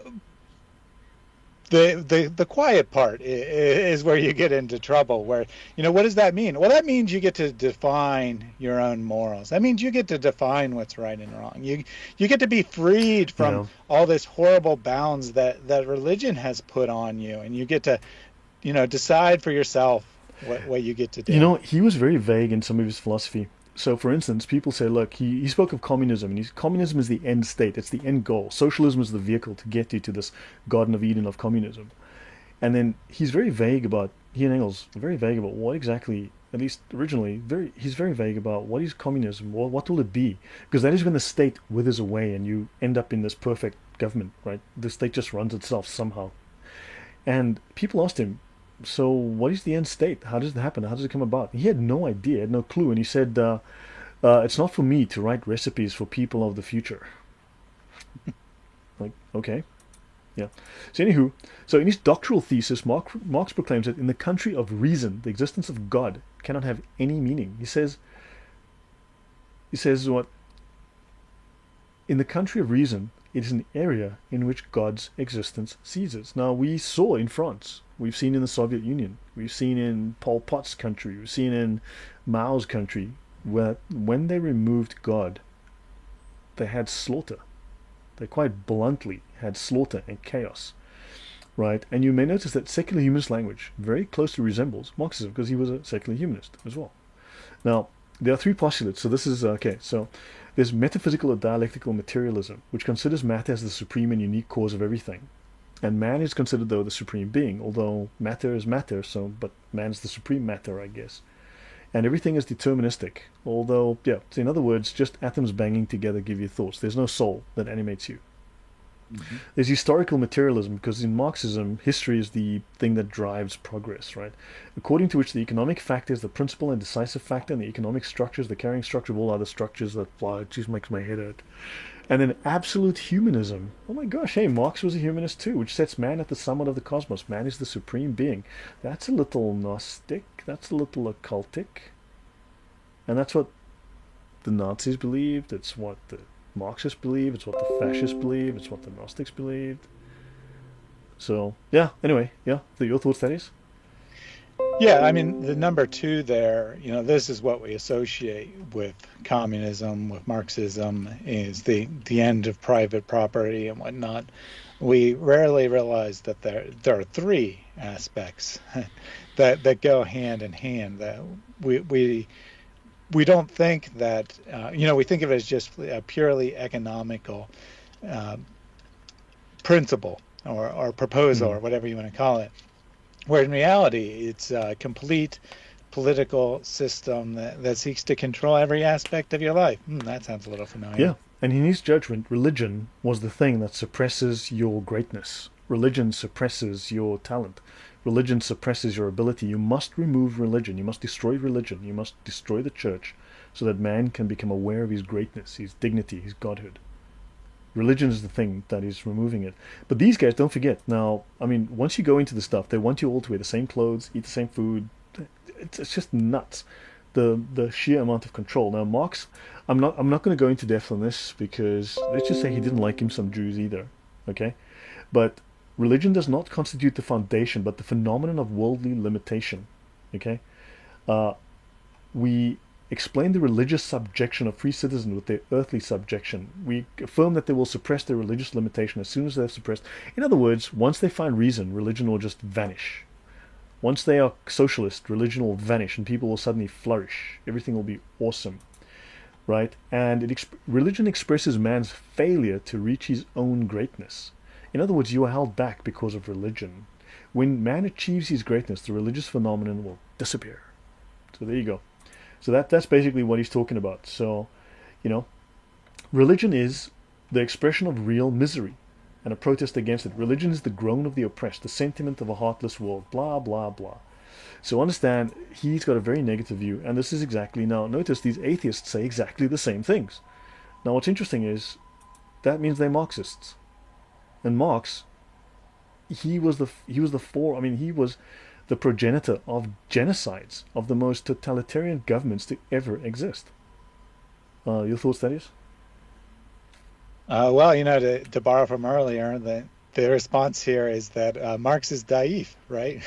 the quiet part is where you get into trouble. Where what does that mean? Well, that means you get to define your own morals. That means you get to define what's right and wrong. You get to be freed from Yeah. all this horrible bounds that religion has put on you, and you get to decide for yourself what you get to You do. know, he was very vague in some of his philosophy. So, for instance, people say, look, he spoke of communism, and communism is the end state, it's the end goal. Socialism is the vehicle to get you to this Garden of Eden of communism. And then he's very vague about, he and Engels are very vague about what exactly, at least originally, he's very vague about what is communism, what will it be? Because that is when the state withers away and you end up in this perfect government, right? The state just runs itself somehow. And people asked him, so what is the end state? How does it happen? How does it come about? He had no idea, had no clue. And he said, it's not for me to write recipes for people of the future. Like, okay, yeah. So, anywho, so in his doctoral thesis, Marx proclaims that in the country of reason, the existence of God cannot have any meaning. He says what? In the country of reason, it is an area in which God's existence ceases. Now, we saw in France, we've seen in the Soviet Union, we've seen in Pol Pot's country, we've seen in Mao's country, where when they removed God, they had slaughter. They quite bluntly had slaughter and chaos, right? And you may notice that secular humanist language very closely resembles Marxism because he was a secular humanist as well. Now, there are three postulates. So this is okay. So there's metaphysical or dialectical materialism, which considers matter as the supreme and unique cause of everything. And man is considered, though, the supreme being, although matter is matter, so but man is the supreme matter, I guess. And everything is deterministic, although, yeah, so in other words, just atoms banging together give you thoughts. There's no soul that animates you. Mhm. There's historical materialism because in Marxism, history is the thing that drives progress, right? According to which the economic factor is the principal and decisive factor, and the economic structure is the carrying structure of all other structures that fly. It just makes my head hurt. And then absolute humanism. Oh my gosh, hey, Marx was a humanist too, which sets man at the summit of the cosmos. Man is the supreme being. That's a little Gnostic. That's a little occultic. And that's what the Nazis believed. It's what the Marxists believe. It's what the fascists believe. It's what the Gnostics believed. So, yeah, anyway, yeah, your thoughts, that is? Yeah, I mean, the number two there, this is what we associate with communism, with Marxism, is the end of private property and whatnot. We rarely realize that there are three aspects that go hand in hand. That we don't think that we think of it as just a purely economical uh, principle or proposal Hmm. or whatever you want to call it. Where in reality, it's a complete political system that seeks to control every aspect of your life. That sounds a little Yeah, familiar. and in his judgment, religion was the thing that suppresses your greatness. Religion suppresses your talent. Religion suppresses your ability. You must remove religion. You must destroy religion. You must destroy the church so that man can become aware of his greatness, his dignity, his godhood. Religion is the thing that is removing it. But these guys, don't forget. Now, I mean, once you go into the stuff, they want you all to wear the same clothes, eat the same food. It's just nuts. The sheer amount of control. Now, Marx, I'm not going to go into depth on this because let's just say he didn't like him some Jews either. Okay, but religion does not constitute the foundation, but the phenomenon of worldly limitation. Okay, uh, we explain the religious subjection of free citizens with their earthly subjection. We affirm that they will suppress their religious limitation as soon as they've suppressed. In other words, once they find reason, religion will just vanish. Once they are socialist, religion will vanish and people will suddenly flourish. Everything will be awesome, right? And religion expresses man's failure to reach his own greatness. In other words, you are held back because of religion. When man achieves his greatness, the religious phenomenon will disappear. So there you go. So that's basically what he's talking about. So, you know, religion is the expression of real misery and a protest against it. Religion is the groan of the oppressed, the sentiment of a heartless world, blah, blah, blah. So understand, he's got a very negative view, and this is exactly, now notice these atheists say exactly the same things. Now what's interesting is that means they're Marxists. And Marx, he was the progenitor of genocides, of the most totalitarian governments to ever exist. Your thoughts, Thaddeus? Well, to borrow from earlier, the response here is that Marx is naïf, right?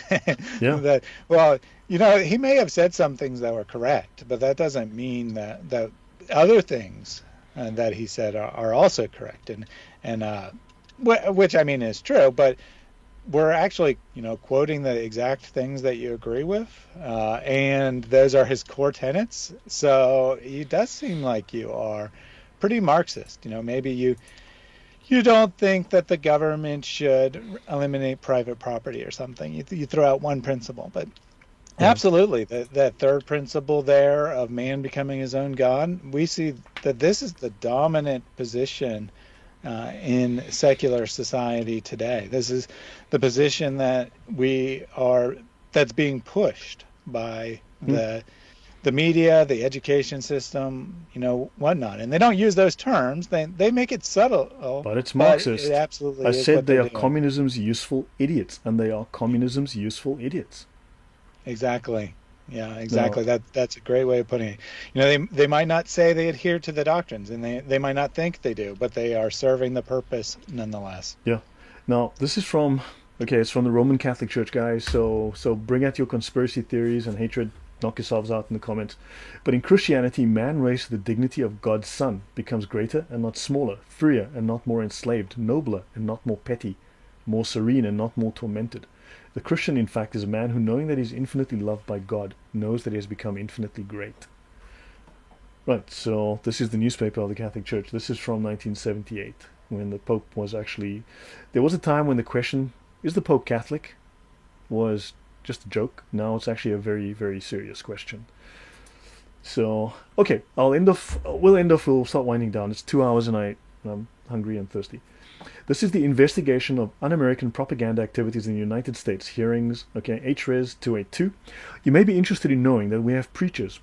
Yeah. That well, he may have said some things that were correct, but that doesn't mean that other things that he said are also correct, and which I mean is true, but we're actually quoting the exact things that you agree with, and those are his core tenets. So it does seem like you are pretty Marxist. Maybe you don't think that the government should eliminate private property or something. You throw out one principle, but Yeah. absolutely, that third principle there of man becoming his own God, we see that this is the dominant position in secular society today. This is the position that's being pushed by Hmm. the media, the education system, whatnot. And they don't use those terms. They make it subtle, But it's but it Marxist. absolutely I is said what they they're are doing. communism's useful idiots, and they are communism's useful idiots. Exactly. Yeah, Now, exactly. That's a great way of putting it. They might not say they adhere to the doctrines, and they might not think they do, but they are serving the purpose nonetheless. yeah. Now, this is from, okay, it's from the Roman Catholic Church, guys. So bring out your conspiracy theories and hatred. Knock yourselves out in the comments. But in Christianity, man raised to the dignity of God's Son becomes greater and not smaller, freer and not more enslaved, nobler and not more petty, more serene and not more tormented. The Christian, in fact, is a man who, knowing that he is infinitely loved by God, knows that he has become infinitely great. Right, so this is the newspaper of the Catholic Church. This is from 1978, when the Pope was actually. There was a time when the question, is the Pope Catholic, was just a joke. Now it's actually a very, very serious question. So, okay, we'll start winding down. It's 2 hours and I'm hungry and thirsty. This is the investigation of un-American propaganda activities in the United States. Hearings, okay, HRES 282. You may be interested in knowing that we have preachers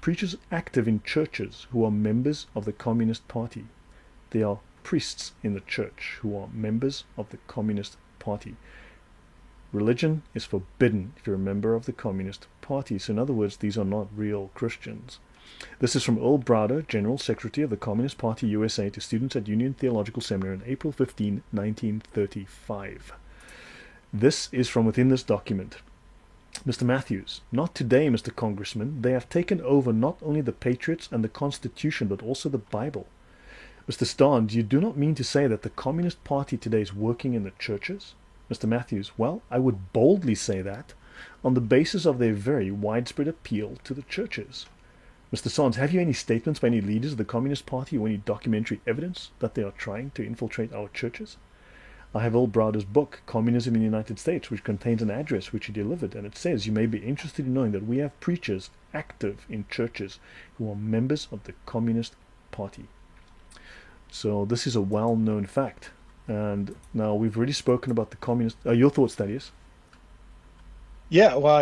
active in churches who are members of the Communist Party. They are priests in the church who are members of the Communist Party. Religion is forbidden if you're a member of the Communist Party. So in other words, these are not real Christians. This is from Earl Browder, General Secretary of the Communist Party USA, to students at Union Theological Seminary on April 15, 1935. This is from within this document. Mr. Matthews, not today, Mr. Congressman. They have taken over not only the Patriots and the Constitution, but also the Bible. Mr. Starnes, you do not mean to say that the Communist Party today is working in the churches? Mr. Matthews, well, I would boldly say that, on the basis of their very widespread appeal to the churches. Mr. Starnes, have you any statements by any leaders of the Communist Party or any documentary evidence that they are trying to infiltrate our churches? I have Earl Browder's book, Communism in the United States, which contains an address which he delivered, and it says you may be interested in knowing that we have preachers active in churches who are members of the Communist Party. So this is a well-known fact. And now we've already spoken about the communist. Your thoughts, Thaddeus? Yeah, well,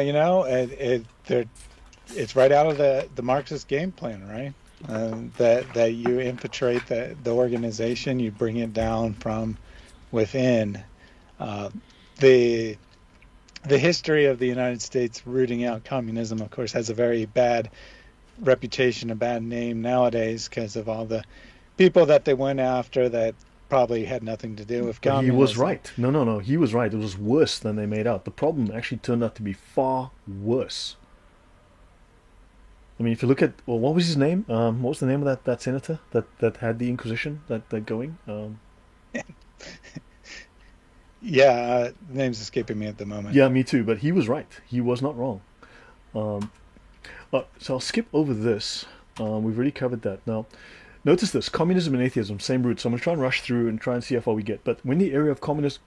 it's right out of the Marxist game plan, right? That you infiltrate the organization, you bring it down from within. The history of the United States rooting out communism, of course, has a very bad reputation, a bad name nowadays because of all the people that they went after that probably had nothing to do with But he was communism. right. No. He was right. It was worse than they made out. The problem actually turned out to be far worse. I mean, if you look at, well, what was his name? What was the name of that senator that had the Inquisition that going? Yeah, name's escaping me at the moment. Yeah, me too. But he was right. He was not wrong. Um, so I'll skip over this. We've already covered that. Now, notice this: communism and atheism, same root. So I'm going to try and rush through and try and see how far we get. But when the era of communist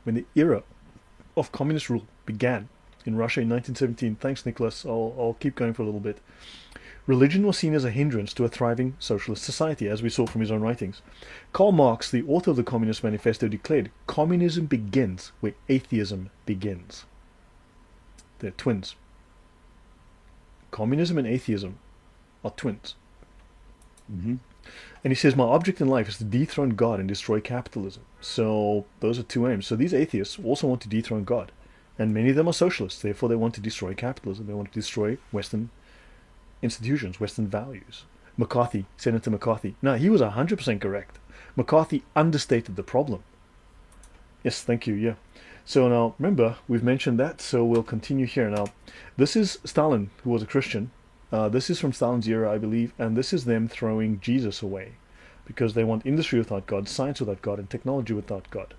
rule began in Russia in 1917, thanks, Nicholas. I'll keep going for a little bit. Religion was seen as a hindrance to a thriving socialist society, as we saw from his own writings. Karl Marx, the author of the Communist Manifesto, declared, "Communism begins where atheism begins." They're twins. communism and atheism are twins. Mm-hmm. And he says, my object in life is to dethrone God and destroy capitalism. So those are two aims. So these atheists also want to dethrone God. And many of them are socialists. Therefore, they want to destroy capitalism. They want to destroy Western institutions, Western values. McCarthy, Senator McCarthy. Now, he was 100% correct. McCarthy understated the problem. Yes, thank you, yeah. So now, remember, we've mentioned that, so we'll continue here. Now, this is Stalin, who was a Christian. This is from Stalin's era, I believe, and this is them throwing Jesus away because they want industry without God, science without God, and technology without God.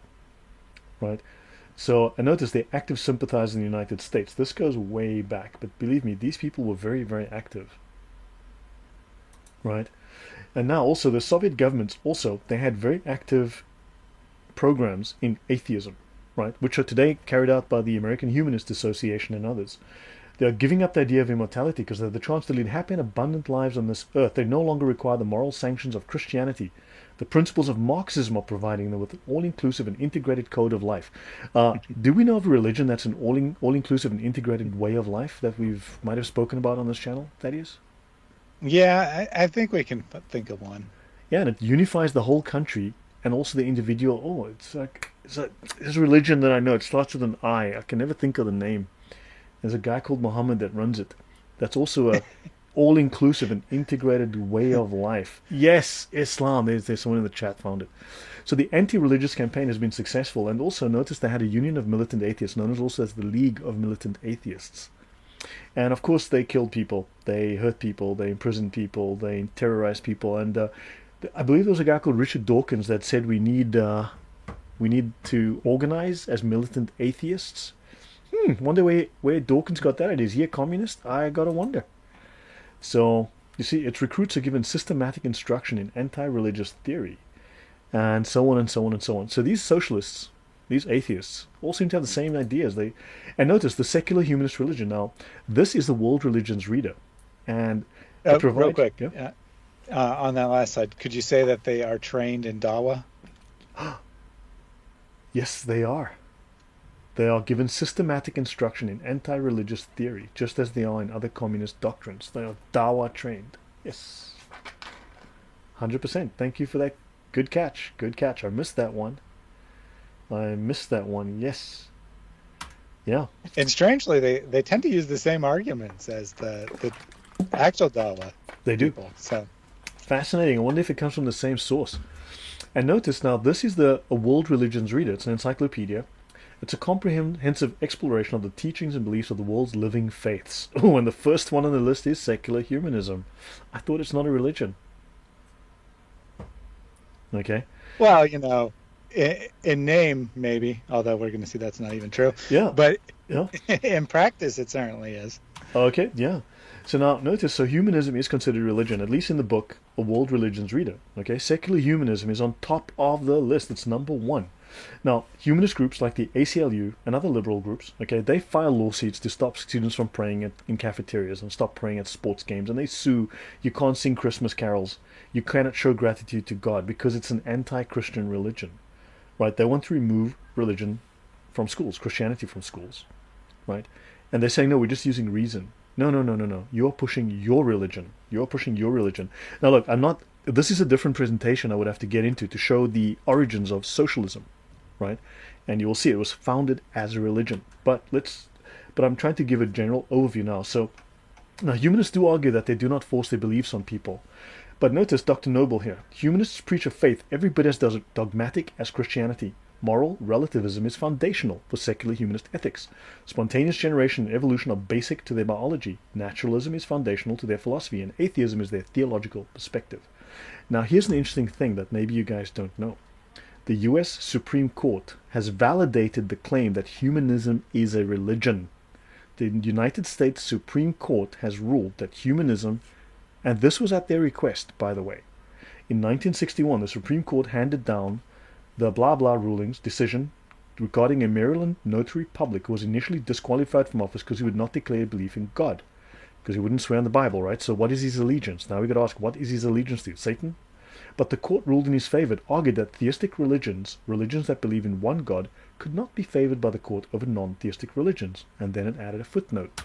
Right? So, and notice they're active sympathizers in the United States. This goes way back, but believe me, these people were very, very active. Right? And now also the Soviet governments also, they had very active programs in atheism, right? Which are today carried out by the American Humanist Association and others. They are giving up the idea of immortality because they have the chance to lead happy and abundant lives on this earth. They no longer require the moral sanctions of Christianity. The principles of Marxism are providing them with an all-inclusive and integrated code of life. Do we know of a religion that's an all-inclusive and integrated way of life that we've might have spoken about on this channel, Thaddeus? Yeah, I think we can think of one. Yeah, and it unifies the whole country and also the individual. Oh, it's like there's a religion that I know. It starts with an I. I can never think of the name. There's a guy called Muhammad that runs it. That's also a all-inclusive and integrated way of life. Yes, Islam. There's someone in the chat found it. So the anti-religious campaign has been successful, and also notice they had a union of militant atheists, known as also as the League of Militant Atheists. And of course, they killed people, they hurt people, they imprisoned people, they terrorized people, and I believe there was a guy called Richard Dawkins that said we need to organize as militant atheists. Wonder where Dawkins got that idea. Is he a communist? I gotta wonder. So, you see, its recruits are given systematic instruction in anti-religious theory, and so on and so on and so on. So these socialists, these atheists, all seem to have the same ideas. And notice the secular humanist religion. Now, this is the World Religions Reader, and it provides, real quick, yeah? On that last slide, could you say that they are trained in Dawa? Yes, they are. They are given systematic instruction in anti-religious theory, just as they are in other communist doctrines. They are Dawa trained. Yes. 100%. Thank you for that. Good catch. Good catch. I missed that one. Yes. Yeah. And strangely, they tend to use the same arguments as the actual Dawa. They do. People, so. Fascinating. I wonder if it comes from the same source. And notice now, this is a World Religions Reader. It's an encyclopedia. It's a comprehensive exploration of the teachings and beliefs of the world's living faiths. Oh, and the first one on the list is secular humanism. I thought it's not a religion. Okay. Well, in name, maybe, although we're going to see that's not even true. Yeah. But yeah. In practice, it certainly is. Okay, yeah. So now, notice, so humanism is considered religion, at least in the book, A World Religions Reader. Okay, secular humanism is on top of the list. It's number one. Now, humanist groups like the ACLU and other liberal groups, okay, they file lawsuits to stop students from praying in cafeterias and stop praying at sports games, and they sue. You can't sing Christmas carols. You cannot show gratitude to God because it's an anti-Christian religion, right? They want to remove religion from schools, Christianity from schools, right? And they're saying, no, we're just using reason. No. You're pushing your religion. Now, look, this is a different presentation I would have to get into to show the origins of socialism, right? And you will see it was founded as a religion. But I'm trying to give a general overview now. So, now humanists do argue that they do not force their beliefs on people. But notice Dr. Noble here. Humanists preach a faith every bit as dogmatic as Christianity. Moral relativism is foundational for secular humanist ethics. Spontaneous generation and evolution are basic to their biology. Naturalism is foundational to their philosophy, and atheism is their theological perspective. Now, here's an interesting thing that maybe you guys don't know. The U.S. Supreme Court has validated the claim that humanism is a religion. The United States Supreme Court has ruled that humanism, and this was at their request, by the way. In 1961, the Supreme Court handed down the blah blah rulings decision regarding a Maryland notary public who was initially disqualified from office because he would not declare belief in God, because he wouldn't swear on the Bible, right? So what is his allegiance? Now we got to ask, what is his allegiance to? Satan? But the court ruled in his favor. It argued that theistic religions that believe in one God, could not be favored by the court over non-theistic religions. And then it added a footnote.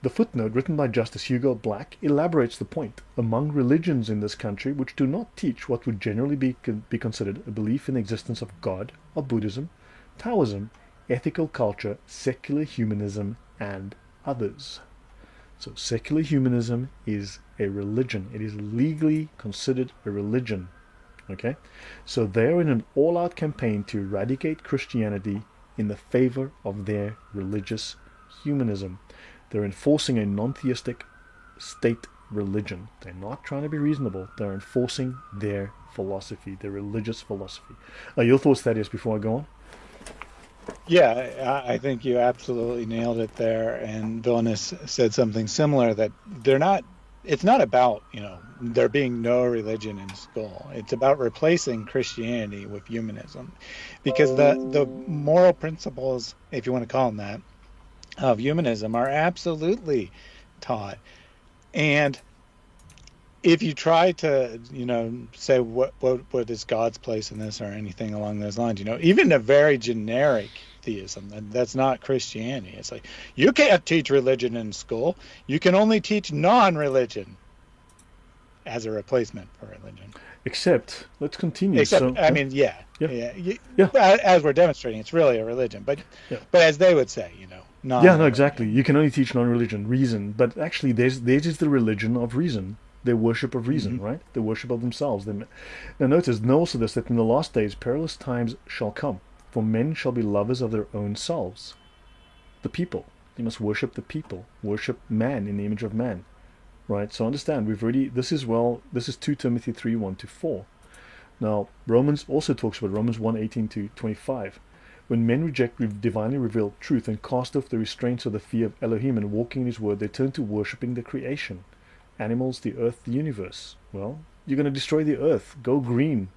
The footnote, written by Justice Hugo Black, elaborates the point. Among religions in this country which do not teach what would generally be considered a belief in the existence of God are Buddhism, Taoism, ethical culture, secular humanism, and others. So secular humanism is a religion. It is legally considered a religion. Okay? So they're in an all-out campaign to eradicate Christianity in the favor of their religious humanism. They're enforcing a non-theistic state religion. They're not trying to be reasonable. They're enforcing their philosophy, their religious philosophy. Your thoughts, Thaddeus, before I go on? Yeah, I think you absolutely nailed it there. And Villainous said something similar, that it's not about, there being no religion in school. It's about replacing Christianity with humanism. Because the moral principles, if you want to call them that, of humanism are absolutely taught. And if you try to, say what is God's place in this or anything along those lines, even a very generic theism, that's not Christianity. It's like, you can't teach religion in school. You can only teach non-religion as a replacement for religion. Except, let's continue. As we're demonstrating, it's really a religion. But as they would say, exactly. You can only teach non-religion, reason. But actually, theirs is the religion of reason. Their worship of reason, right? The worship of themselves. Now notice, also this, that in the last days perilous times shall come, for men shall be lovers of their own selves. The people. They must worship the people. Worship man in the image of man. Right? So understand, this is 2 Timothy 3, 1-4. Now, Romans also talks about Romans 1, 18-25. When men reject divinely revealed truth and cast off the restraints of the fear of Elohim and walking in his word, they turn to worshipping the creation. Animals, the earth, the universe. Well, you're going to destroy the earth. Go green,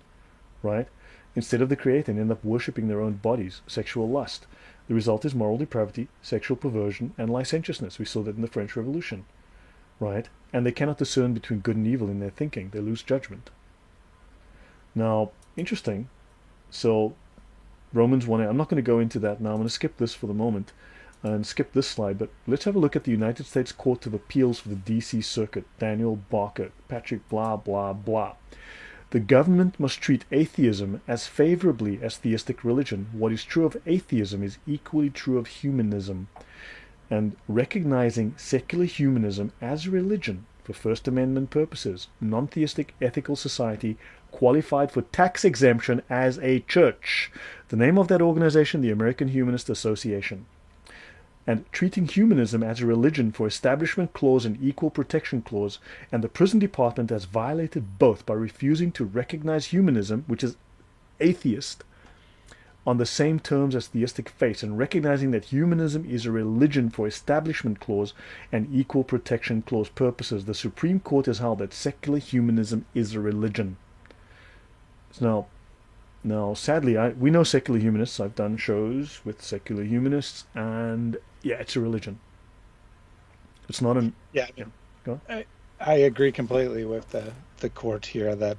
right? Instead of the creator, and end up worshipping their own bodies, sexual lust. The result is moral depravity, sexual perversion, and licentiousness. We saw that in the French Revolution, right? And they cannot discern between good and evil in their thinking. They lose judgment. Now, interesting. So, Romans 1, I'm not going to go into that now. I'm going to skip this for the moment and skip this slide, but let's have a look at the United States Court of Appeals for the D.C. Circuit. Daniel Barker, Patrick, blah, blah, blah. The government must treat atheism as favorably as theistic religion. What is true of atheism is equally true of humanism. And recognizing secular humanism as religion for First Amendment purposes, non-theistic ethical society qualified for tax exemption as a church. The name of that organization, the American Humanist Association. And treating humanism as a religion for Establishment Clause and Equal Protection Clause, and the prison department has violated both by refusing to recognize humanism, which is atheist, on the same terms as theistic faith, and recognizing that humanism is a religion for Establishment Clause and Equal Protection Clause purposes. The Supreme Court has held that secular humanism is a religion. Now, sadly, we know secular humanists. I've done shows with secular humanists, and it's a religion. It's not an... Go on. I agree completely with the court here that,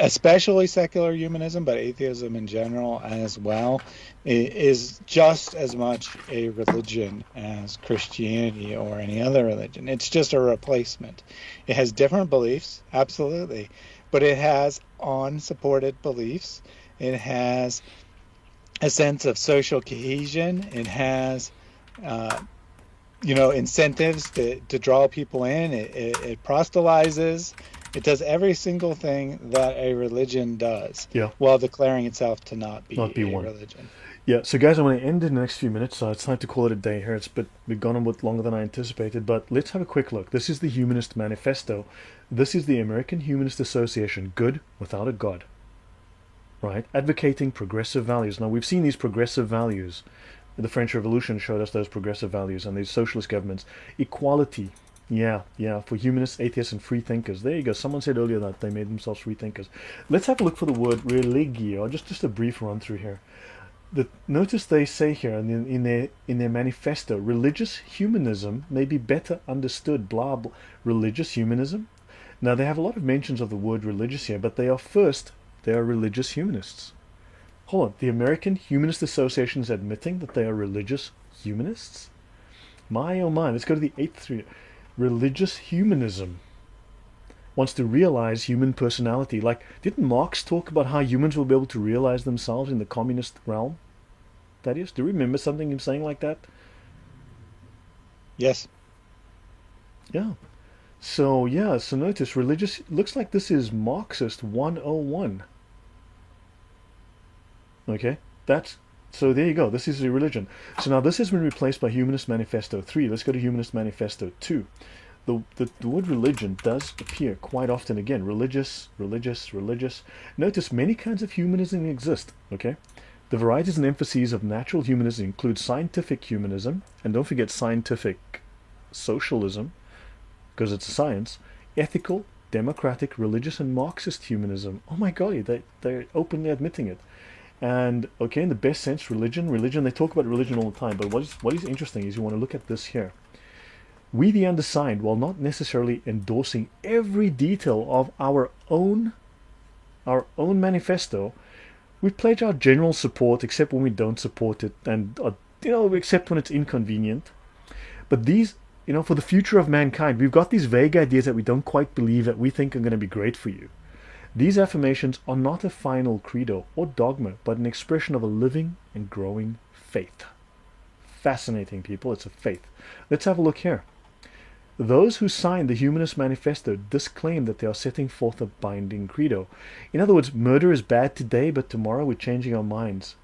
especially secular humanism, but atheism in general as well, is just as much a religion as Christianity or any other religion. It's just a replacement. It has different beliefs, absolutely, but it has unsupported beliefs. It has a sense of social cohesion. It has, incentives to draw people in. It proselytizes. It does every single thing that a religion does, while declaring itself to not be a one. Religion. Yeah, so guys, I'm going to end in the next few minutes. It's time to call it a day here. We've gone a bit longer than I anticipated, but let's have a quick look. This is the Humanist Manifesto. This is the American Humanist Association, good without a God, right? Advocating progressive values. Now, we've seen these progressive values. The French Revolution showed us those progressive values, and these socialist governments. Equality, for humanists, atheists, and free thinkers. There you go. Someone said earlier that they made themselves free thinkers. Let's have a look for the word religio. Just a brief run through here. Notice they say here in their manifesto, religious humanism may be better understood, blah, blah. Religious humanism? Now, they have a lot of mentions of the word religious here, but they are religious humanists. Hold on, the American Humanist Association is admitting that they are religious humanists? My oh my, let's go to the eighth three. Religious humanism wants to realize human personality. Like, didn't Marx talk about how humans will be able to realize themselves in the communist realm? Thaddeus, do you remember something him saying like that? Yes. Yeah. So yeah, so notice religious looks like this is Marxist 101. Okay? That's so there you go. This is a religion. So now this has been replaced by Humanist Manifesto 3. Let's go to Humanist Manifesto 2. The word religion does appear quite often again. Religious, religious, religious. Notice many kinds of humanism exist, okay? The varieties and emphases of natural humanism include scientific humanism, and don't forget scientific socialism, because it's a science, ethical, democratic, religious, and Marxist humanism. Oh my golly, they're openly admitting it. And okay, in the best sense, religion, they talk about religion all the time, but what is interesting is you want to look at this here. We, the undersigned, while not necessarily endorsing every detail of our own manifesto, we pledge our general support, except when we don't support it, and except when it's inconvenient. But these, for the future of mankind, we've got these vague ideas that we don't quite believe that we think are going to be great for you. These affirmations are not a final credo or dogma, but an expression of a living and growing faith. Fascinating, people. It's a faith. Let's have a look here. Those who signed the Humanist Manifesto disclaim that they are setting forth a binding credo. In other words, murder is bad today, but tomorrow we're changing our minds.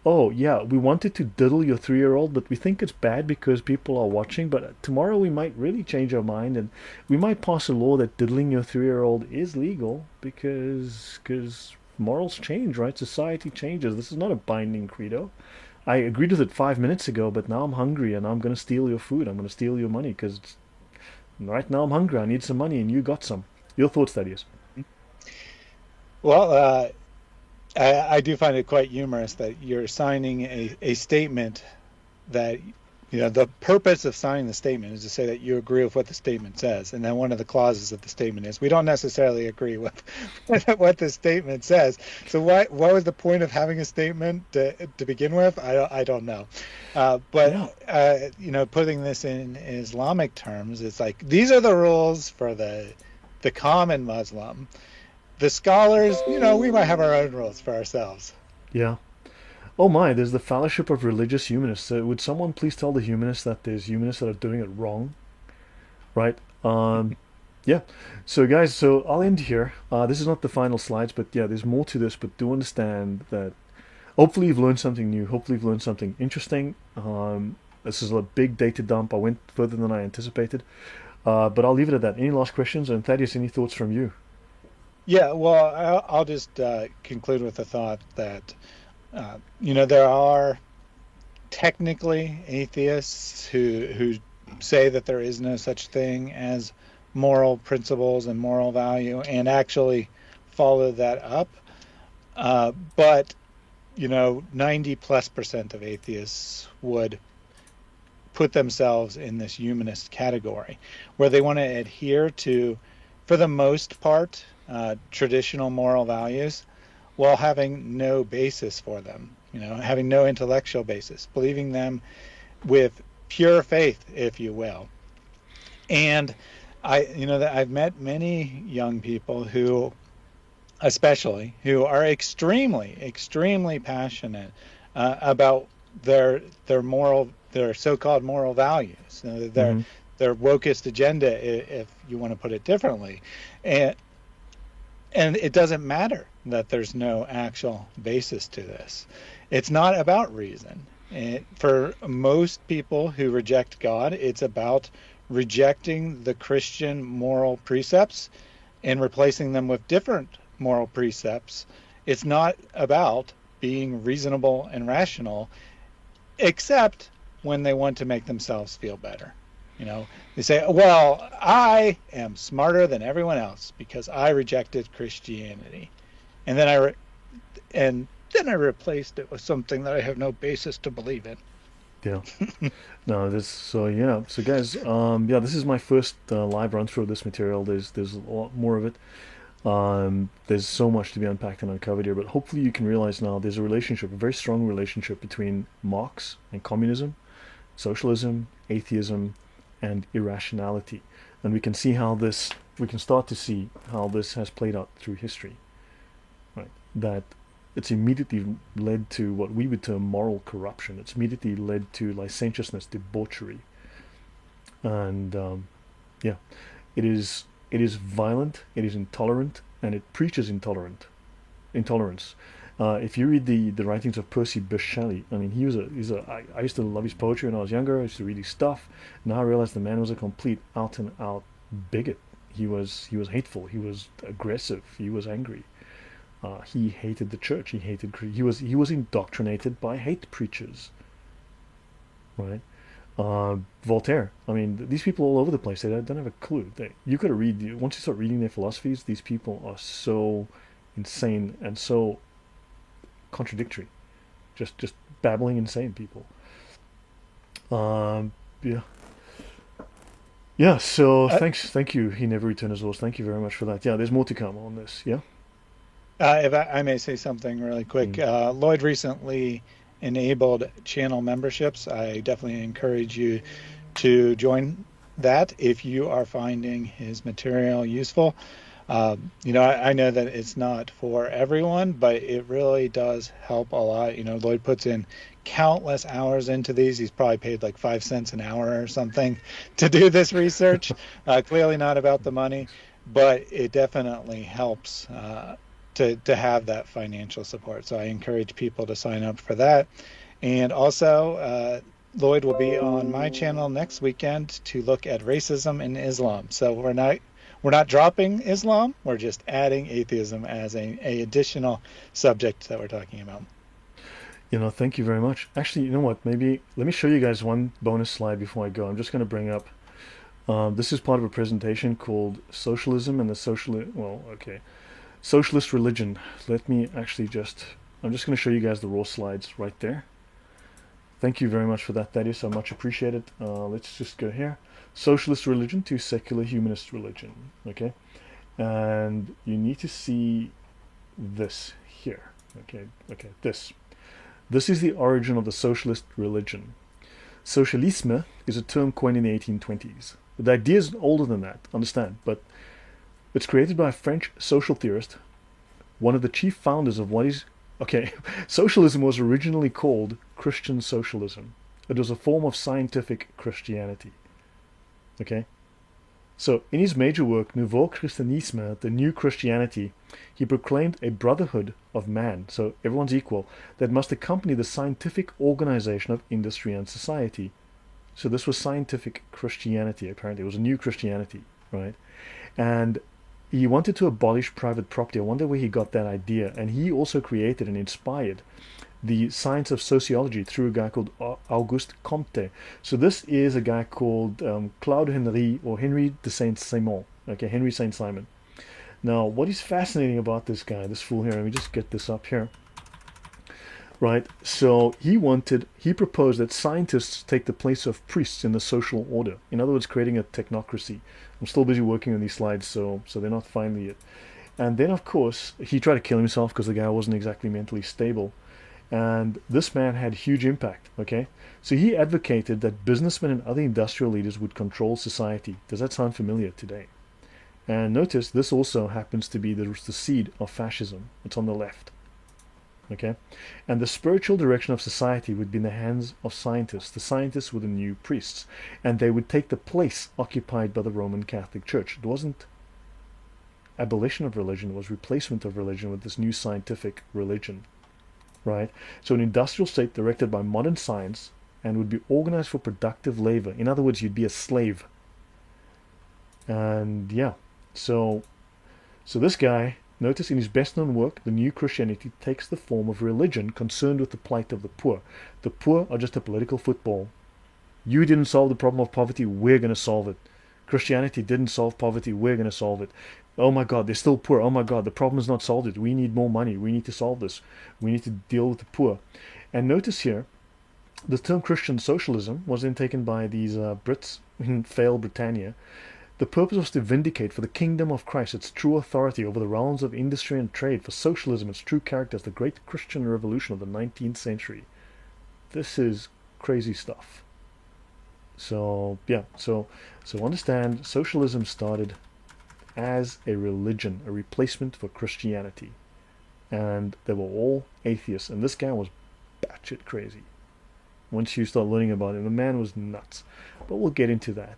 Oh, yeah, we wanted to diddle your 3-year-old, but we think it's bad because people are watching, but tomorrow we might really change our mind, and we might pass a law that diddling your 3-year-old is legal because morals change, right? Society changes. This is not a binding credo. I agreed with it 5 minutes ago, but now I'm hungry and I'm going to steal your food. I'm going to steal your money because right now I'm hungry. I need some money and you got some. Your thoughts, Thaddeus? Well, I do find it quite humorous that you're signing a statement that, the purpose of signing the statement is to say that you agree with what the statement says. And then one of the clauses of the statement is, we don't necessarily agree with what the statement says. So what was the point of having a statement to begin with? I don't know. Putting this in Islamic terms, it's like, these are the rules for the common Muslim. The scholars, we might have our own rules for ourselves. Yeah. Oh my, there's the fellowship of religious humanists. Would someone please tell the humanists that there's humanists that are doing it wrong? Right? Yeah. So guys, so I'll end here. This is not the final slides, but yeah, there's more to this, but do understand that hopefully you've learned something new. Hopefully you've learned something interesting. This is a big data dump. I went further than I anticipated. But I'll leave it at that. Any last questions? And Thaddeus, any thoughts from you? Yeah, well, I'll just conclude with the thought that, there are technically atheists who say that there is no such thing as moral principles and moral value and actually follow that up. But 90+% of atheists would put themselves in this humanist category where they want to adhere to, for the most part, traditional moral values while having no basis for them, having no intellectual basis, believing them with pure faith, if you will. And I've met many young people who are extremely, extremely passionate about their so-called moral values, their wokest agenda, if you want to put it differently, and it doesn't matter that there's no actual basis to this. It's not about reason. For most people who reject God, it's about rejecting the Christian moral precepts and replacing them with different moral precepts. It's not about being reasonable and rational, except when they want to make themselves feel better. They say, well, I am smarter than everyone else because I rejected Christianity. And then I replaced it with something that I have no basis to believe in. Yeah. No, so guys, this is my first live run through of this material. There's a lot more of it. There's so much to be unpacked and uncovered here, but hopefully you can realize now there's a very strong relationship between Marx and communism, socialism, atheism and irrationality. And we can see how this, we can start to see how this has played out through history, right? That it's immediately led to what we would term moral corruption. It's immediately led to licentiousness, debauchery, and yeah, it is violent, it is intolerant, and it preaches intolerance. If you read the writings of Percy Bysshe Shelley, I mean, I used to love his poetry when I was younger. I used to read his stuff. Now I realize the man was a complete out and out bigot. He was hateful. He was aggressive. He was angry. He hated the church. He was indoctrinated by hate preachers, right? Voltaire. I mean, these people all over the place. They don't have a clue. You got to read. Once you start reading their philosophies, these people are so insane and so contradictory. Just babbling insane people. Yeah. Yeah. So thank you. He never returned his horse. Thank you very much for that. Yeah. There's more to come on this. Yeah. If I may say something really quick, Lloyd recently enabled channel memberships. I definitely encourage you to join that if you are finding his material useful. I know that it's not for everyone, but it really does help a lot. Lloyd puts in countless hours into these. He's probably paid like 5 cents an hour or something to do this research. Clearly not about the money, but it definitely helps to have that financial support. So I encourage people to sign up for that. And also, Lloyd will be on my channel next weekend to look at racism in Islam. So we're not dropping Islam. We're just adding atheism as a additional subject that we're talking about. Thank you very much. Actually, you know what? Maybe let me show you guys one bonus slide before I go. I'm just going to bring up. This is part of a presentation called Socialism and the Socialist Religion. Let me actually I'm just going to show you guys the raw slides right there. Thank you very much for that, Thaddeus. I much appreciate it. Let's just go here. Socialist religion to secular humanist religion. Okay. And you need to see this here. Okay. This is the origin of the socialist religion. Socialisme is a term coined in the 1820s. The idea is older than that, understand, but it's created by a French social theorist, one of the chief founders of socialism was originally called Christian socialism. It was a form of scientific Christianity. Okay? So, in his major work, Nouveau Christianisme, the New Christianity, he proclaimed a brotherhood of man, so everyone's equal, that must accompany the scientific organization of industry and society. So this was scientific Christianity, apparently. It was a new Christianity, right? And he wanted to abolish private property. I wonder where he got that idea. And he also created and inspired the science of sociology through a guy called Auguste Comte. So this is a guy called Claude Henry, or Henry de Saint-Simon. Okay, Henry Saint-Simon. Now, what is fascinating about this guy, this fool here, let me just get this up here. Right, so he proposed that scientists take the place of priests in the social order. In other words, creating a technocracy. I'm still busy working on these slides, so they're not finally yet. And then, of course, he tried to kill himself because the guy wasn't exactly mentally stable. And this man had huge impact, okay? So he advocated that businessmen and other industrial leaders would control society. Does that sound familiar today? And notice this also happens to be the seed of fascism. It's on the left. Okay, and the spiritual direction of society would be in the hands of scientists. The scientists were the new priests, and they would take the place occupied by the Roman Catholic Church. It wasn't abolition of religion, it was replacement of religion with this new scientific religion, right? So an industrial state directed by modern science and would be organized for productive labor. In other words, you'd be a slave. And yeah, so this guy, notice in his best-known work, The New Christianity takes the form of religion concerned with the plight of the poor. The poor are just a political football. You didn't solve the problem of poverty, we're going to solve it. Christianity didn't solve poverty, we're going to solve it. Oh my God, they're still poor. Oh my God, the problem is not solved. We need more money. We need to solve this. We need to deal with the poor. And notice here, the term Christian socialism was then taken by these Brits in failed Britannia. The purpose was to vindicate for the kingdom of Christ its true authority over the realms of industry and trade, for socialism its true character as the great Christian revolution of the 19th century. This is crazy stuff. So yeah, so understand socialism started as a religion, a replacement for Christianity, and they were all atheists. And this guy was batshit crazy. Once you start learning about him, the man was nuts. But we'll get into that.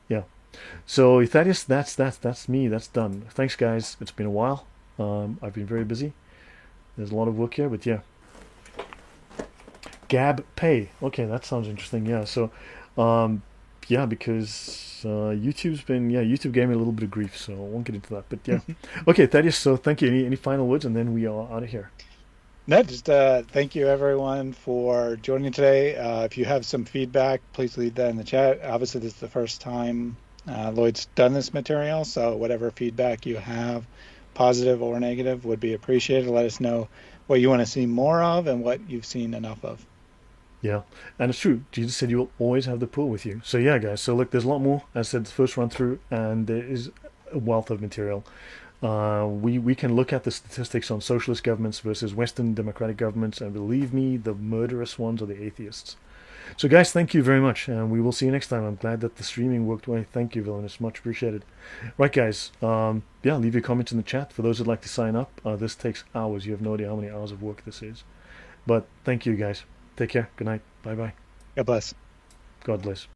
Yeah. So Thaddeus, that's me. That's done. Thanks, guys. It's been a while. I've been very busy. There's a lot of work here, but yeah. Gab Pay. Okay, that sounds interesting. Yeah. So, yeah, because YouTube gave me a little bit of grief, so I won't get into that. But yeah. Okay, Thaddeus. So thank you. Any final words, and then we are out of here. No, just thank you everyone for joining today. If you have some feedback, please leave that in the chat. Obviously, this is the first time Lloyd's done this material, so whatever feedback you have, positive or negative, would be appreciated. Let us know what you want to see more of and what you've seen enough of. Yeah, and it's true. Jesus said you will always have the pool with you. So yeah, guys. So look, there's a lot more. As I said, the first run through, and there is a wealth of material. We can look at the statistics on socialist governments versus Western democratic governments, and believe me, the murderous ones are the atheists. So, guys, thank you very much, and we will see you next time. I'm glad that the streaming worked well. Thank you, Villainous. Much appreciated. Right, guys. Yeah, leave your comments in the chat for those who'd like to sign up. This takes hours. You have no idea how many hours of work this is. But thank you, guys. Take care. Good night. Bye bye. God bless. God bless.